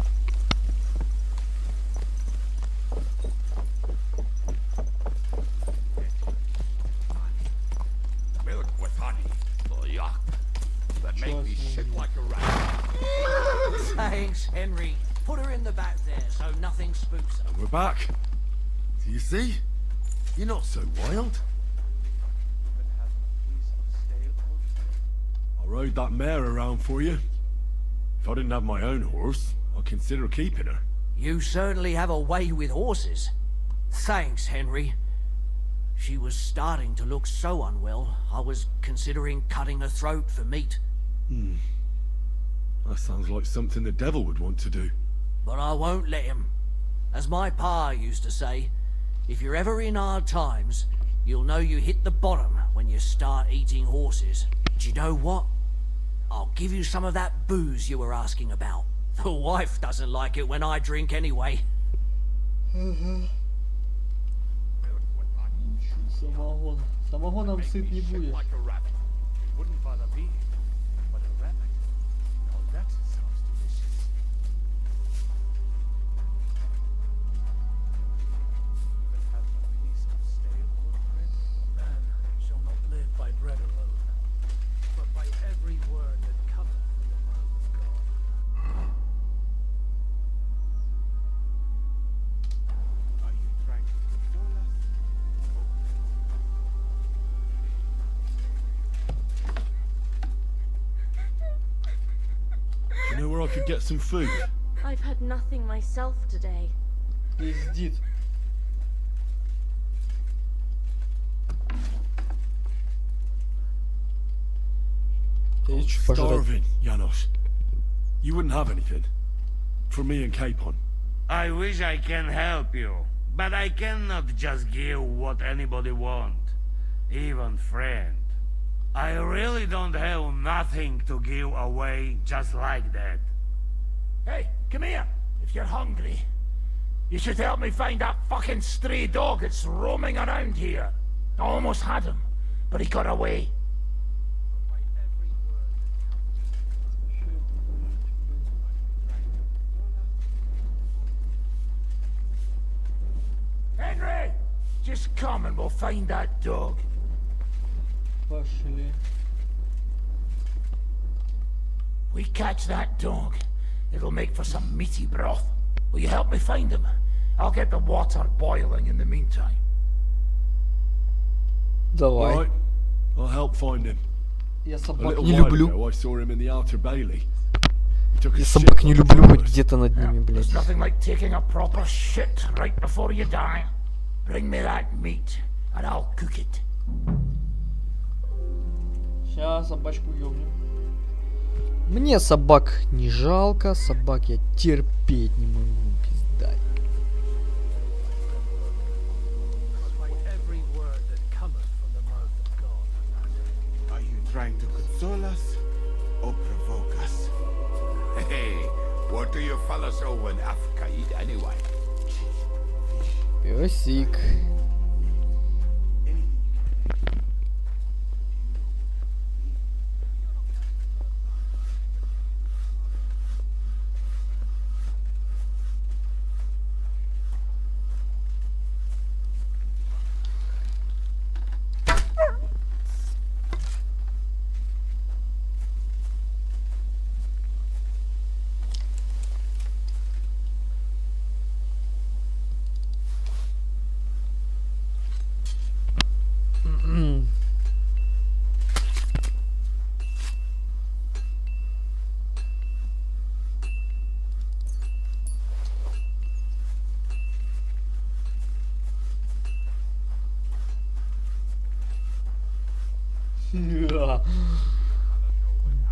Milk with honey. Oh, yuck. That make me shit like a rat. Thanks, Henry. Put her in the back there so nothing spooks her. And we're back. Do you see? You're not so wild. I rode that mare around for you. If I didn't have my own horse, I'd consider keeping her. You certainly have a way with horses. Thanks, Henry. She was starting to look so unwell, I was considering cutting her throat for meat. That sounds like something the devil would want to do. But I won't let him. As my pa used to say, if you're ever in hard times, you'll know you hit the bottom when you start eating horses. Do you know what? I'll give you some of that booze you were asking about. The wife doesn't like it when I drink anyway. Самогон. Самогоном сыт не будешь. Wouldn't bother me, but a rabbit. Now that sounds delicious. Even have a piece of stale old bread. Man shall not live by bread alone, but by every word that cometh from the mouth of God. Are you trying to console us? You know where I could get some food? I've had nothing myself today. Пиздит. Starving, Janos. You wouldn't have anything. For me and Capon. I wish I can help you, but I cannot just give what anybody want, even friend. I really don't have nothing to give away just like that. Hey, come here, if you're hungry. You should help me find that fucking stray dog that's roaming around here. I almost had him, but he got away. Henry! Just come and we'll find that dog. Пошли. We catch that dog, it'll make for some meaty broth. Will you help me find him? I'll get the water boiling in the meantime. Давай. All right, I'll help find him. Я A собак little не while люблю. ago, I saw him in the outer bailey. He took a Я shit собак не like люблю, a хоть horse. где-то над ними, There's блядь. nothing like taking a proper shit right before you die. Bring me that meat, and I'll cook it. Сейчас собачку ёбнем. Мне собак не жалко, собак я терпеть не могу, пиздать. Every word that cometh from the mouth of God. Are you trying to console us or provoke us? Hey, what do you fellas over in Africa eat anyway? Пёсик.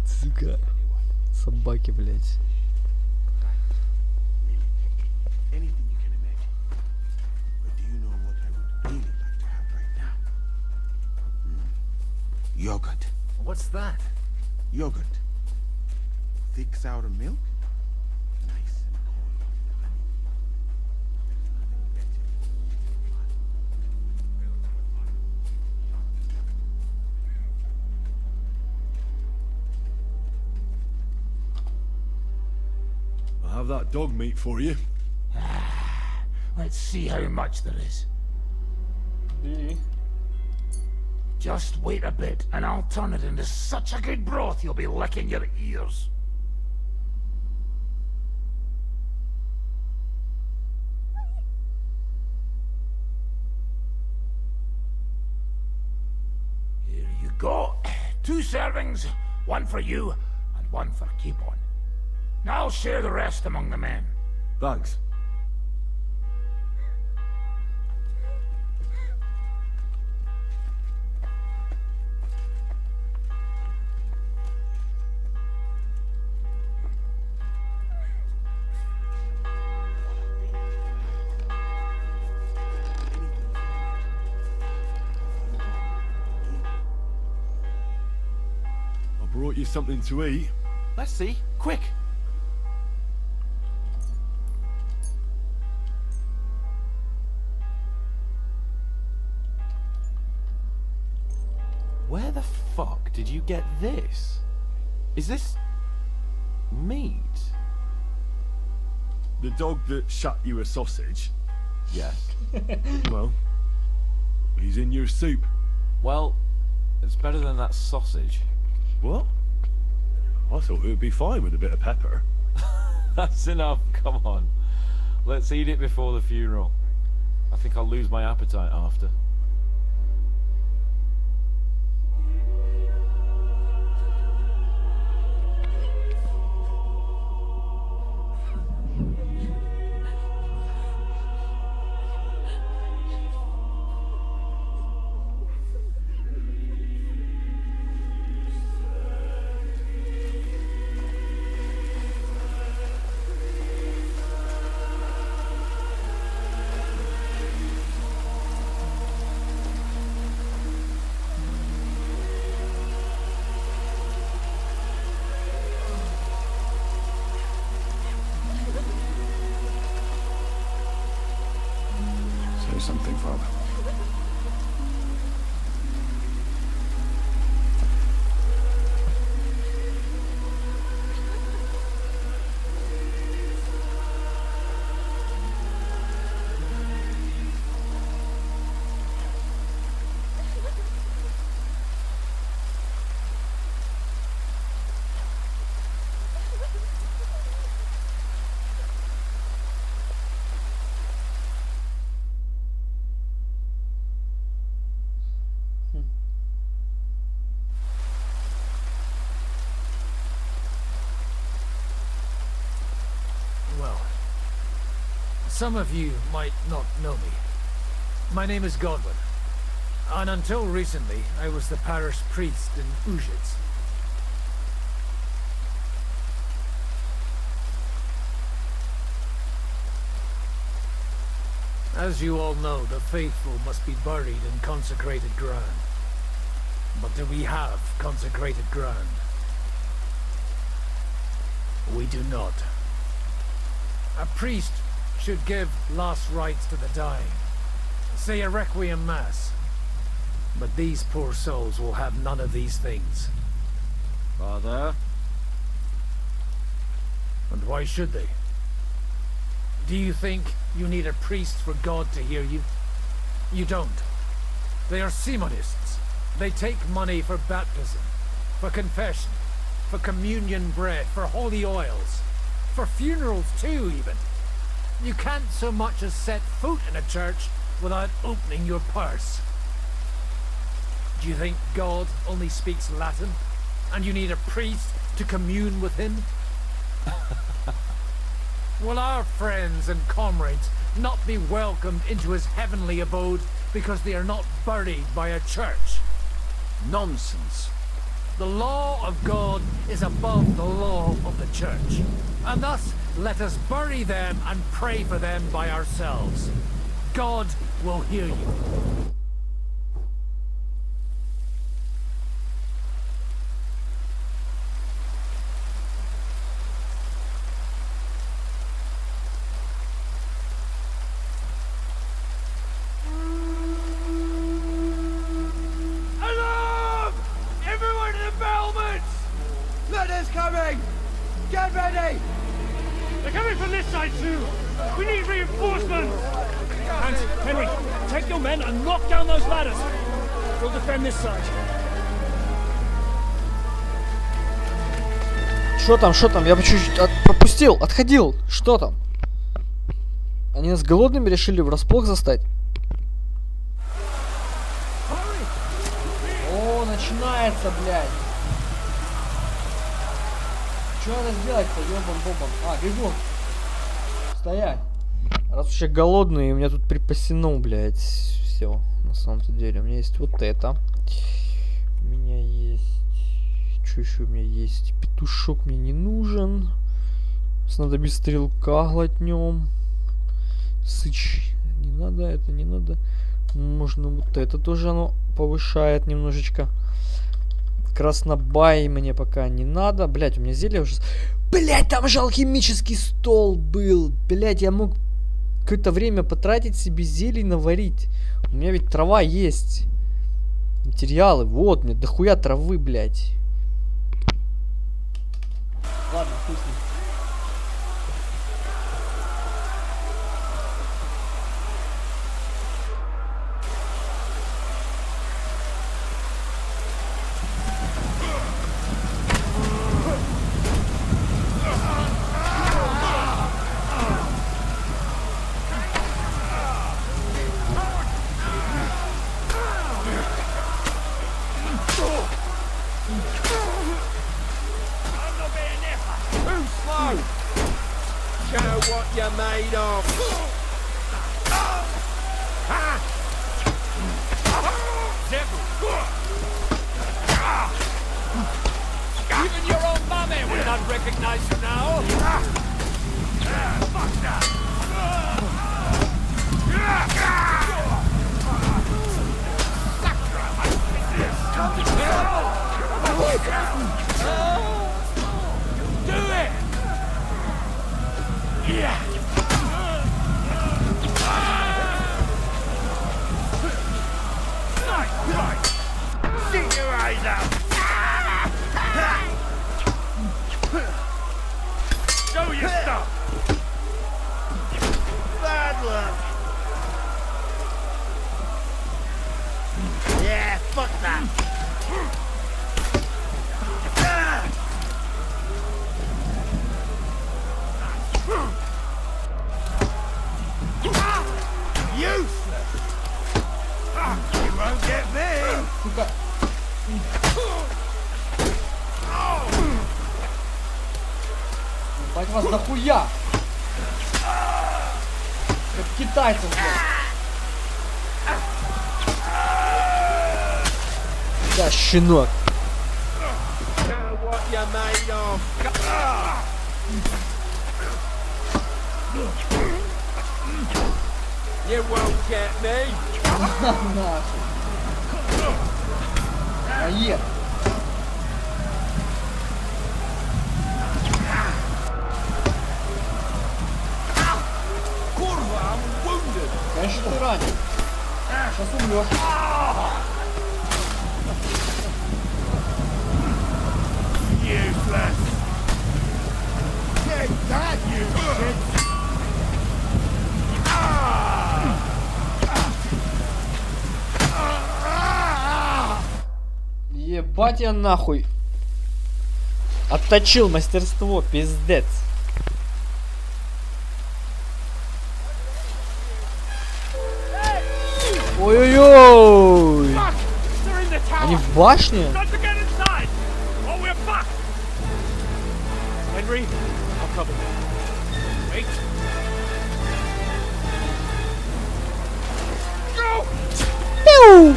Сука. Собаки, блядь. Anything you can imagine. But do you know what I would really like to have right now? Yogurt. What's that? Yogurt. Thick sour milk. Nice and cold. I'll have that dog meat for you. Let's see how much there is. Just wait a bit, and I'll turn it into such a good broth you'll be licking your ears. Here you go. 2 servings, one for you, and one for keep on. Now I'll share the rest among the men. Thanks. I brought you something to eat. Let's see. Quick. Where the fuck did you get this? Is this meat? The dog that shot you a sausage. Yes. Well, he's in your soup. Well, it's better than that sausage. What? I thought it would be fine with a bit of pepper. That's enough. Come on. Let's eat it before the funeral. I think I'll lose my appetite after. something, Father. Well, some of you might not know me. My name is Godwin, and until recently, I was the parish priest in Ujits. As you all know, the faithful must be buried in consecrated ground. But do we have consecrated ground? We do not. A priest should give last rites to the dying. Say a requiem mass. But these poor souls will have none of these things. Father? And why should they? Do you think you need a priest for God to hear you? You don't. They are Simonists. They take money for baptism, for confession, for communion bread, for holy oils, for funerals too, even. You can't so much as set foot in a church without opening your purse. Do you think God only speaks Latin, and you need a priest to commune with him? Will our friends and comrades not be welcomed into his heavenly abode because they are not buried by a church? Nonsense. The law of God is above the law of the church, and thus let us bury them and pray for them by ourselves. God will hear you. Alarm! Everyone to the battlements! Letters coming! Get ready! They're coming from this side too! We need reinforcements! And, Henry, take your men and knock down those ladders. We'll defend this side. Что там, что там? Я чуть-чуть пропустил, отходил. Что там? Они нас голодными решили врасплох застать? О, начинается, блядь. Что надо сделать-то, ёбан-бобан? А, бегун. Стоять. Раз уж я голодный, у меня тут припасено, блядь, все. На самом-то деле, у меня есть вот это. У меня есть... Что еще у меня есть? Петушок мне не нужен. Надо без стрелка глотнем. Сыч. Не надо, это не надо. Можно вот это тоже, оно повышает немножечко. Краснобай мне пока не надо. Блять, у меня зелье уже... Блять, там же алхимический стол был. Блять, я мог какое-то время потратить себе зелий наварить. У меня ведь трава есть. Материалы. Вот, мне дохуя травы, блять. Ладно, хуй с ним. Even your own mummy would not recognize you now! Fuck that! Do it! Yeah! Show your stuff! Bad luck. Yeah, fuck that. Useless. You won't get me. Сука. Ебать вас нахуя! Как китайцев, блядь. Да, щенок. What you made of? You won't get me. Нахуй. Поехали. Kurva, I'm wounded. Конечно, ты ранен. Сейчас умрешь. Useless. Take that, you shit. Ебать я нахуй. Отточил мастерство, пиздец. Ой-ой-ой! Они в башне? Henry, I'll cover them. Wait. Go! Пиу!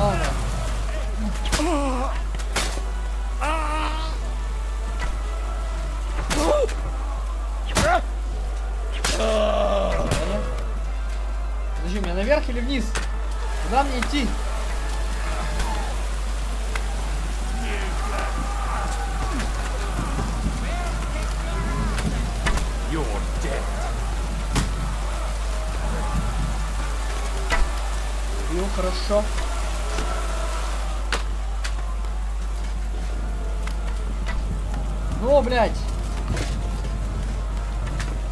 Ладно. Подожди, мне наверх или вниз? Куда мне идти? You're dead. Бил, хорошо. Ну, блядь.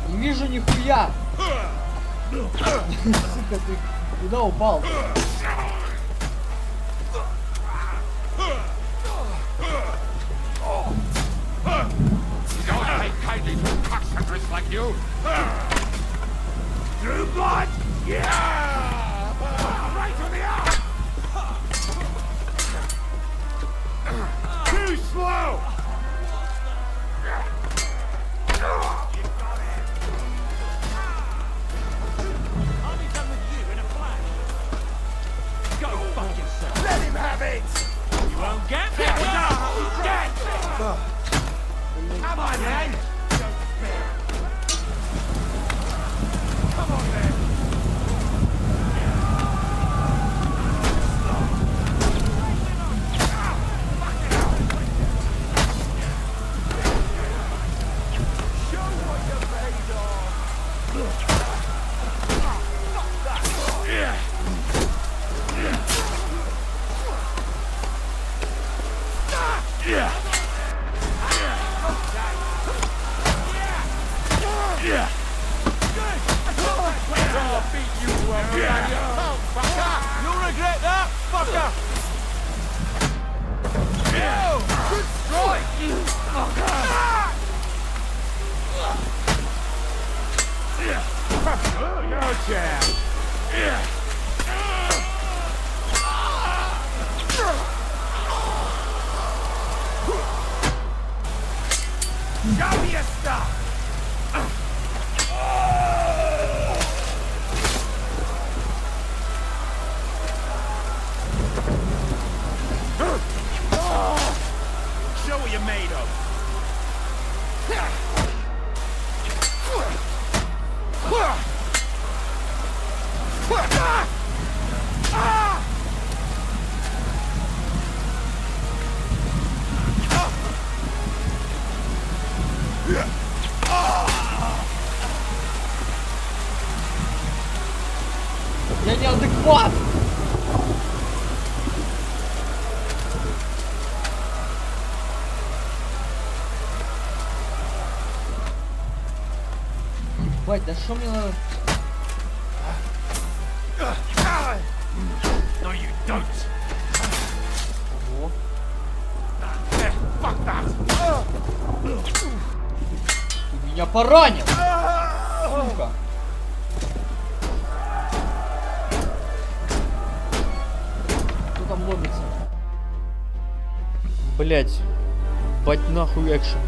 Не вижу нихуя. Сука, ты куда упал? Don't take kindly to cocksuckers like you. True blood? Yeah! Right to the arm! Too slow! I'll be done with you in a flash. Go fuck yourself. Let him have it. You won't get me. Get. Come on, then. Come on, then. Show what you're made of. You'll regret that, fucker! Good strike! Your jab. Show me your stuff! Show what you're made of. Я неадекват! Ебать, да что мне надо? No, you don't. Ого. Fuck that. Ты меня поранил! Сука! Кто там ломится? Блять. Бать нахуй экшен.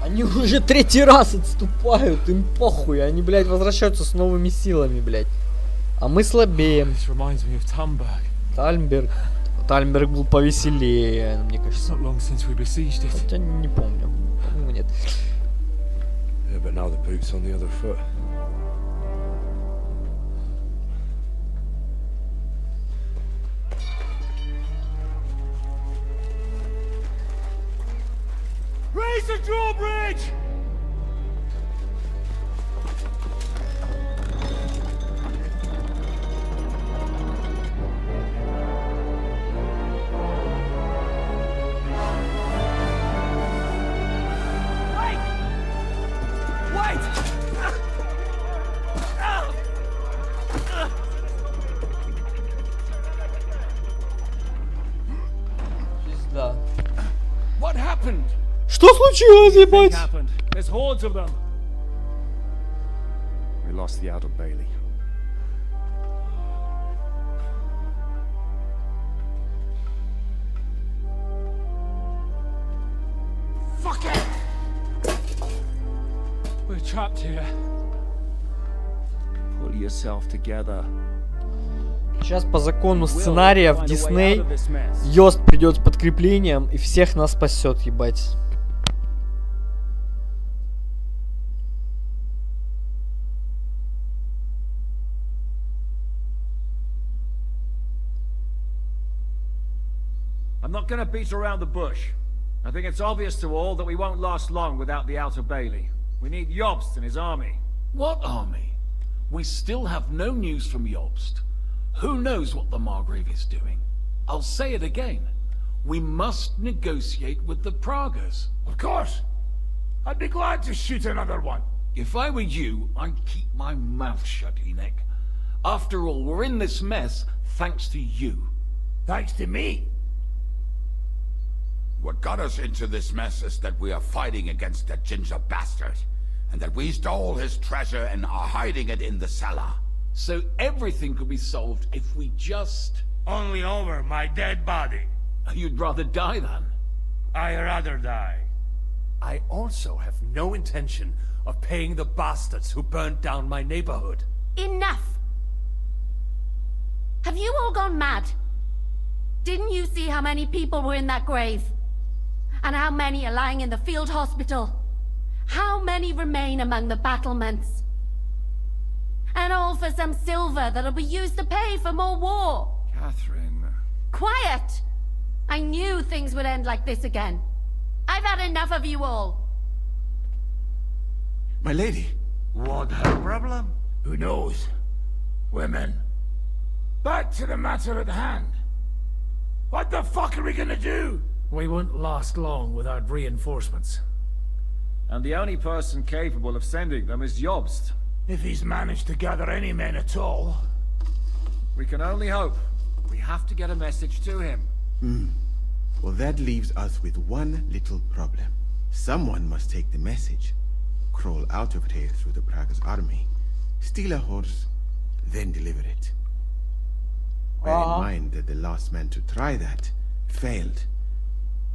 Они уже третий раз отступают, им похуй, они, блядь, возвращаются с новыми силами, блядь. А мы слабеем. Тальмберг. Тальмберг был повеселее, мне кажется. Хотя не помню. По-моему, нет. Yeah, but now the boot's on the other foot. Raise the drawbridge! Пизда. What happened? Что случилось, ебать? Happened. There's hordes of them. We lost the outer Bailey. Fuck it! We're trapped here. Pull yourself together. Сейчас по закону сценария в Дисней Йост придет с подкреплением и всех нас спасет, ебать. I'm not gonna beat around the bush. I think it's obvious to all that we won't last long without the outer Bailey. We need Jobst and his army. What army? We still have no news from Jobst. Who knows what the Margrave is doing? I'll say it again. We must negotiate with the Pragas. Of course. I'd be glad to shoot another one. If I were you, I'd keep my mouth shut, Enoch. After all, we're in this mess thanks to you. Thanks to me. What got us into this mess is that we are fighting against that ginger bastard, and that we stole his treasure and are hiding it in the cellar. So everything could be solved if we just... Only over my dead body. You'd rather die then? I'd rather die. I also have no intention of paying the bastards who burnt down my neighborhood. Enough! Have you all gone mad? Didn't you see how many people were in that grave? And how many are lying in the field hospital? How many remain among the battlements? And all for some silver that'll be used to pay for more war. Catherine. Quiet! I knew things would end like this again. I've had enough of you all. My lady. What her problem? Who knows? Women. Back to the matter at hand. What the fuck are we gonna do? We won't last long without reinforcements. And the only person capable of sending them is Jobst. If he's managed to gather any men at all. We can only hope. We have to get a message to him. Well, that leaves us with one little problem. Someone must take the message, crawl out of here through the Pragas army, steal a horse, then deliver it. Bear in mind that the last man to try that failed,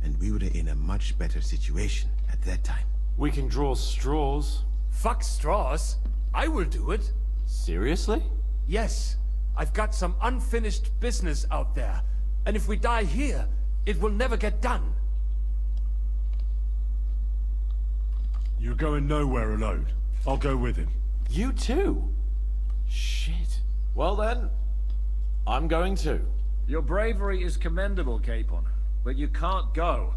and we were in a much better situation at that time. We can draw straws. Fuck straws. I will do it. Seriously? Yes. I've got some unfinished business out there. And if we die here, it will never get done. You're going nowhere alone. I'll go with him. You too? Shit. Well then, I'm going too. Your bravery is commendable, Capon, but you can't go.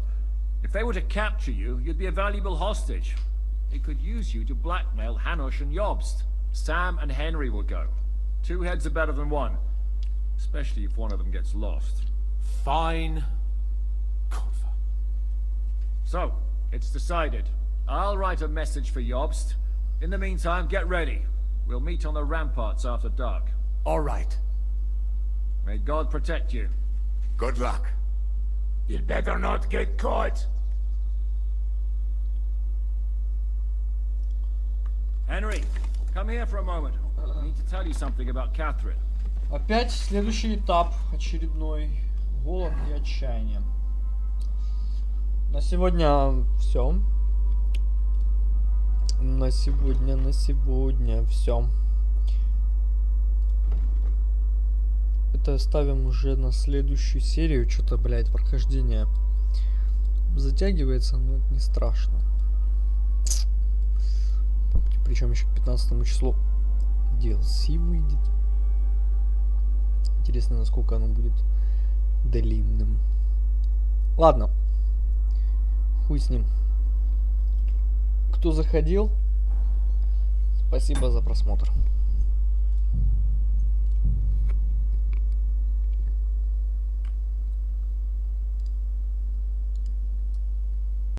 If they were to capture you, you'd be a valuable hostage. They could use you to blackmail Hanush and Jobst. Sam and Henry will go. 2 heads are better than 1, especially if one of them gets lost. Fine. So, it's decided. I'll write a message for Jobst. In the meantime, get ready. We'll meet on the ramparts after dark. All right. May God protect you. Good luck. You'd better not get caught. Henry, come here for a moment. I need to tell you something about Catherine. Опять следующий этап очередной. Голод и отчаяние. На сегодня все. На сегодня все. Это оставим уже на следующую серию. Что-то, блядь, прохождение затягивается, но это не страшно. Причем еще к 15 числу DLC выйдет. Интересно, насколько оно будет длинным. Ладно. Хуй с ним. Кто заходил, спасибо за просмотр.